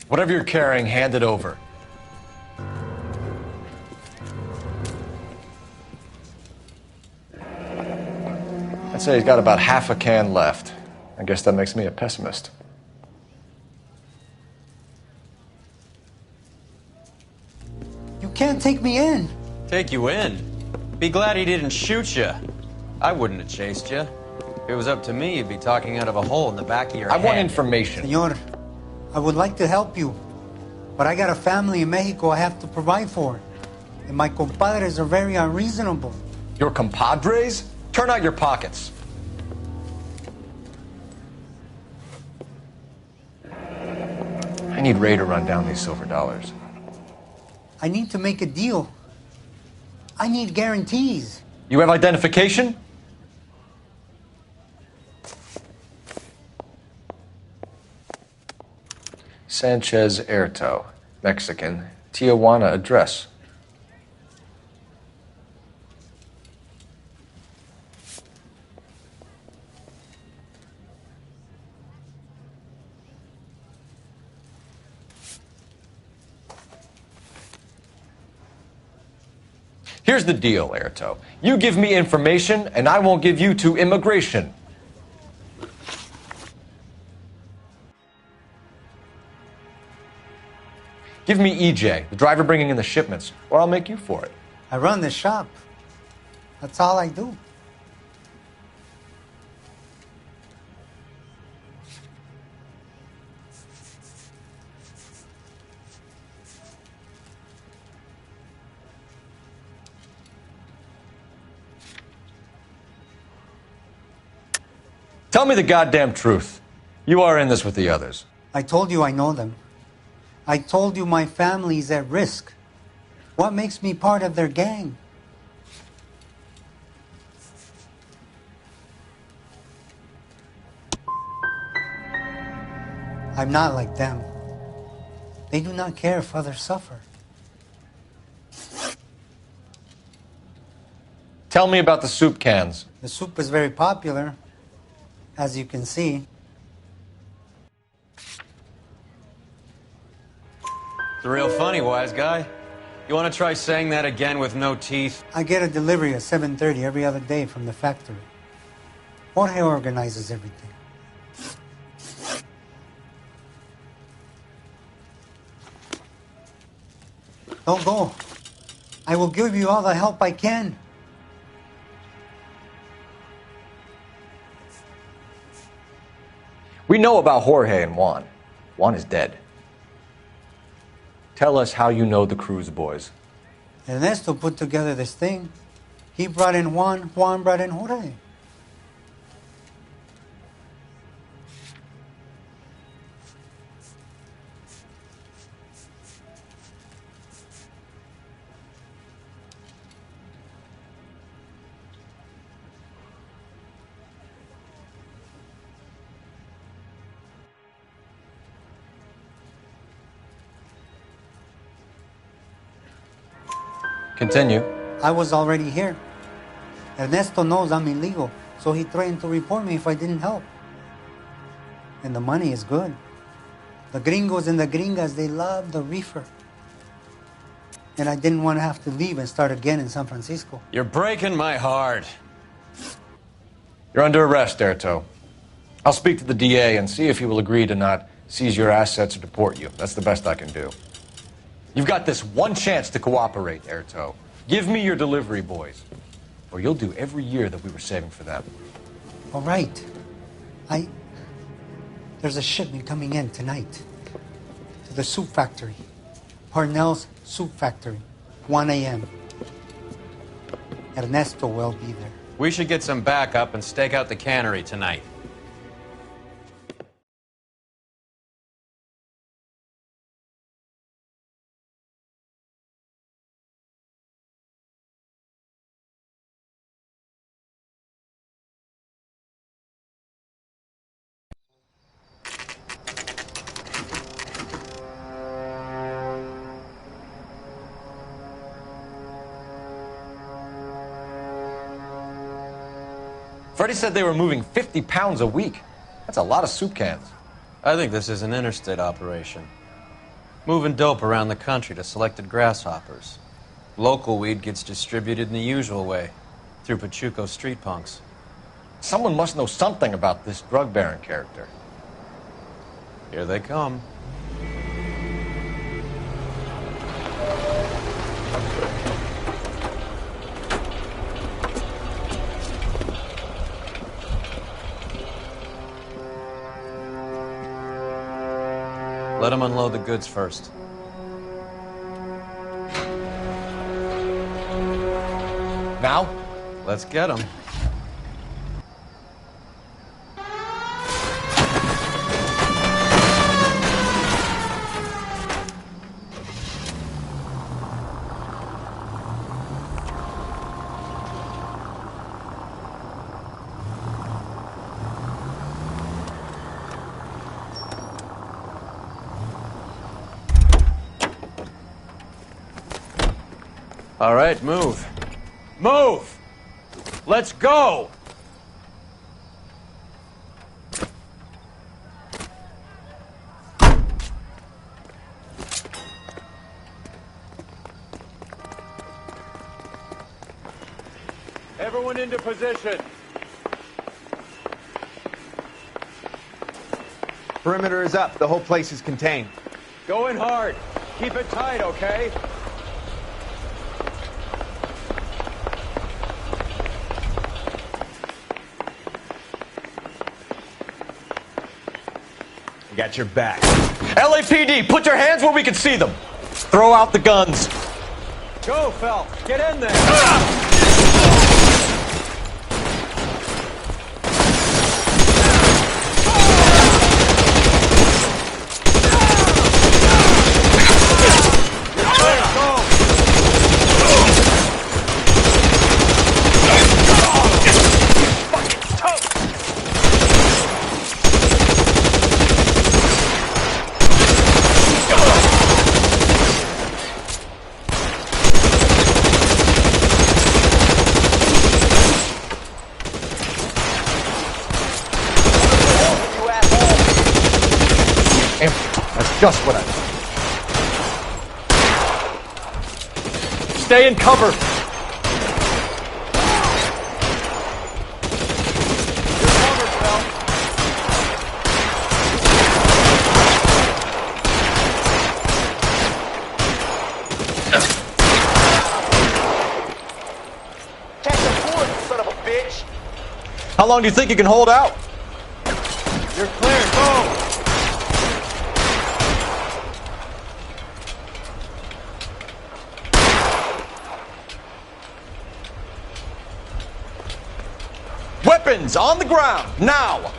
Whatever you're carrying, hand it over.
I'd say he's got about half a can left. I guess that makes me a pessimist.
You can't take me in.
Take you in? Be glad he didn't shoot you. I wouldn't have chased you. If it was up to me, you'd be talking out of a hole in the back of your head.
I want information.
Senor, I would like to help you, but I got a family in Mexico I have to provide for. And my compadres are very unreasonable.
Your compadres? Turn out your pockets.
I need Ray to run down these silver dollars.
I need to make a deal. I need guarantees.
You have identification?
Sanchez Erto, Mexican, Tijuana address.
Here's the deal, Erto. You give me information, and I won't give you to immigration. Give me EJ, the driver bringing in the shipments, or I'll make you for it.
I run the shop. That's all I do.
Tell me the goddamn truth. You are in this with the others.
I told you I know them. I told you my family's at risk. What makes me part of their gang? I'm not like them. They do not care if others suffer.
Tell me about the soup cans.
The soup is very popular, as you can see.
It's real funny, wise guy. You want to try saying that again with no teeth?
I get a delivery at 7:30 every other day from the factory. Jorge organizes everything. Don't go. I will give you all the help I can.
We know about Jorge and Juan. Juan is dead. Tell us how you know the Cruz boys.
Ernesto put together this thing. He brought in Juan, Juan brought in Jorge.
Continue.
I was already here. Ernesto knows I'm illegal, so he threatened to report me if I didn't help. And the money is good. The gringos and the gringas, they love the reefer. And I didn't want to have to leave and start again in San Francisco.
You're breaking my heart.
You're under arrest, Erto. I'll speak to the DA and see if he will agree to not seize your assets or deport you. That's the best I can do. You've got this one chance to cooperate, Erto. Give me your delivery boys, or you'll do every year that we were saving for them.
All right. There's a shipment coming in tonight to the soup factory. Parnell's Soup Factory, 1 a.m. Ernesto will be there.
We should get some backup and stake out the cannery tonight.
Freddie said they were moving 50 pounds a week. That's a lot of soup cans.
I think this is an interstate operation. Moving dope around the country to selected grasshoppers. Local weed gets distributed in the usual way, through Pachuco street punks.
Someone must know something about this drug baron character.
Here they come. Let him unload the goods first.
Now?
Let's get him. All right, move. Move! Let's go! Everyone into position.
Perimeter is up. The whole place is contained.
Go in hard. Keep it tight, okay?
Got your back.
LAPD, put your hands where we can see them. Throw out the guns.
Go, Phelps. Get in there.
Just what I need. Stay in cover. How long do you think you can hold out?
You're clear. Go.
Weapons on the ground, now!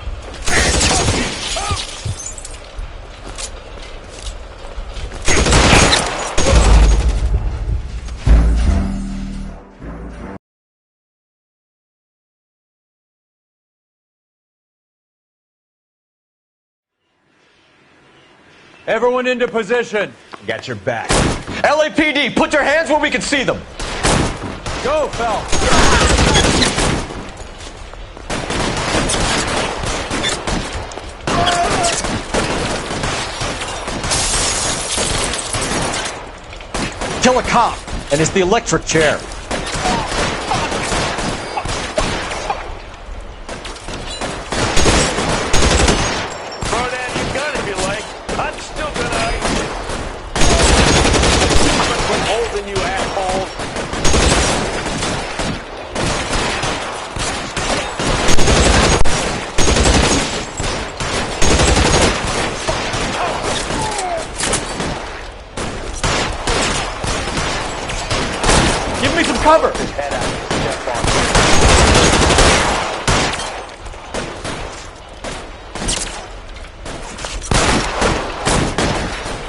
Everyone into position.
Got your back.
LAPD, put your hands where we can see them.
Go, Phelps.
kill a cop, and it's the electric chair.
Throw down your gun if you like. I'm still gonna... Quit holding you, asshole.
Give me some cover!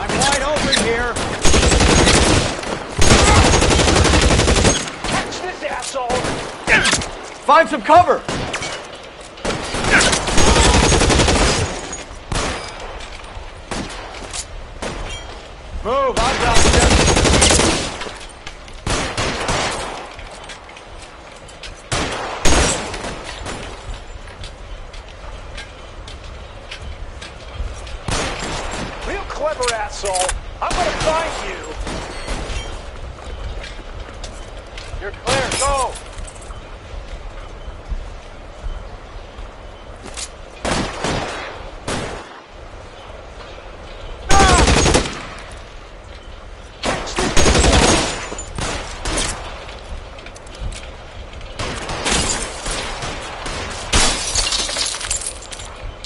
I'm wide open here.
Catch this asshole!
Find some cover! Move, I'm down here.
Real clever asshole. I'm gonna find you. You're clear. Go.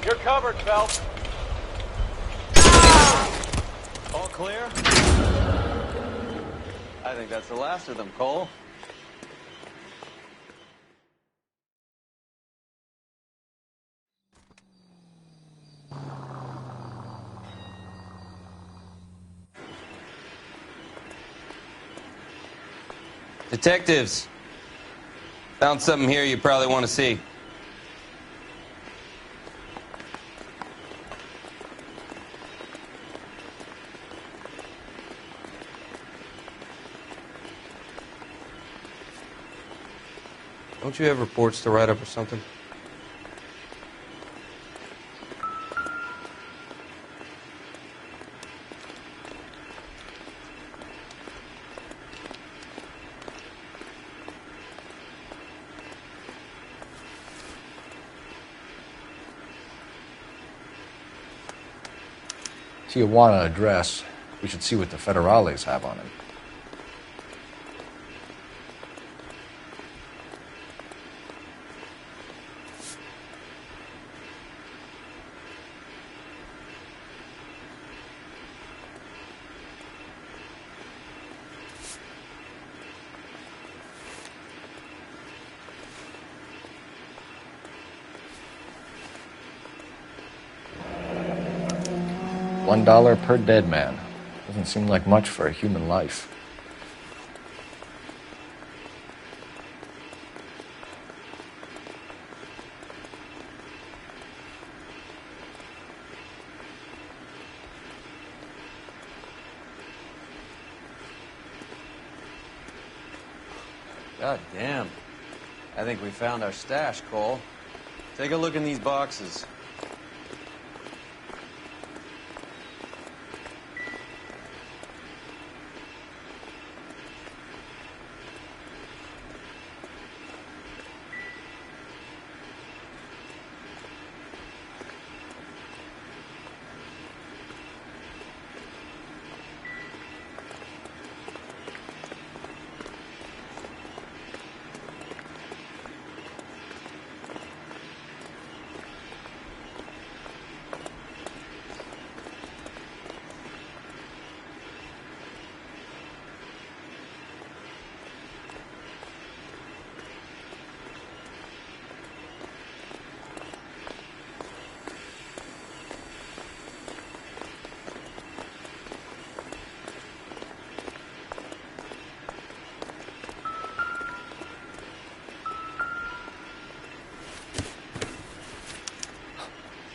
You're covered, Phelps.
All clear? I think that's the last of them, Cole.
Detectives, found something here you probably want to see. Don't you have reports to write up or something?
Tijuana address. We should see what the federales have on it. $1 per dead man. Doesn't seem like much for a human life.
God damn. I think we found our stash, Cole. Take a look in these boxes.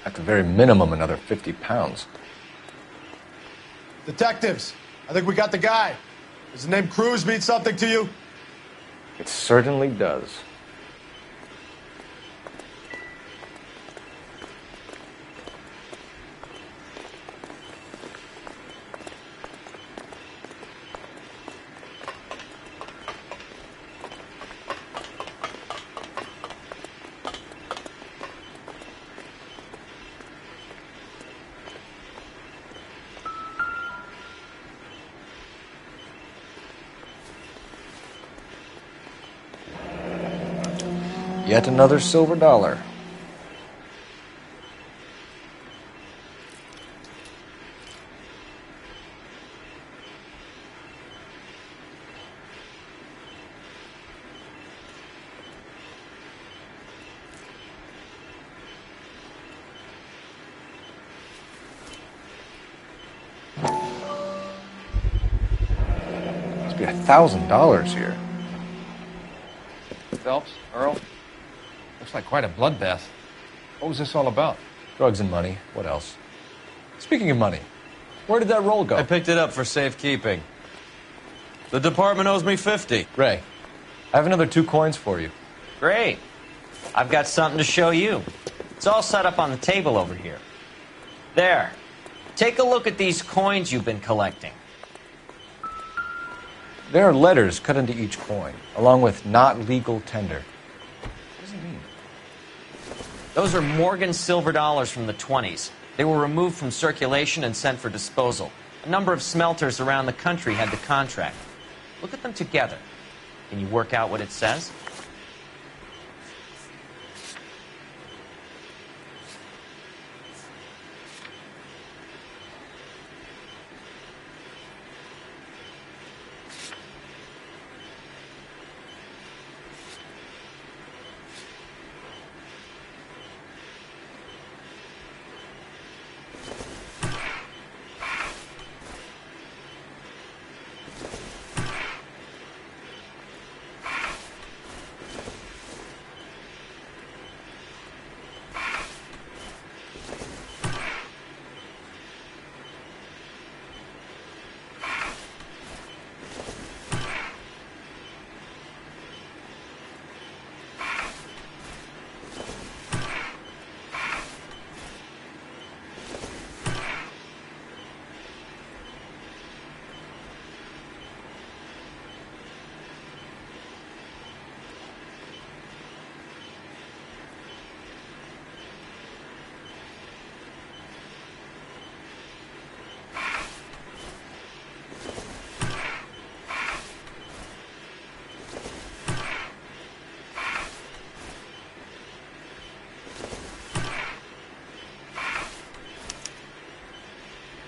At the very minimum, another 50 pounds.
Detectives, I think we got the guy. Does the name Cruz mean something to you?
It certainly does.
Yet another silver dollar. Must be $1,000 here.
Phelps, Earl, looks like quite a bloodbath. What was this all about?
Drugs and money. What else? Speaking of money, where did that roll go?
I picked it up for safekeeping. The department owes me 50.
Ray, I have another 2 coins for you.
Great. I've got something to show you. It's all set up on the table over here. There. Take a look at these coins you've been collecting.
There are letters cut into each coin, along with not legal tender. What does it mean?
Those are Morgan silver dollars from the 20s. They were removed from circulation and sent for disposal. A number of smelters around the country had the contract. Look at them together. Can you work out what it says?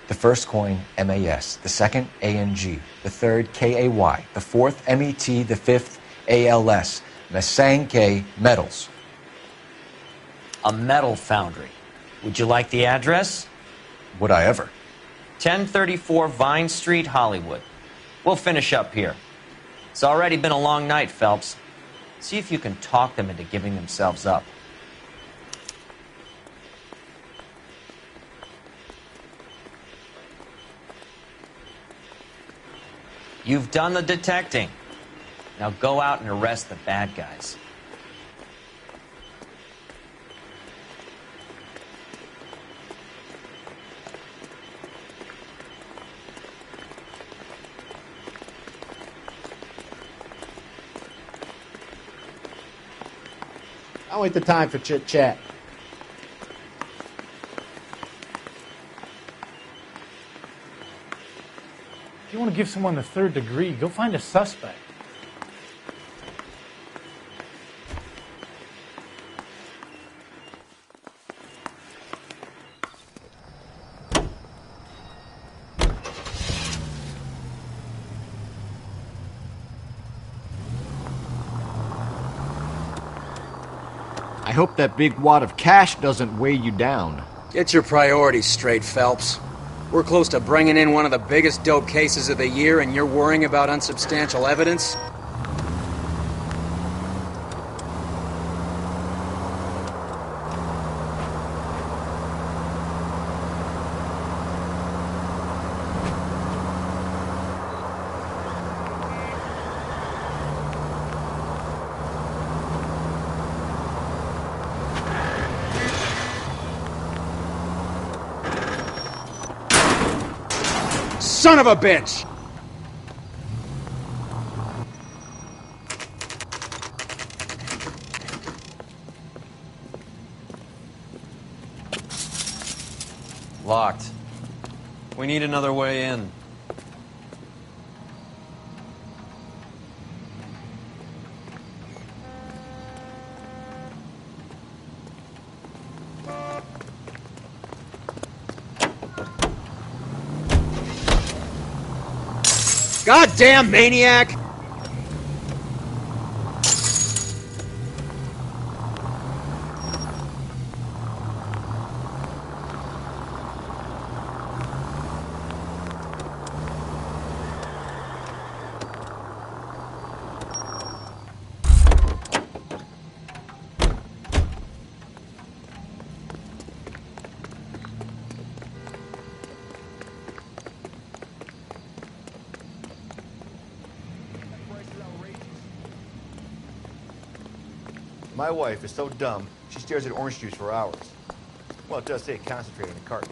The first coin, MAS. The second, ANG. The third, KAY. The fourth, MET. The fifth, ALS. Masanke Metals.
A metal foundry. Would you like the address?
Would I ever?
1034 Vine Street, Hollywood. We'll finish up here. It's already been a long night, Phelps. See if you can talk them into giving themselves up. You've done the detecting. Now go out and arrest the bad guys.
Now ain't the time for chit-chat.
If you want to give someone the 3rd degree, go find a suspect.
I hope that big wad of cash doesn't weigh you down.
Get your priorities straight, Phelps. We're close to bringing in one of the biggest dope cases of the year, and you're worrying about unsubstantial evidence? Son of a bitch!
Locked. We need another way in.
Goddamn maniac!
My wife is so dumb, she stares at orange juice for hours. Well, it does say concentrate in the cartons.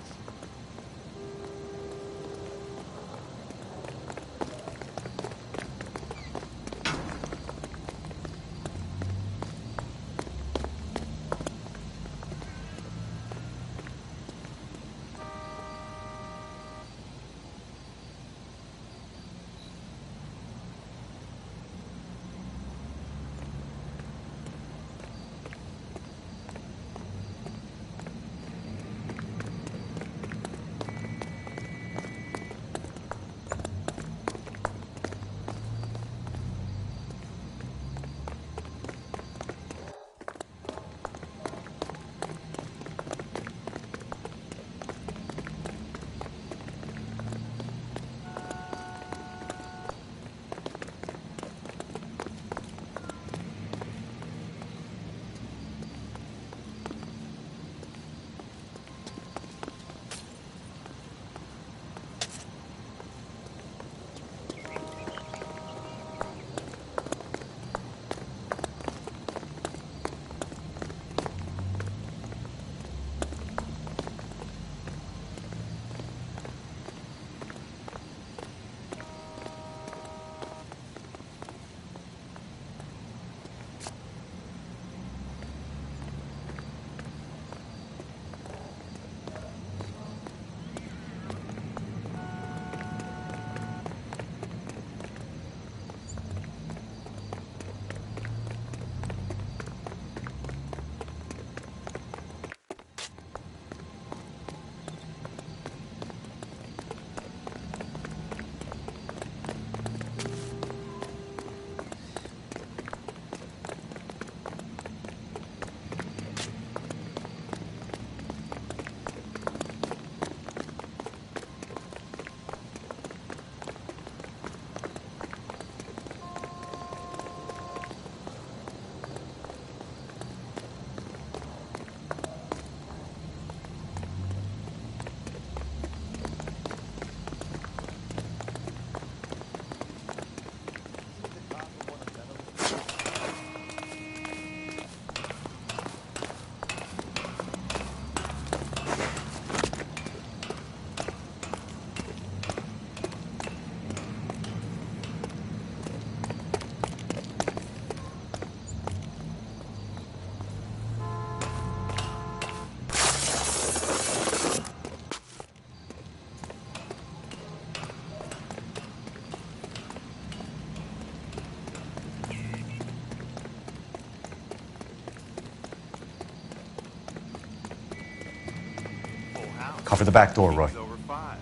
Cover the back door, Roy.
Over five.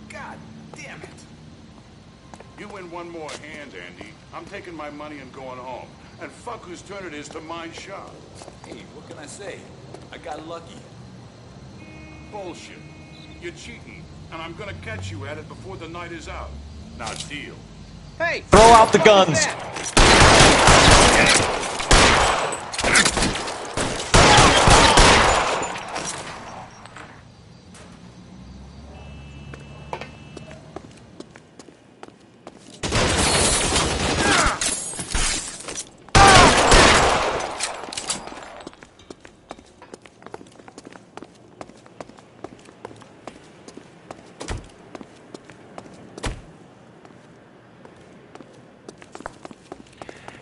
God damn it. You win one more hand, Andy. I'm taking my money and going home. And fuck whose turn it is to mind shop.
Hey, what can I say? I got lucky.
Bullshit. You're cheating, and I'm gonna catch you at it before the night is out. Now deal.
Hey!
Throw out the guns!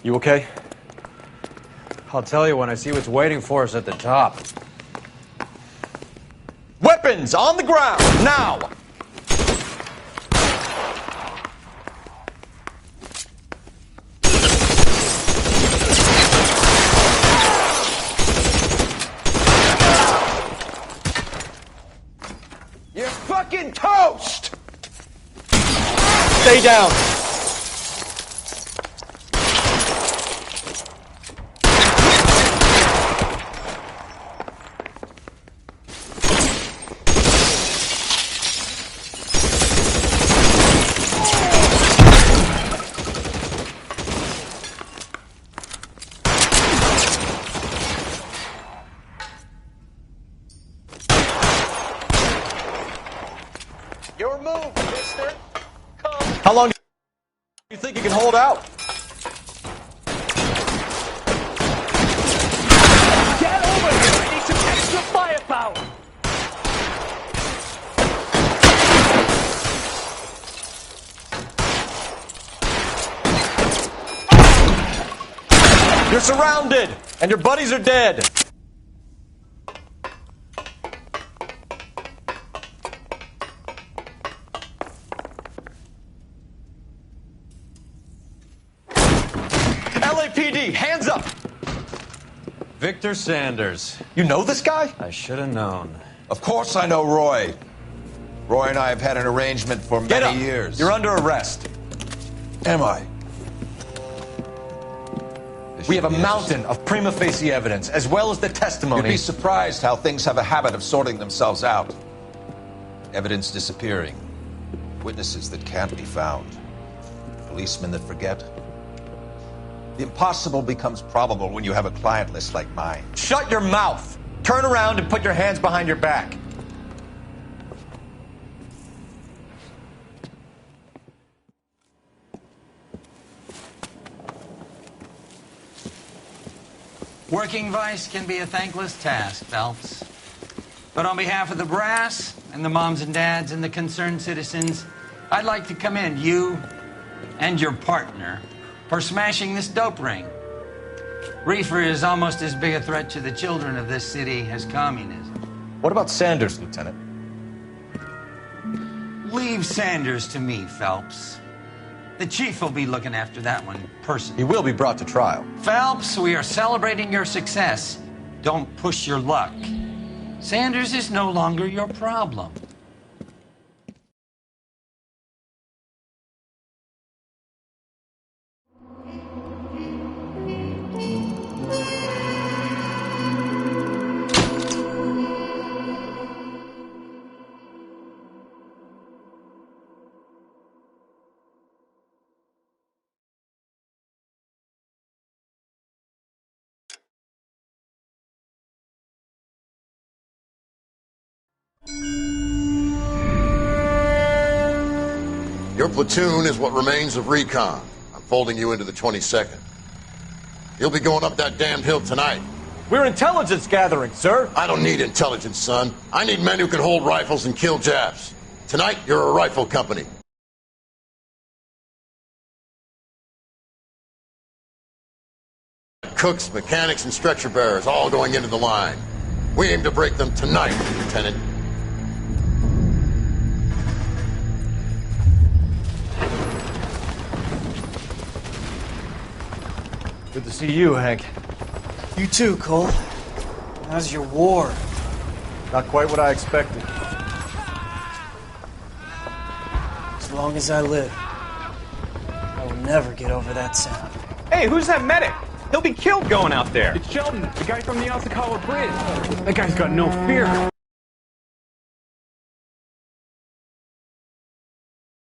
You okay?
I'll tell you when I see what's waiting for us at the top.
Weapons on the ground, now!
You're fucking toast!
Stay down! Your move, mister. Come. How long do you think you can hold out?
Get over here! I need some extra firepower!
You're surrounded, and your buddies are dead. LAPD, hands up!
Victor Sanders.
You know this guy?
I should have known.
Of course I know Roy. Roy and I have had an arrangement for many years.
You're under arrest.
Am I?
We have a mountain of prima facie evidence, as well as the testimony.
You'd be surprised how things have a habit of sorting themselves out. Evidence disappearing. Witnesses that can't be found. Policemen that forget. The impossible becomes probable when you have a client list like mine.
Shut your mouth! Turn around and put your hands behind your back.
Working vice can be a thankless task, Phelps. But on behalf of the brass and the moms and dads and the concerned citizens, I'd like to commend you and your partner for smashing this dope ring. Reefer is almost as big a threat to the children of this city as communism.
What about Sanders, Lieutenant?
Leave Sanders to me, Phelps. The chief will be looking after that one personally.
He will be brought to trial.
Phelps, we are celebrating your success. Don't push your luck. Sanders is no longer your problem.
Your platoon is what remains of recon. I'm folding you into the 22nd. You'll be going up that damned hill tonight.
We're intelligence gathering, sir.
I don't need intelligence, son. I need men who can hold rifles and kill Japs. Tonight, you're a rifle company. Cooks, mechanics, and stretcher bearers all going into the line. We aim to break them tonight, Lieutenant.
Good to see you, Hank.
You too, Cole. How's your war?
Not quite what I expected.
As long as I live, I will never get over that sound.
Hey, who's that medic? He'll be killed going out there. It's Sheldon, the guy from the Osakawa Bridge. That guy's got no fear.